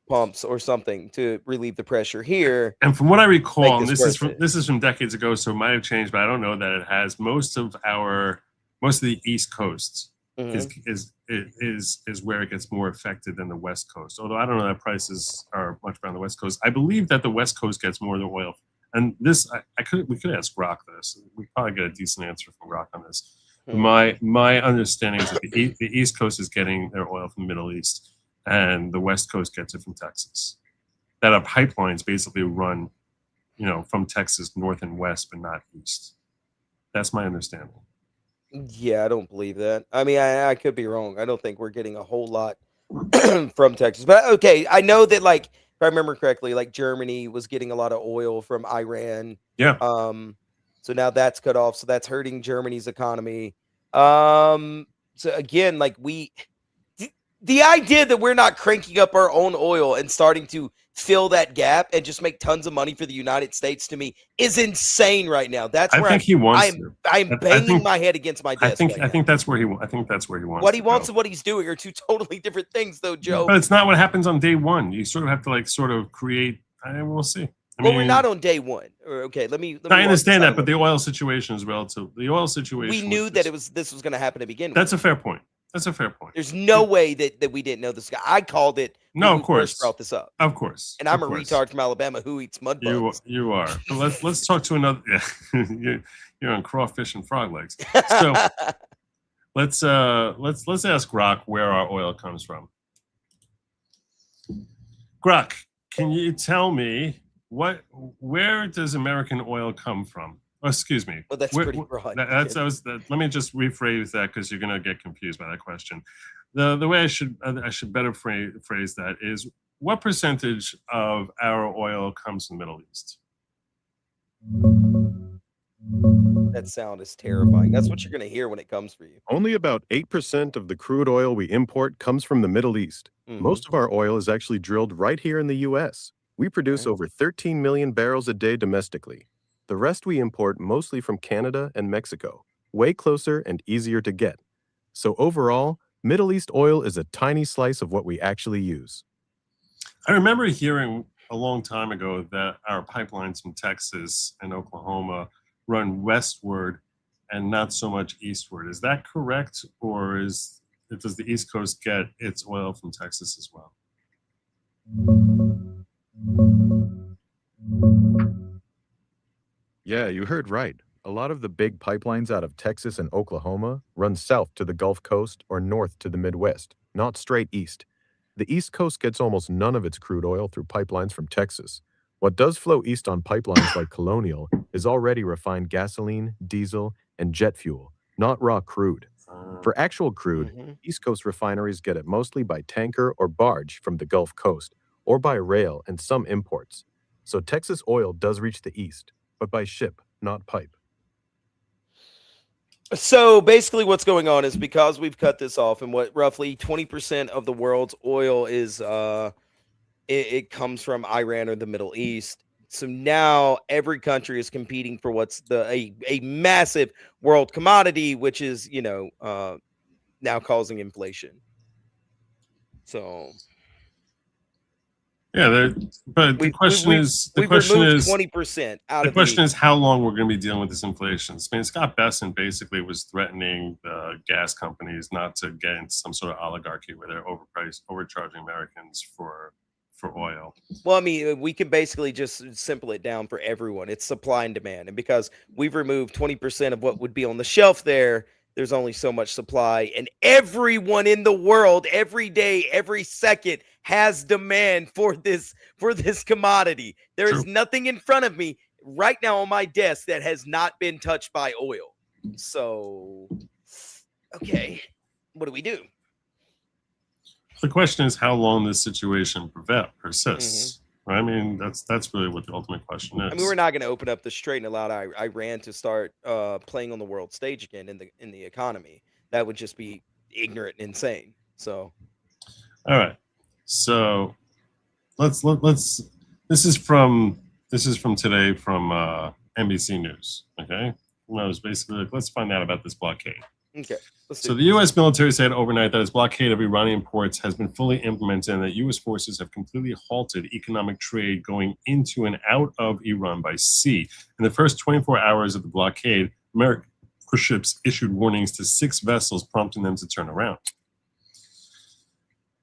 pumps or something to relieve the pressure here. And from what I recall, and this is from decades ago, so it might have changed, but I don't know that it has. Most of the East Coast is where it gets more affected than the West Coast. Although I don't know that prices are much around the West Coast. I believe that the West Coast gets more of the oil. And this, we could ask Grok this. We probably get a decent answer from Grok on this. My understanding is that the East Coast is getting their oil from the Middle East, and the West Coast gets it from Texas. That our pipelines basically run, from Texas north and west, but not east. That's my understanding. Yeah, I don't believe that. I mean, I could be wrong. I don't think we're getting a whole lot from Texas. But okay, I know that, like, if I remember correctly, like Germany was getting a lot of oil from Iran. Yeah. So now that's cut off. So that's hurting Germany's economy. So again, like the idea that we're not cranking up our own oil and starting to fill that gap and just make tons of money for the United States, to me, is insane right now. That's where I'm banging my head against my desk. I think that's where he wants. What he wants and what he's doing are two totally different things, though, Joe. But it's not what happens on day one. You sort of have to create. We'll see. We're not on day one. Okay, let me I understand that, but the oil situation is relative. The oil situation. We knew that this was going to happen to begin with. That's a fair point. That's a fair point. There's no way that we didn't know this guy. I called it. No, of course. First brought this up. Of course. And I'm a retard from Alabama who eats mud bugs. You are. But let's talk to another. Yeah, you're on crawfish and frog legs. So let's ask Grok where our oil comes from. Grok, can you tell me where does American oil come from? Oh, excuse me. Well, that's pretty broad. Let me just rephrase that because you're going to get confused by that question. The way I should better phrase that is, what percentage of our oil comes from the Middle East? That sound is terrifying. That's what you're going to hear when it comes for you. Only about 8% of the crude oil we import comes from the Middle East. Most of our oil is actually drilled right here in the U.S. We produce over 13 million barrels a day domestically. The rest we import mostly from Canada and Mexico, way closer and easier to get. So overall, Middle East oil is a tiny slice of what we actually use. I remember hearing a long time ago that our pipelines from Texas and Oklahoma run westward and not so much eastward. Is that correct? Or does the East Coast get its oil from Texas as well? Yeah, you heard right. A lot of the big pipelines out of Texas and Oklahoma run south to the Gulf Coast or north to the Midwest, not straight east. The East Coast gets almost none of its crude oil through pipelines from Texas. What does flow east on pipelines like Colonial is already refined gasoline, diesel, and jet fuel, not raw crude. For actual crude, East Coast refineries get it mostly by tanker or barge from the Gulf Coast, or by rail and some imports. So Texas oil does reach the east, but by ship, not pipe. So basically what's going on is because we've cut this off and what roughly 20% of the world's oil is it comes from Iran or the Middle East. So now every country is competing for what's a massive world commodity, which is, now causing inflation. So yeah, but the question is 20% out the of question is how long we're going to be dealing with this inflation. I mean, Scott Bessent basically was threatening the gas companies not to get into some sort of oligarchy where they're overcharging Americans for oil. Well, I mean, we can basically just simple it down for everyone. It's supply and demand. And because we've removed 20% of what would be on the shelf there's only so much supply. And everyone in the world, every day, every second, has demand for this commodity. There is nothing in front of me right now on my desk that has not been touched by oil. So, okay, what do we do? The question is how long this situation persists. Right? I mean, that's really what the ultimate question is. I mean, we're not going to open up the strait and allow Iran to start playing on the world stage again in the economy. That would just be ignorant and insane. So, all right. So, let's. This is from today from NBC News. Okay, well, it was basically like, let's find out about this blockade. Okay. So the U.S. military said overnight that its blockade of Iranian ports has been fully implemented and that U.S. forces have completely halted economic trade going into and out of Iran by sea. In the first 24 hours of the blockade, American ships issued warnings to 6 vessels, prompting them to turn around.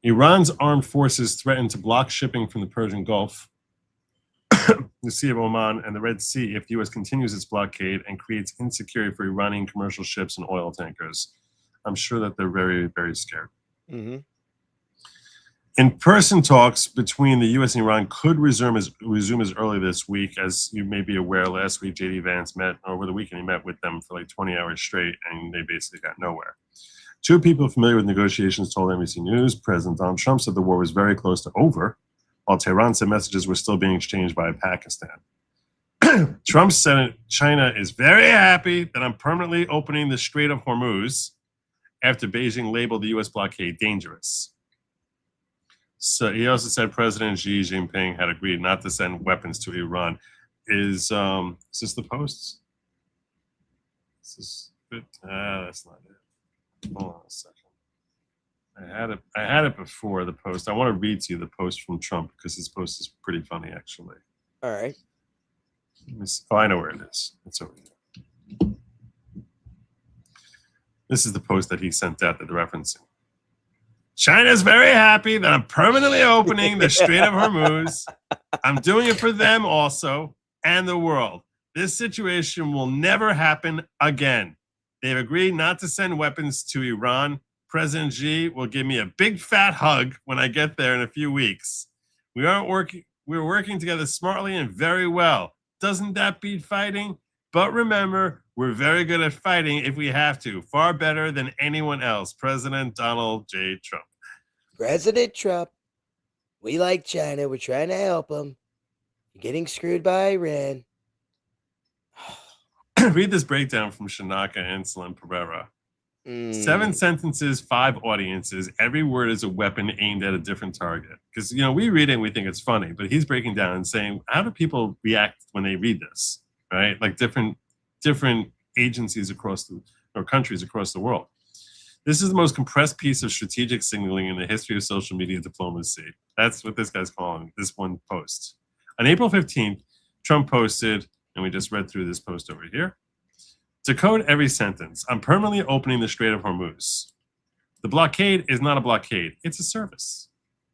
Iran's armed forces threatened to block shipping from the Persian Gulf, the Sea of Oman, and the Red Sea if the U.S. continues its blockade and creates insecurity for Iranian commercial ships and oil tankers. I'm sure that they're very, very scared. In-person talks between the U.S. and Iran could resume as early this week. As you may be aware, last week J.D. Vance met, over the weekend he met with them for like 20 hours straight, and they basically got nowhere. 2 people familiar with negotiations told NBC News President Donald Trump said the war was very close to over, while Tehran said messages were still being exchanged by Pakistan. Trump said China is very happy that I'm permanently opening the Strait of Hormuz after Beijing labeled the U.S. blockade dangerous. So he also said President Xi Jinping had agreed not to send weapons to Iran. Is this the Post? This is good. That's not it. Hold on a second. I had it before the Post. I want to read to you the Post from Trump because his post is pretty funny, actually. All right. Let me see. Oh, I know where it is. It's over here. This is the post that he sent out that they're referencing. China's very happy that I'm permanently opening the Strait of Hormuz. I'm doing it for them also and the world. This situation will never happen again. They've agreed not to send weapons to Iran. President Xi will give me a big fat hug when I get there in a few weeks. We're working together smartly and very well. Doesn't that beat fighting? But remember, we're very good at fighting if we have to. Far better than anyone else. President Donald J. Trump. President Trump. We like China. We're trying to help them. You're getting screwed by Iran. Read this breakdown from Shanaka Insulin Pereira. 7 sentences, 5 audiences. Every word is a weapon aimed at a different target. Because, we read it and we think it's funny, but he's breaking down and saying, how do people react when they read this? Right? Like different agencies or countries across the world. This is the most compressed piece of strategic signaling in the history of social media diplomacy. That's what this guy's calling this one post. On April 15th, Trump posted, and we just read through this post over here. To code every sentence, I'm permanently opening the Strait of Hormuz. The blockade is not a blockade, it's a service.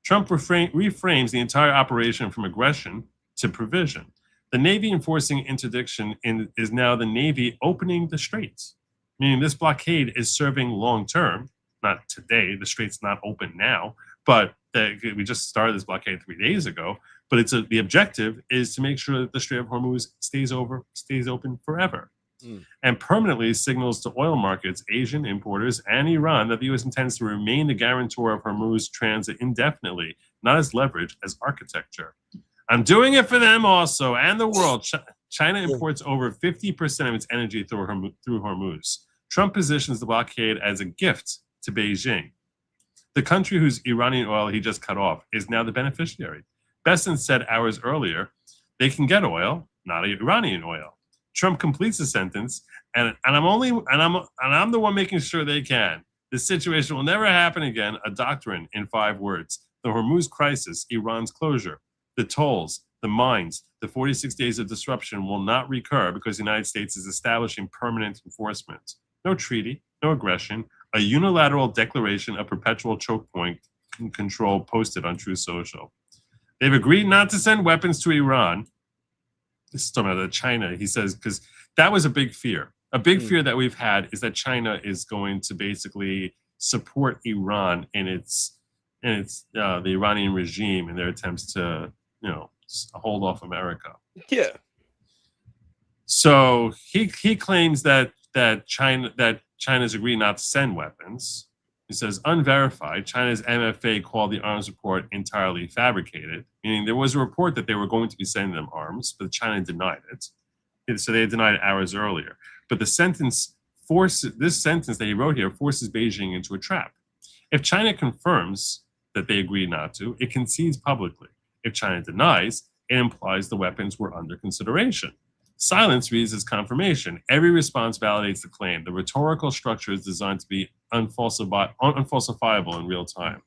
Trump reframes the entire operation from aggression to provision. The Navy enforcing interdiction is now the Navy opening the straits, meaning this blockade is serving long term. Not today, the strait's not open now, but we just started this blockade 3 days ago. But the objective is to make sure that the Strait of Hormuz stays open forever, and permanently signals to oil markets, Asian importers, and Iran that the U.S. intends to remain the guarantor of Hormuz transit indefinitely, not as leverage, as architecture. I'm doing it for them also, and the world. China imports over 50% of its energy through Hormuz. Trump positions the blockade as a gift to Beijing. The country whose Iranian oil he just cut off is now the beneficiary. Besson said hours earlier, they can get oil, not Iranian oil. Trump completes the sentence, and I'm the one making sure they can. This situation will never happen again. A doctrine in 5 words: the Hormuz crisis, Iran's closure, the tolls, the mines, the 46 days of disruption will not recur because the United States is establishing permanent enforcement. No treaty, no aggression, a unilateral declaration of perpetual choke point control posted on Truth Social. They've agreed not to send weapons to Iran. This is talking about China, he says, because that was a big fear. A big fear that we've had is that China is going to basically support Iran in the Iranian regime in their attempts to, hold off America. Yeah. So he claims that China's agreed not to send weapons. He says, unverified, China's MFA called the arms report entirely fabricated, meaning there was a report that they were going to be sending them arms, but China denied it. So they denied it hours earlier. But this sentence that he wrote here forces Beijing into a trap. If China confirms that they agreed not to, it concedes publicly. If China denies, it implies the weapons were under consideration. Silence reads as confirmation. Every response validates the claim. The rhetorical structure is designed to be unfalsifiable in real time.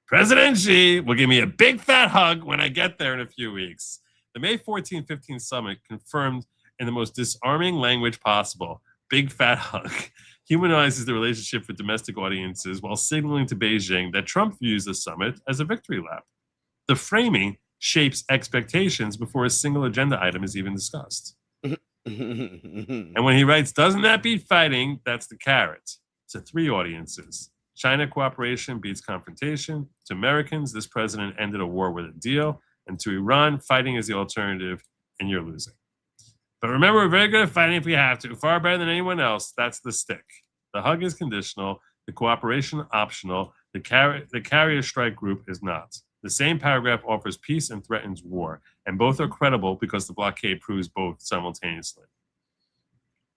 President Xi will give me a big fat hug when I get there in a few weeks. The May 14-15 summit confirmed in the most disarming language possible. Big fat hug humanizes the relationship for domestic audiences while signaling to Beijing that Trump views the summit as a victory lap. The framing shapes expectations before a single agenda item is even discussed. And when he writes, doesn't that beat fighting? That's the carrot. To 3 audiences. China cooperation beats confrontation. To Americans, this president ended a war with a deal. And to Iran, fighting is the alternative, and you're losing. But remember, we're very good at fighting if we have to. Far better than anyone else. That's the stick. The hug is conditional. The cooperation optional. The carrier strike group is not. The same paragraph offers peace and threatens war, and both are credible because the blockade proves both simultaneously.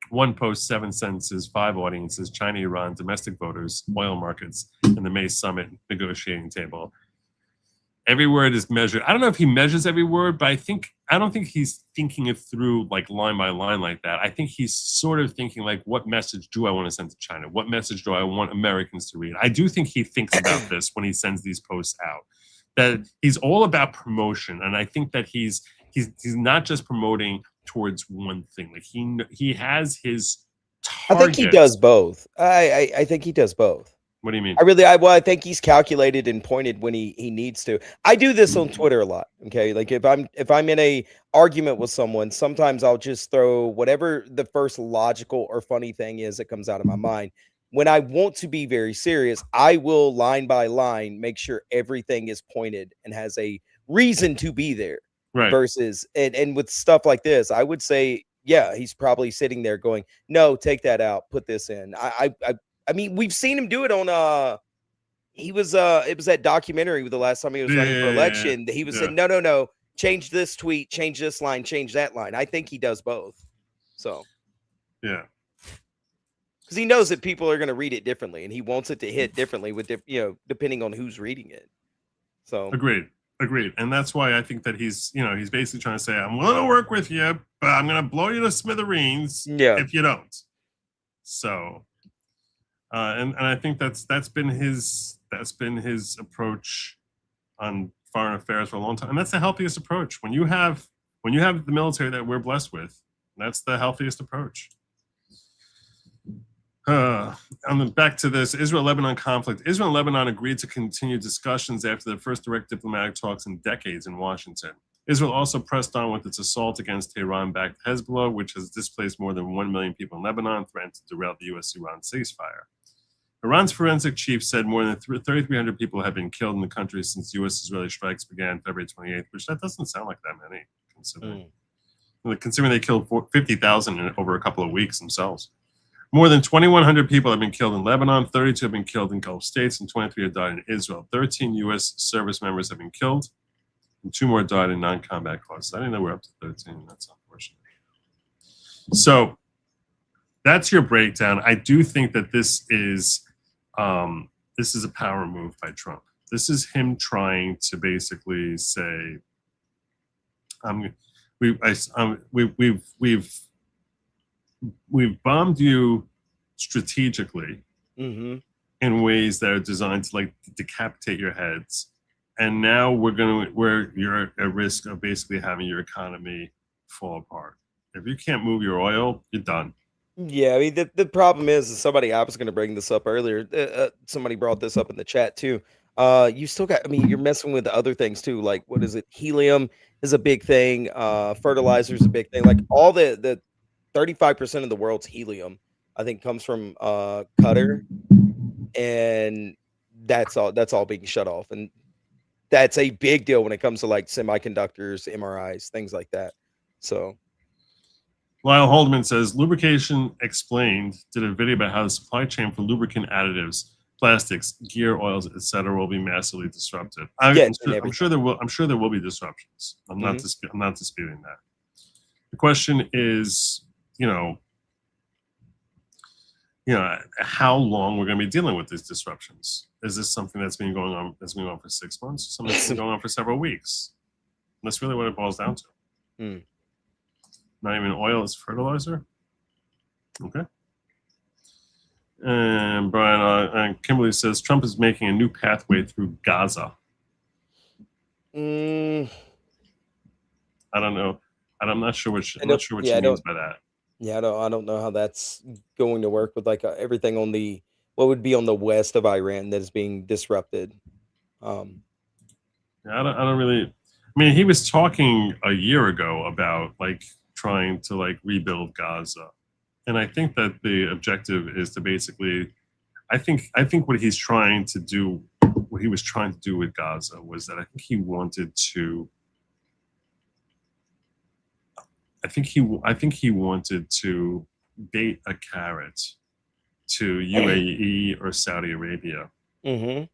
1 post, 7 sentences, 5 audiences, China, Iran, domestic voters, oil markets, and the May summit negotiating table. Every word is measured. I don't know if he measures every word, but I don't think he's thinking it through like line by line like that. I think he's sort of thinking like, what message do I want to send to China? What message do I want Americans to read? I do think he thinks about this when he sends these posts out. That he's all about promotion, and I think that he's not just promoting towards one thing. Like he has his target. I think he does both. I think he does both. What do you mean? I think he's calculated and pointed when he needs to. I do this on Twitter a lot. Okay, like if I'm in a argument with someone, sometimes I'll just throw whatever the first logical or funny thing is that comes out of my mind. When I want to be very serious, I will line by line make sure everything is pointed and has a reason to be there. Right. Versus and with stuff like this, I would say, yeah, he's probably sitting there going, no, take that out, put this in. I mean, we've seen him do it on it was that documentary with the last time he was running for election. He was saying, no, change this tweet, change this line, change that line. I think he does both. So yeah. Because he knows that people are going to read it differently, and he wants it to hit differently with depending on who's reading it. So agreed, and that's why I think that he's basically trying to say, I'm willing to work with you, but I'm going to blow you to smithereens if you don't. So, and I think that's been his approach on foreign affairs for a long time, and that's the healthiest approach. When you have the military that we're blessed with, that's the healthiest approach. Back to this Israel-Lebanon conflict. Israel and Lebanon agreed to continue discussions after the first direct diplomatic talks in decades in Washington. Israel also pressed on with its assault against Tehran-backed Hezbollah, which has displaced more than 1 million people in Lebanon, threatened to derail the U.S.-Iran ceasefire. Iran's forensic chief said more than 3,300 people have been killed in the country since U.S.-Israeli strikes began February 28th, which that doesn't sound like that many, considering they killed 50,000 in over a couple of weeks themselves. More than 2,100 people have been killed in Lebanon, 32 have been killed in Gulf states, and 23 have died in Israel. 13 U.S. service members have been killed, and 2 more died in non-combat causes. I didn't know we're up to 13. That's unfortunate. So that's your breakdown. I do think that this is a power move by Trump. This is him trying to basically say, we've bombed you strategically in ways that are designed to like decapitate your heads, and now you're at risk of basically having your economy fall apart. If you can't move your oil, you're done. Yeah, I mean the problem is somebody, I was going to bring this up earlier. Somebody brought this up in the chat too. You still got, I mean, you're messing with the other things too. Like, what is it? Helium is a big thing. Fertilizer is a big thing. Like all the 35% of the world's helium, I think, comes from Qatar, and that's all being shut off. And that's a big deal when it comes to like semiconductors, MRIs, things like that. So Lyle Haldeman says, Lubrication Explained did a video about how the supply chain for lubricant additives, plastics, gear, oils, etc., will be massively disrupted. I'm sure there will be disruptions. I'm not disputing that. The question is, how long we're going to be dealing with these disruptions. Is this something that's been going on for 6 months, or something that's been going on for several weeks? And that's really what it boils down to. Not even oil, it's fertilizer. Okay. And Brian and Kimberly says Trump is making a new pathway through Gaza. I don't know. I'm not sure what she means by that. Yeah, I don't know how that's going to work with like everything on what would be on the west of Iran that is being disrupted. I don't really. I mean, he was talking a year ago about like trying to like rebuild Gaza, and I think that the objective is to basically, I think what he was trying to do with Gaza was that I think he wanted to bait a carrot to UAE or Saudi Arabia. Because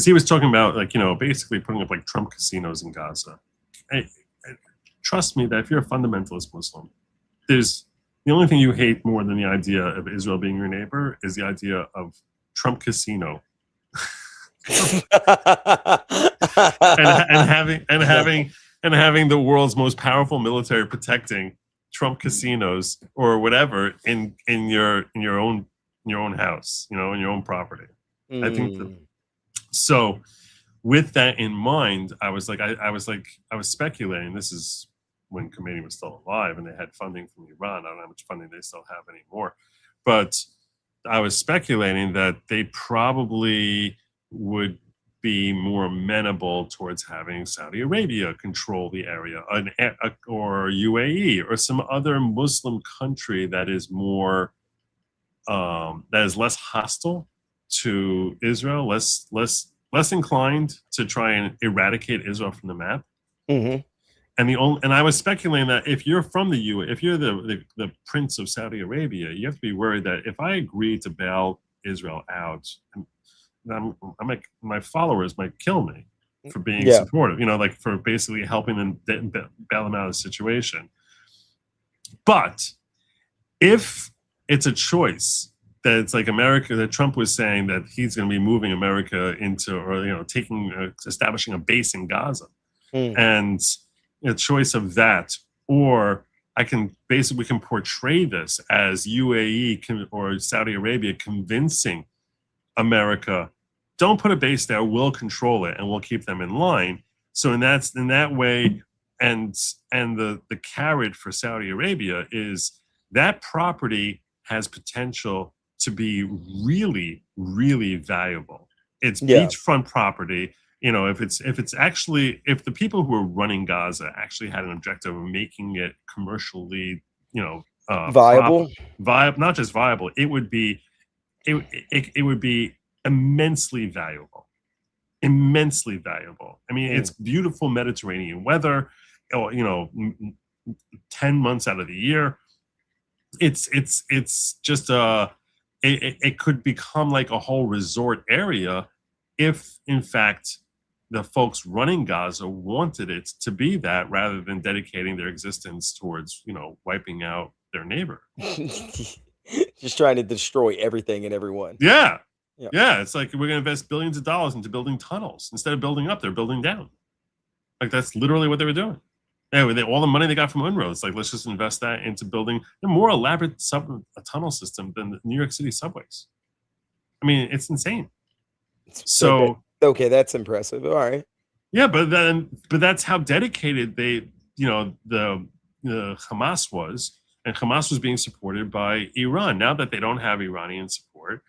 he was talking about basically putting up like Trump casinos in Gaza. Trust me that if you're a fundamentalist Muslim, the only thing you hate more than the idea of Israel being your neighbor is the idea of Trump casino. and having the world's most powerful military protecting Trump casinos or whatever in your own house, in your own property. I think so. With that in mind, I was speculating. This is when Khomeini was still alive and they had funding from Iran. I don't know how much funding they still have anymore, but I was speculating that they probably would be more amenable towards having Saudi Arabia control the area, or UAE, or some other Muslim country that is more, that is less hostile to Israel, less inclined to try and eradicate Israel from the map. And I was speculating that if you're from the if you're the Prince of Saudi Arabia, you have to be worried that if I agree to bail Israel out, my followers might kill me for being supportive, like for basically helping them bail them out of the situation. But if it's a choice that it's like America, that Trump was saying that he's going to be moving America into, or establishing a base in Gaza, and a choice of that, or we can portray this as UAE or Saudi Arabia convincing America, don't put a base there, we'll control it and we'll keep them in line. So in that way, and the carrot for Saudi Arabia is that property has potential to be really, really valuable. It's beachfront property if the people who are running Gaza actually had an objective of making it commercially, viable, not just viable, it would be immensely valuable. Immensely valuable. I mean, it's beautiful Mediterranean weather, 10 months out of the year. It's just it could become like a whole resort area if, in fact, the folks running Gaza wanted it to be that, rather than dedicating their existence towards, wiping out their neighbor. Just trying to destroy everything and everyone. Yeah. Yep. Yeah. It's like, we're going to invest billions of dollars into building tunnels. Instead of building up, they're building down. Like, that's literally what they were doing. Anyway, all the money they got from UNRWA, it's like, let's just invest that into building a more elaborate tunnel system than the New York City subways. I mean, it's insane. So okay, that's impressive. All right. Yeah, but that's how dedicated the Hamas was, and Hamas was being supported by Iran. Now that they don't have Iranian support,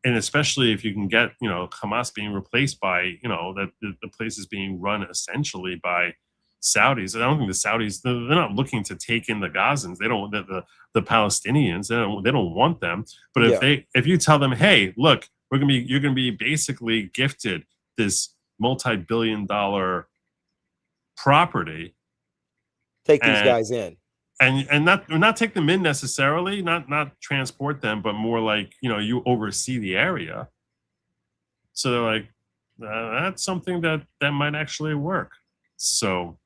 and especially if you can get Hamas being replaced by that the place is being run essentially by Saudis. I don't think the Saudis, they're not looking to take in the Gazans. They don't, the Palestinians, they don't want them. But if you tell them, hey, look, you're gonna be basically gifted this multi-billion-dollar property, take these guys in, and not take them in necessarily, not transport them, but more like you oversee the area. So they're like, that's something that might actually work. So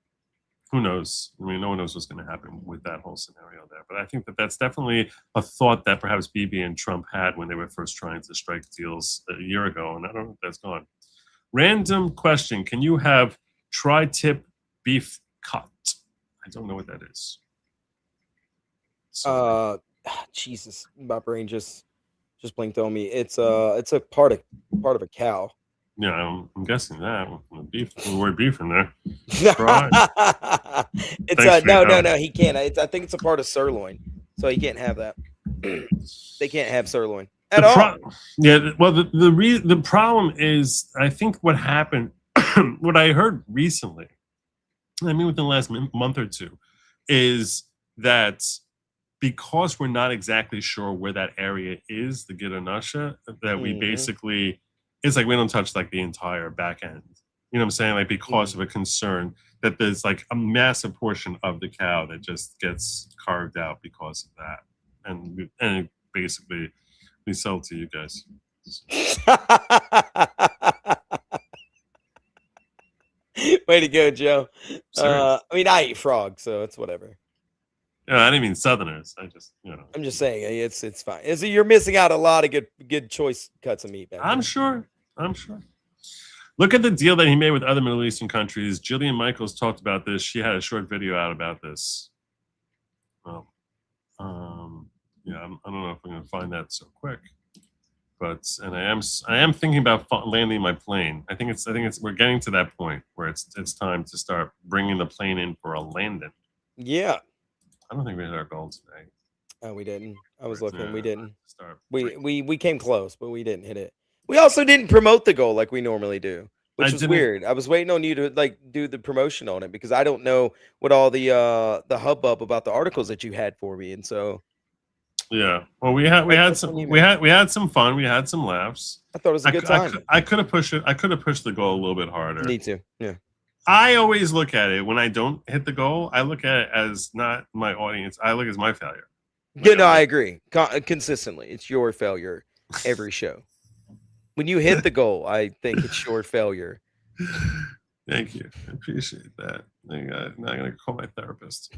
who knows? I mean, no one knows what's going to happen with that whole scenario there. But I think that's definitely a thought that perhaps Bibi and Trump had when they were first trying to strike deals a year ago, and I don't know if that's gone. Random question: can you have tri-tip beef cut? I don't know what that is. Jesus, my brain just blinked on me. It's a part of a cow. Yeah, I'm guessing that with the word beef in there. It's no, he can't. I think it's a part of sirloin, so he can't have that. They can't have sirloin at all. Yeah, well, the problem is, I think what happened, what I heard recently, I mean within the last month or two, is that because we're not exactly sure where that area is, the Giranasha, that we basically, it's like we don't touch like the entire back end. You know what I'm saying? Like, because of a concern that there's like a massive portion of the cow that just gets carved out because of that. And basically we sell it to you guys. Way to go, Joe. I mean, I eat frog, so it's whatever. Yeah, I didn't mean Southerners. I just, I'm just saying it's fine. You're missing out a lot of good choice cuts of meat. I'm sure. Look at the deal that he made with other Middle Eastern countries. Jillian Michaels talked about this. She had a short video out about this. Well, yeah, I don't know if I'm going to find that so quick, but I am thinking about landing my plane. I think we're getting to that point where it's time to start bringing the plane in for a landing. Yeah. I don't think we hit our goal today. Oh, we didn't. I was looking. We didn't. We came close, but we didn't hit it. We also didn't promote the goal like we normally do, which was weird. I was waiting on you to like do the promotion on it because I don't know what all the hubbub about the articles that you had for me, and so. Yeah. Well, we had some fun. We had some laughs. I thought it was a good time. I could have pushed it. I could have pushed the goal a little bit harder. Me too. Yeah. I always look at it when I don't hit the goal. I look at it as not my audience. I look as my failure. Yeah, no, I agree. Consistently, it's your failure every show. When you hit the goal, I think it's your failure. Thank you. I appreciate that. I'm not going to call my therapist.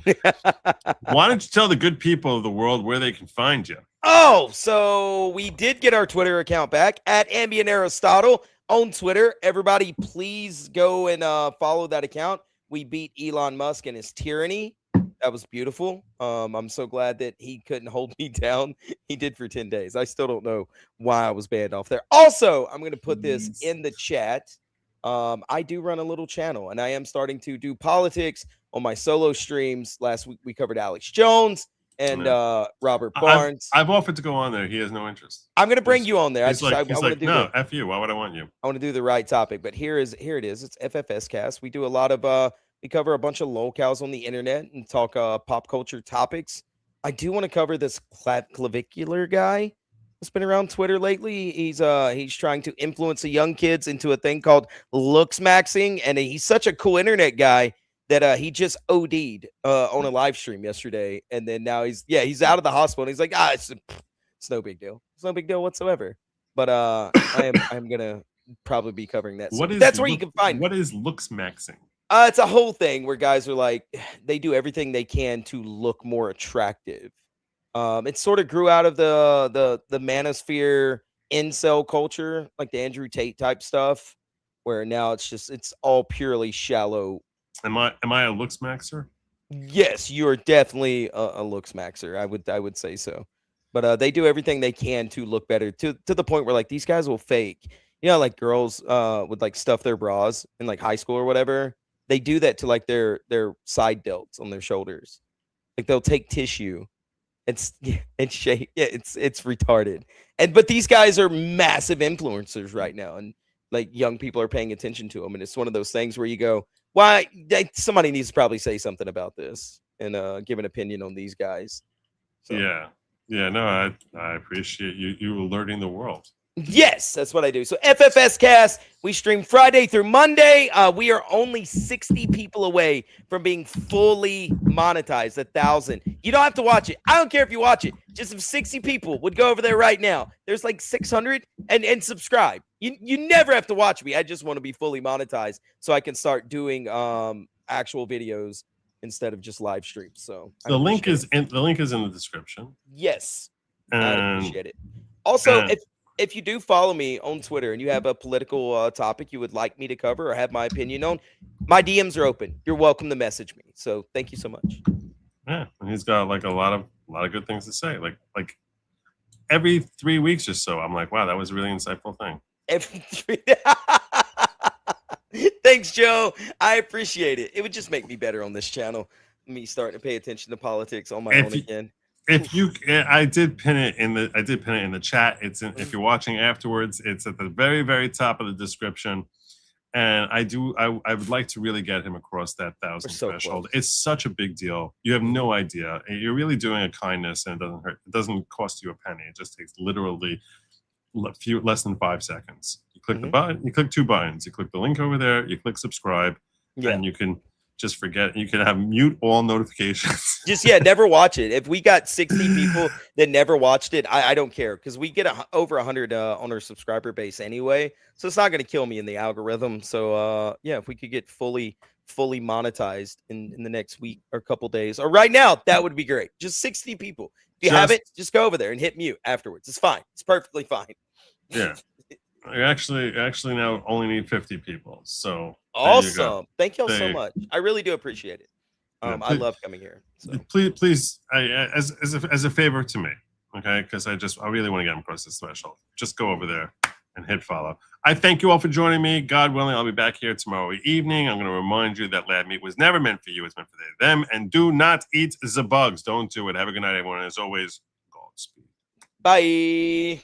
Why don't you tell the good people of the world where they can find you? Oh, so we did get our Twitter account back at Ambient Aristotle on Twitter. Everybody, please go and follow that account. We beat Elon Musk and his tyranny. That was beautiful. I'm so glad that he couldn't hold me down. He did for 10 days. I still don't know why I was banned off there. Also, I'm going to put this in the chat. I do run a little channel, and I am starting to do politics on my solo streams. Last week, we covered Alex Jones. and Robert Barnes. I've offered to go on there. He has no interest. I'm gonna bring you on there. He's I like, want to do no, F you. Why would I want you? I want to do the right topic, but here it is. It's FFS Cast. We do a lot of we cover a bunch of locales on the internet and talk pop culture topics. I do want to cover this clavicular guy that's been around Twitter lately. He's trying to influence the young kids into a thing called looks maxing, and he's such a cool internet guy that he just OD'd on a live stream yesterday, and then now he's out of the hospital. And he's like, it's no big deal. It's no big deal whatsoever. But I'm gonna probably be covering that. That's where you can find. What is looks maxing? It's a whole thing where guys are like, they do everything they can to look more attractive. It sort of grew out of the manosphere incel culture, like the Andrew Tate type stuff, where now it's all purely shallow. Am I a looks maxer? Yes, you are definitely a looks maxer. I would say so. But they do everything they can to look better to the point where like these guys will fake. You know, like girls would like stuff their bras in like high school or whatever. They do that to like their side delts on their shoulders. Like they'll take tissue and shape. Yeah, it's retarded. But these guys are massive influencers right now, and like young people are paying attention to them. And it's one of those things where you go, why? Somebody needs to probably say something about this and give an opinion on these guys. So. Yeah. No, I appreciate you alerting the world. Yes, that's what I do. So FFS Cast, we stream Friday through Monday. We are only 60 people away from being fully monetized, 1,000. You don't have to watch it. I don't care if you watch it. Just if 60 people would go over there right now. There's like 600 and subscribe. You never have to watch me. I just want to be fully monetized so I can start doing actual videos instead of just live streams. So the link is in the description. Yes, I appreciate it. Also, if you do follow me on Twitter and you have a political topic you would like me to cover or have my opinion on, my DMs are open. You're welcome to message me. So thank you so much. Yeah, and he's got like a lot of good things to say. Like every 3 weeks or so, I'm like, wow, that was a really insightful thing. Every 3. Thanks, Joe. I appreciate it. It would just make me better on this channel. Me starting to pay attention to politics on my own again. I did pin it in the chat. If you're watching afterwards, it's at the very, very top of the description. And I would like to really get him across that 1,000 threshold. It's such a big deal. You have no idea. You're really doing a kindness, and it doesn't hurt. It doesn't cost you a penny. It just takes literally less than 5 seconds. You click the button. You click 2 buttons. You click the link over there. You click subscribe, and you can just forget. You can have mute all notifications. Just never watch it. If we got 60 people that never watched it, I don't care, because we get over 100 on our subscriber base anyway, so it's not going to kill me in the algorithm. So if we could get fully monetized in the next week or couple days or right now, that would be great. Just 60 people. If you have it, just go over there and hit mute afterwards. It's fine. It's perfectly fine. Yeah. I actually now only need 50 people. So awesome. Thank y'all so much. I really do appreciate it. I love coming here. So. Please, as a favor to me, okay? Because I really want to get them across this threshold. Just go over there and hit follow. I thank you all for joining me. God willing, I'll be back here tomorrow evening. I'm going to remind you that lab meat was never meant for you. It's meant for them. And do not eat the bugs. Don't do it. Have a good night, everyone. As always, Godspeed. Bye.